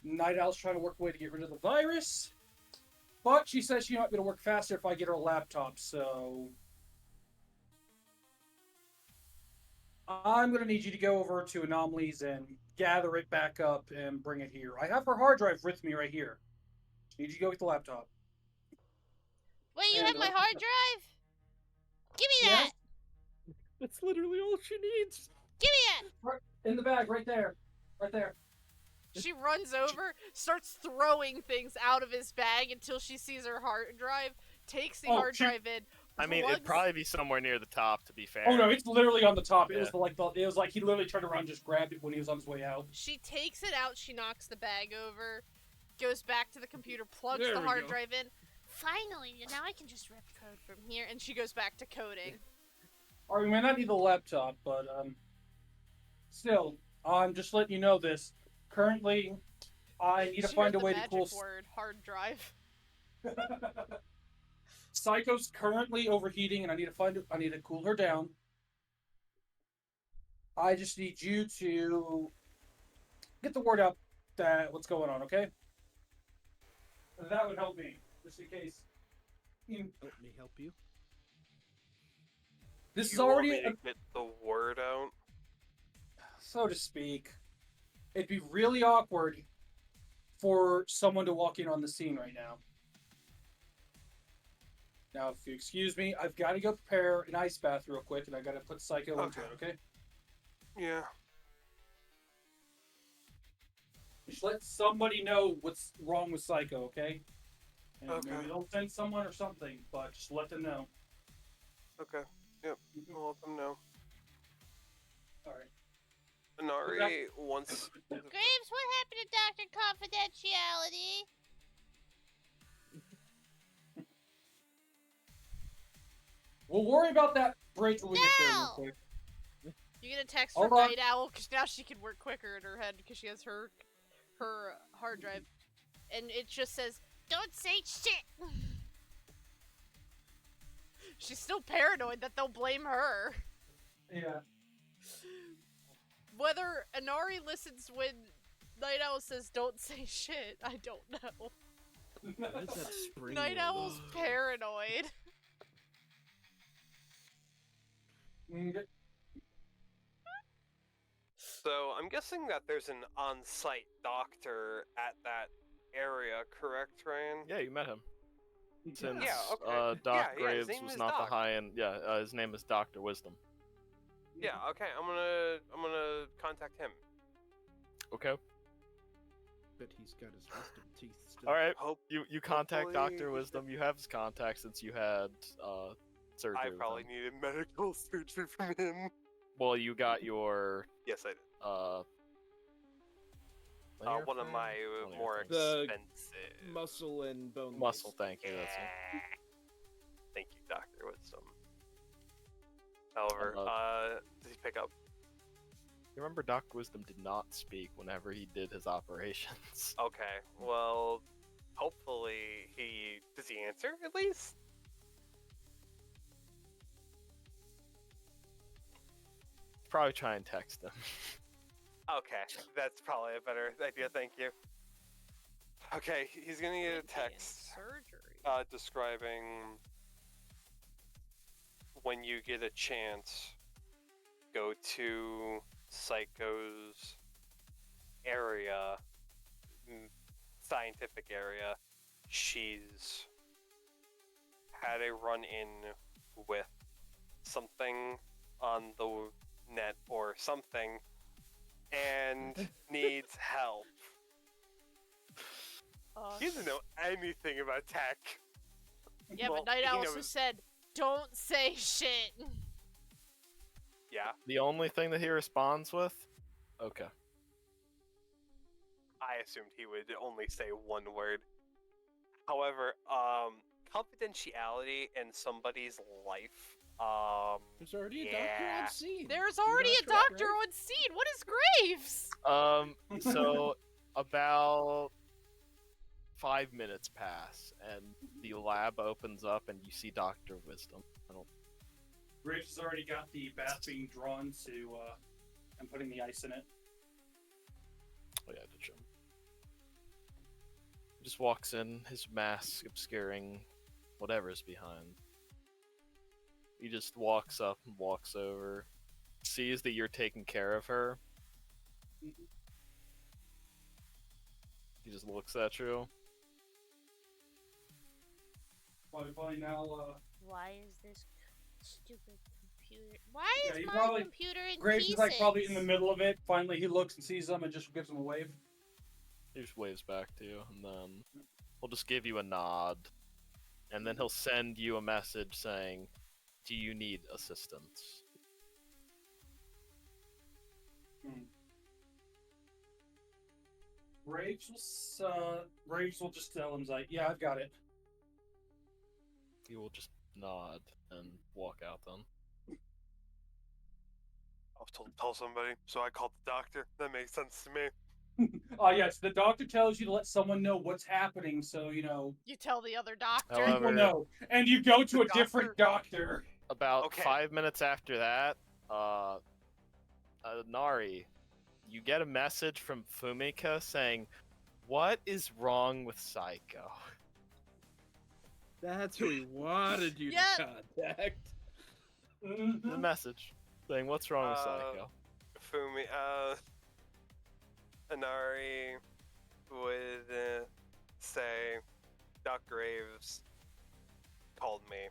Night Owl's trying to work a way to get rid of the virus, but she says she might be able to work faster if I get her a laptop, so... I'm going to need you to go over to Anomalies and gather it back up and bring it here. I have her hard drive with me right here. Need you to go get the laptop. Wait, you have my hard drive? Give me that! That's literally all she needs. Give me that! Right in the bag, right there. Right there. She runs over, starts throwing things out of his bag until she sees her hard drive, takes the hard drive in. I mean, it'd probably be somewhere near the top, to be fair. Oh no, it's literally on the top. Yeah. It was like he literally turned around and just grabbed it when he was on his way out. She takes it out, she knocks the bag over, goes back to the computer, plugs There the we hard go. drive in, Finally, now I can just rip code from here. And she goes back to coding. Or we may not need the laptop, but still, I'm just letting you know this. Currently, I need to She find heard a the way to magic cool. word, hard drive. Psycho's currently overheating, and I need to cool her down. I just need you to get the word out that what's going on, okay? That would help me, just in case. Let me help you. This is You want already, me to get the word out? so to speak. It'd be really awkward for someone to walk in on the scene right now. Now, if you excuse me, I've got to go prepare an ice bath real quick, and I got to put Psycho into it, okay? Yeah. Just let somebody know what's wrong with Psycho, okay? And Okay. maybe they'll send someone or something, but just let them know. Okay. Yep. I'll let them know. Alright. Inari wants. Graves, what happened to Dr. Confidentiality? We'll worry about that bridge when we get there real No! quick. You get a text Hold from on. Night Owl because now she can work quicker in her head because she has her hard drive, and it just says, "Don't say shit." She's still paranoid that they'll blame her. Yeah. Whether Inari listens when Night Owl says "Don't say shit," I don't know. What is that spring Night roll? Owl's paranoid. So I'm guessing that there's an on-site doctor at that area, correct, Ryan? Yeah, you met him. Since Yeah, okay. Doc Yeah, his Graves name was is not Doc. the high end. Yeah, his name is Doctor Wisdom. Yeah, okay. I'm gonna contact him. Okay. Bet he's got his wisdom teeth still. All right. Hope You contact hopefully Doctor he's Wisdom. You have his contact since you had surgery. I with probably him. needed medical surgery from him. Well, you got your Yes, I did. linear One of thing? my Linear more thing. The expensive muscle and bone. Muscle. base. Thank you. That's it. Thank you, Doctor Wisdom. However, does he pick up? You remember Doctor Wisdom did not speak whenever he did his operations. Okay, well, hopefully does he answer at least? Probably try and text him. Okay, that's probably a better idea. Thank you. Okay, he's gonna get a Could be in text surgery. describing when you get a chance, go to Psycho's area, scientific area. She's had a run-in with something on the net or something and needs help. He doesn't know anything about tech. Yeah, Well, but Night he Owl also knows- said, "Don't say shit." Yeah, The only thing that he responds with, okay. I assumed he would only say one word. However, confidentiality in somebody's life. There's already a doctor on scene. There's You already a not correct, doctor right? on scene. What is Graves? So about 5 minutes pass, and the lab opens up, and you see Doctor Wisdom. Graves has already got the bath being drawn to, and putting the ice in it. Oh yeah, I did show him. He just walks in, his mask obscuring whatever's behind. He just walks up and walks over, sees that you're taking care of her. He just looks at you. Probably now, Why is this stupid computer? Why Yeah, is you my probably- computer in Graves pieces? is like probably in the middle of it. Finally, he looks and sees them and just gives them a wave. He just waves back to you, and then he'll just give you a nod. And then he'll send you a message saying, "Do you need assistance?" Graves will just tell him, like, "Yeah, I've got it." He will just nod and walk out then. I was told to tell somebody, so I called the doctor. That makes sense to me. Yes, the doctor tells you to let someone know what's happening, so you know. You tell the other doctor. However, People know, and you go to The a different doctor. About Okay. 5 minutes after that, Nari, you get a message from Fumika saying, "What is wrong with Psycho?" That's who he wanted you Yeah. to contact. The message saying, "What's wrong with Psycho?" Fumi, Anari would say, Doc Graves called me,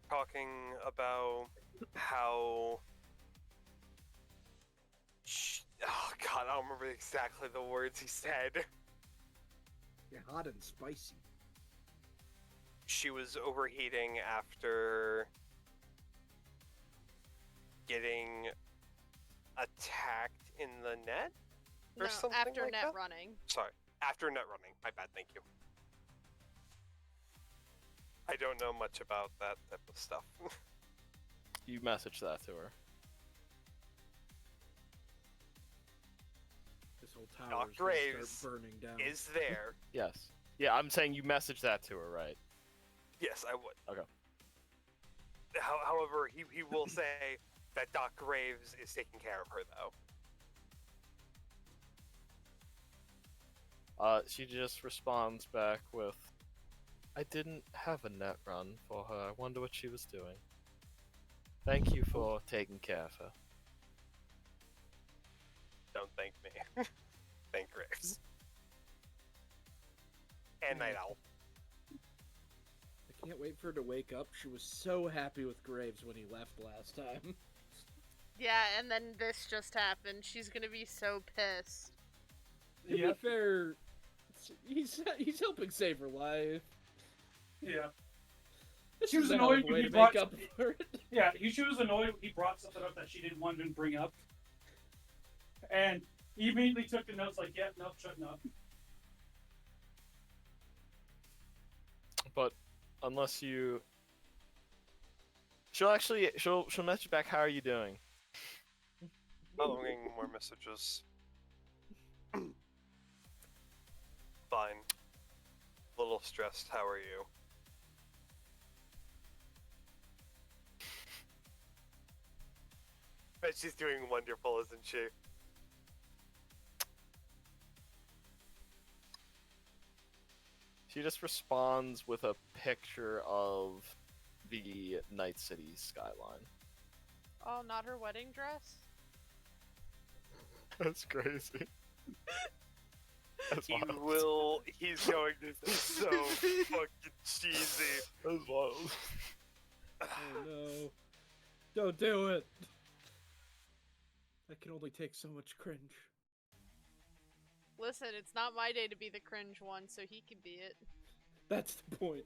talking about how. Oh god, I don't remember exactly the words he said. You're hot and spicy. She was overheating after getting attacked in the net? Or No, something after like net that? running. Sorry, after net running. My bad, thank you. I don't know much about that type of stuff. You message that to her. This whole tower Doc is gonna Graves start burning down. Is there? Yes. Yeah, I'm saying you message that to her, right? Yes, I would. Okay. However, he will say that Doc Graves is taking care of her, though. She just responds back with, "I didn't have a net run for her. I wonder what she was doing. Thank you for taking care of her." Don't thank me. Thank Graves. And Night Owl. I can't wait for her to wake up. She was so happy with Graves when he left last time. Yeah, and then this just happened. She's gonna be so pissed. To be fair, he's helping save her life. Yeah. This She was is a hell of annoyed a when way he to brought- make up for it. Yeah, she was annoyed when he brought something up that she didn't want to bring up. And he immediately took the notes like, "Yep, yeah, nope, shutting up." But unless you, she'll message back, "How are you doing?" Oh, I'm getting more messages. Fine. A little stressed. How are you? Bet she's doing wonderful, isn't she? She just responds with a picture of the Night City skyline. Oh, not her wedding dress? That's crazy. That's wild. He's going to be so fucking cheesy. That's wild. Oh no. Don't do it. I can only take so much cringe. Listen, it's not my day to be the cringe one, so he can be it. That's the point.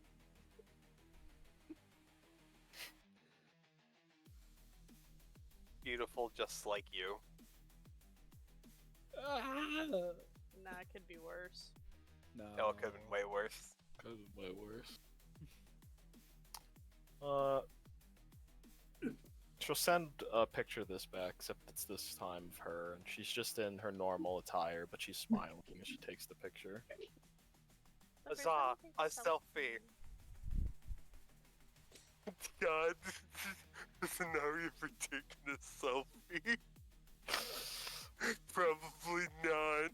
Beautiful, just like you. Ah! Nah, it could be worse. No. No, it could have been way worse. Could have been way worse. She'll send a picture of this back, except it's this time of her, and she's just in her normal attire, but she's smiling as she takes the picture. Huzzah! A selfie! God, scenario for taking a selfie? Probably not.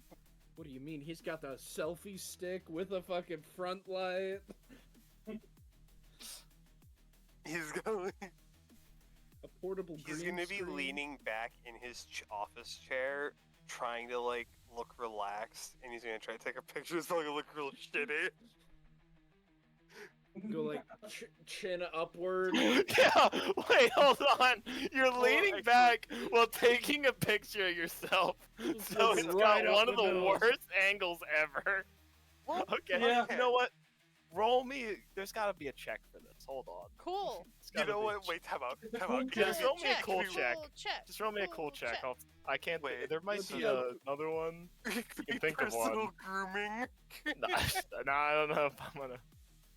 What do you mean? He's got the selfie stick with a fucking front light? He's going. A portable He's green gonna be screen? leaning back in his office chair, trying to like look relaxed, and he's gonna try to take a picture so he look real shitty. Go like chin upward. Yeah, wait, hold on. You're leaning back while taking a picture of yourself, so it's Right got up one of the the nose. worst angles ever. Okay, Yeah. you know what? Roll me. There's got to be a check for this. Hold on. Cool. It's You gotta know be a what? check. Wait, time out. It's a Time cool out. check. Just roll me a cool check. Cool check. Just roll me a cool check. I can't. Wait, there might let's be see how- another one. It could be think of personal one. grooming. Nah, I don't know if I'm gonna.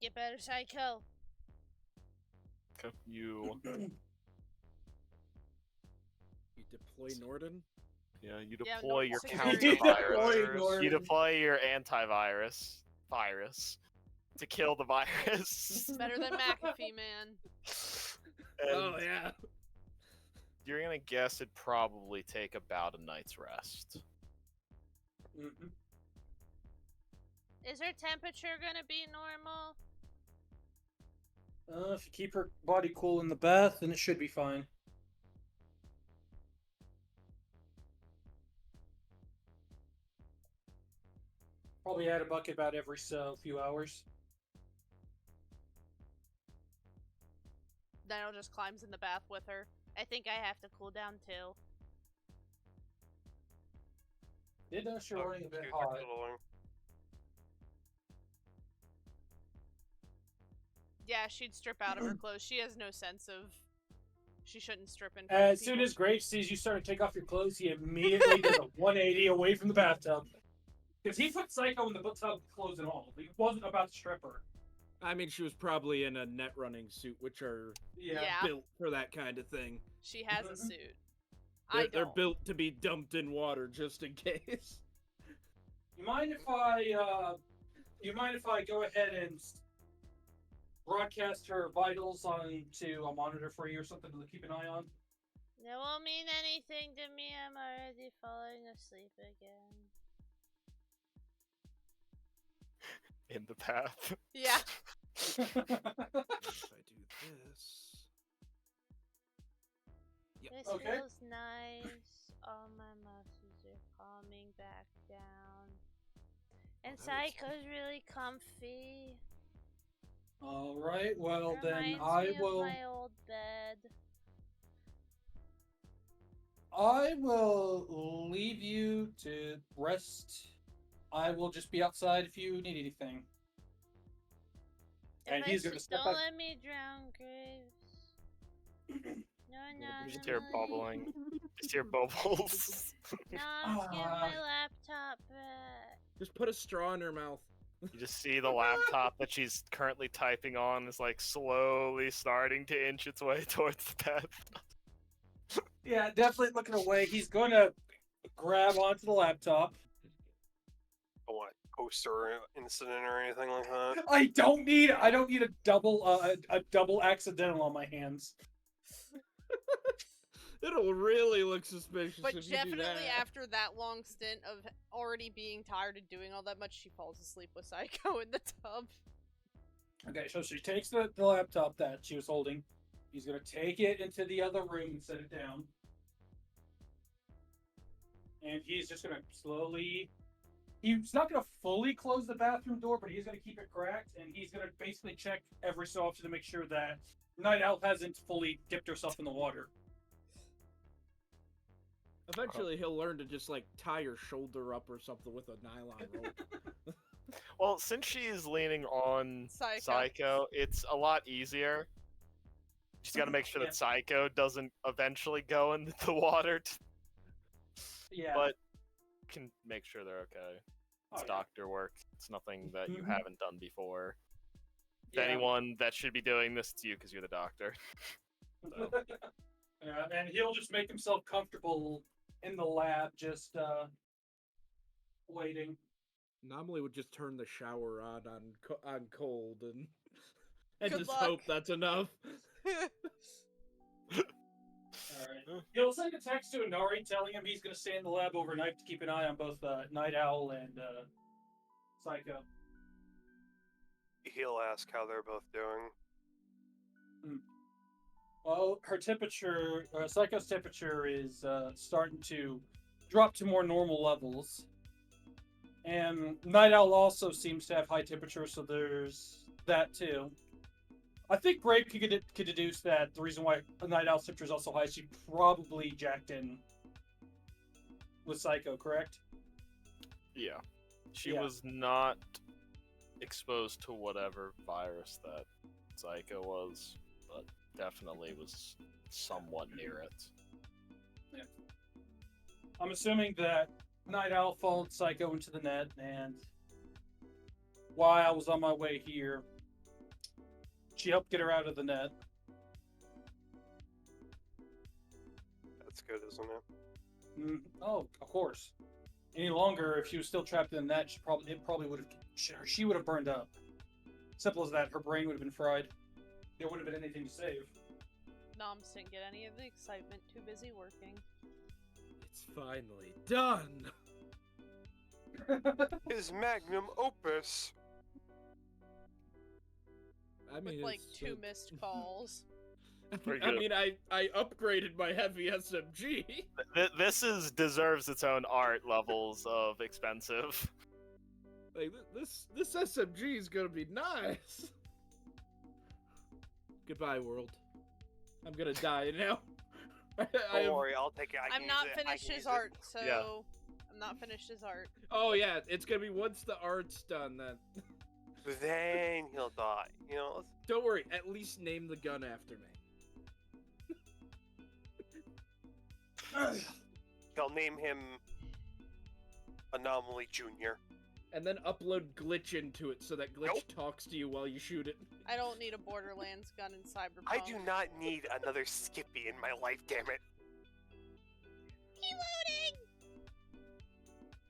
Get better, Psycho. Okay. You deploy Norden? you Yeah, deploy your security. countervirus. You deploy your antivirus virus to kill the virus. Better than McAfee, man. Oh, And yeah. you're gonna guess it'd probably take about a night's rest. Mm-hmm. Is her temperature gonna be normal? If you keep her body cool in the bath, then it should be fine. Probably add a bucket about every few hours. Dino just climbs in the bath with her. I think I have to cool down too. It does sure running a bit Excuse hot. me, little- Yeah, she'd strip out of her clothes. She has no sense of... She shouldn't strip in front of As soon people. as Graves sees you start to take off your clothes, he immediately does a 180 away from the bathtub. Because he put Psycho in the bathtub, clothes and all. He wasn't about to strip her. I mean, she was probably in a net running suit, which are Yeah. built for that kind of thing. She has a suit. They're built to be dumped in water just in case. You mind if I go ahead and broadcast her vitals onto a monitor for you or something to keep an eye on? That won't mean anything to me. I'm already falling asleep again. In the path. Yeah. If I do this... Yep. This Okay. feels nice. All my muscles are calming back down. And Oh, that is- Psycho's really comfy. All right. Well, then Reminds I me of will. my old bed. I will leave you to rest. I will just be outside if you need anything. And he's gonna step Don't out. let me drown, Graves. No, no, You just no, hear no. bubbling. Just hear bubbles. No, I'm just getting my laptop back. Just put a straw in her mouth. You just see the laptop that she's currently typing on is like slowly starting to inch its way towards the bed. Yeah, definitely looking away. He's gonna grab onto the laptop. What, poster incident or anything like that? I don't need a double accidental on my hands. It'll really look suspicious But if you do definitely that. after that long stint of already being tired of doing all that much, she falls asleep with Psycho in the tub. Okay, so she takes the laptop that she was holding. He's gonna take it into the other room and set it down. And he's just gonna slowly... He's not gonna fully close the bathroom door, but he's gonna keep it cracked, and he's gonna basically check every so often to make sure that Night Owl hasn't fully dipped herself in the water. Eventually, he'll learn to just like tie her shoulder up or something with a nylon rope. Well, since she's leaning on Psycho, it's a lot easier. She's got to make sure that Psycho doesn't eventually go into the water. Yeah. But can make sure they're okay. It's Oh, yeah. doctor work. It's nothing that you Mhm. haven't done before. If Yeah. anyone that should be doing this, it's you because you're the doctor. So. Yeah, and he'll just make himself comfortable in the lab, just waiting. Normally would just turn the shower on cold and Good just luck. hope that's enough. Alright. He'll send a text to Inari telling him he's going to stay in the lab overnight to keep an eye on both Night Owl and Psycho. He'll ask how they're both doing. Well, her temperature, Psycho's temperature is starting to drop to more normal levels. And Night Owl also seems to have high temperature, so there's that too. I think Brave could deduce that the reason why Night Owl's temperature is also high is she probably jacked in with Psycho, correct? Yeah. She Yeah. was not exposed to whatever virus that Psycho was, but definitely was somewhat near it. Yeah. I'm assuming that Night Owl followed Psycho into the net, and while I was on my way here, She helped get her out of the net. That's good, isn't it? Oh, of course. Any longer, if she was still trapped in the net, she would have burned up. Simple as that. Her brain would have been fried. There wouldn't have been anything to save. Noms didn't get any of the excitement. Too busy working. It's finally done. His magnum opus. I mean, With like it's, 2 missed calls. I mean, I upgraded my heavy SMG. This deserves its own art levels of expensive. Like this SMG is gonna be nice. Goodbye, world. I'm gonna die now. Don't worry, I'll take it. I'm not finished his art, so I'm not finished his art. Oh yeah, it's gonna be once the art's done then. Then he'll die. You know. Don't worry. At least name the gun after me. They'll name him Anomaly Junior. And then upload Glitch into it so that Glitch talks to you while you shoot it. I don't need a Borderlands gun in Cyberpunk. I do not need another Skippy in my life, damn it.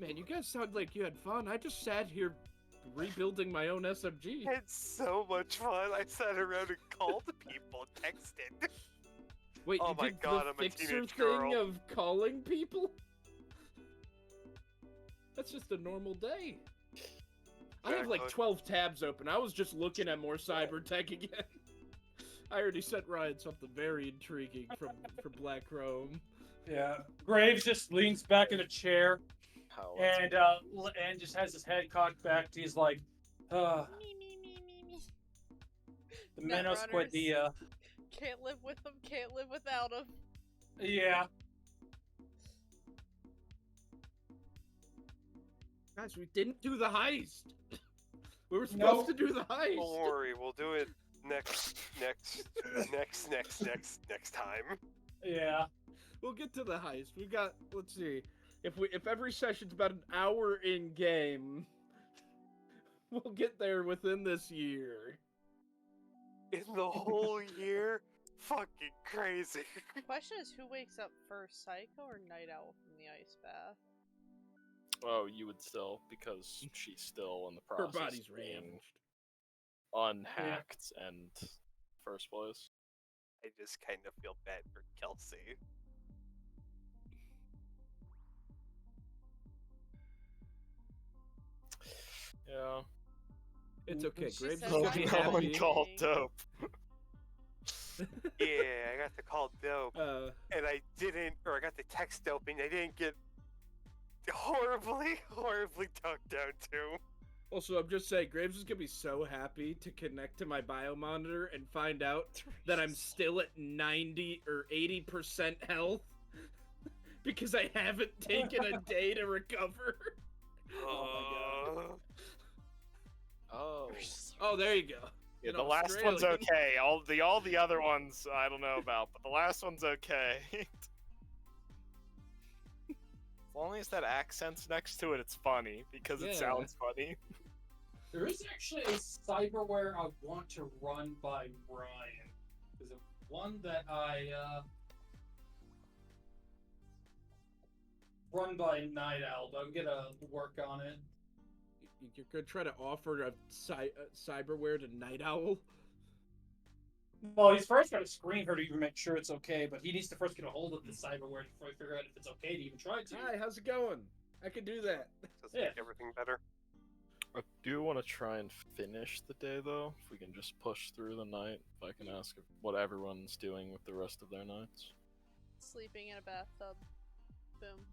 Man, you guys sound like you had fun. I just sat here rebuilding my own SMG. It's so much fun. I sat around and called people, texted. Wait, oh you my did god, the I'm a fixer teenage thing girl. of calling people? That's just a normal day. I have like 12 tabs open. I was just looking at more Cybertech again. I already sent Ryan something very intriguing from Black Chrome. Yeah. Graves just leans back in a chair and just has his head cocked back. He's like, the menos quid dia. Can't live with them, can't live without them. Yeah. Guys, we didn't do the heist. We were supposed to do the heist. Don't worry, we'll do it next time. Yeah. We'll get to the heist. We got, let's see. If every session's about an hour in game, we'll get there within this year. In the whole year? Fucking crazy. The question is, who wakes up first, Psycho or Night Owl from the ice bath? Oh, you would still, because she's still in the process. Her body's of being ravaged. Unhacked and first place. I just kind of feel bad for Kelsey. Yeah. It's okay. She Graves is said gonna that be in No one happy. called dope. Yeah, I got the call dope. Uh, And I didn't, or I got the text dope and I didn't get horribly talked down to. Also, I'm just saying, Graves is gonna be so happy to connect to my biomonitor and find out that I'm still at 90 or 80% health because I haven't taken a day to recover. Oh my god. Oh. Oh, there you go. Yeah, In the last one's Australian. okay. All the other ones I don't know about, but the last one's okay. As long as that accent's next to it, it's funny because Yeah. it sounds funny. There is actually a cyberware I want to run by Ryan. There's one that I run by Night Owl, but I'm gonna work on it. You're gonna try to offer a cyberware to Night Owl? Well, he's first got to screen her to even make sure it's okay, but he needs to first get a hold of the cyberware before he figure out if it's okay to even try to. Hi, how's it going? I can do that. Does it make everything better? I do want to try and finish the day though. If we can just push through the night, if I can ask what everyone's doing with the rest of their nights. Sleeping in a bathtub. Boom.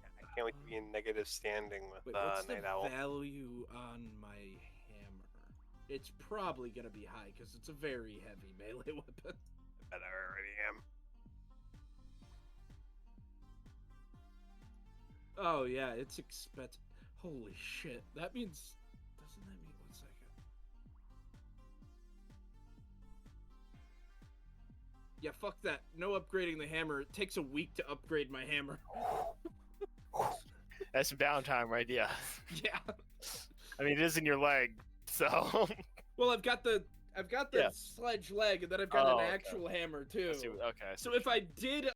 I can't wait to be in negative standing with Wait, what's the Night Owl. value on my hammer? It's probably gonna be high because it's a very heavy melee weapon. I bet I already am. Oh yeah, it's expensive. Holy shit! That means doesn't that mean 1 second? Yeah, fuck that. No upgrading the hammer. It takes a week to upgrade my hammer. That's some downtime right, yeah. Yeah. I mean, it is in your leg, so. Well, I've got the Yeah. sledge leg, and then I've got Oh, an okay. actual hammer I too. see, okay. I see So what if you I mean. did